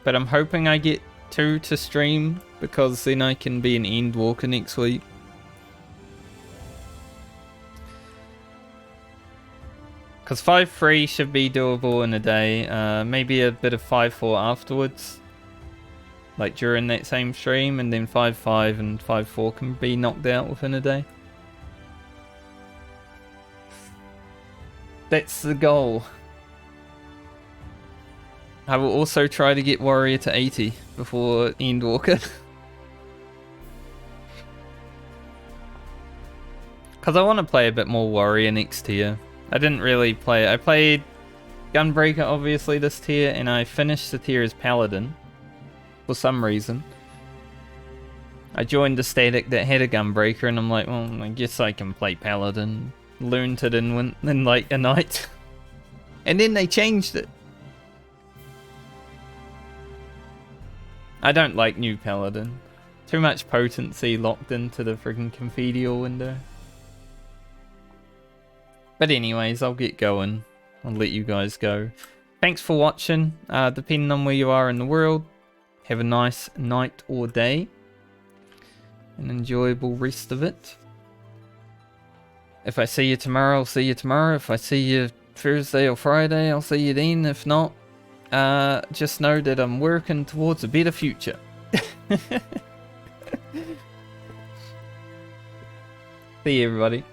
But I'm hoping I get 2 to stream, because then I can be an Endwalker next week. Because 5-3 should be doable in a day. Maybe a bit of 5-4 afterwards. Like during that same stream, and then 5-5 and 5-4 can be knocked out within a day. That's the goal. I will also try to get Warrior to 80 before Endwalker. Because I want to play a bit more Warrior next tier. I didn't really play. I played Gunbreaker obviously this tier, and I finished the tier as Paladin for some reason. I joined a static that had a Gunbreaker, and I'm like, well, I guess I can play Paladin. Learned it in like a night. And then they changed it. I don't like new Paladin. Too much potency locked into the friggin' Confedial window. But anyways, I'll get going. I'll let you guys go. Thanks for watching. Depending on where you are in the world, have a nice night or day. An enjoyable rest of it. If I see you tomorrow, I'll see you tomorrow. If I see you Thursday or Friday, I'll see you then. If not, just know that I'm working towards a better future. See you, everybody.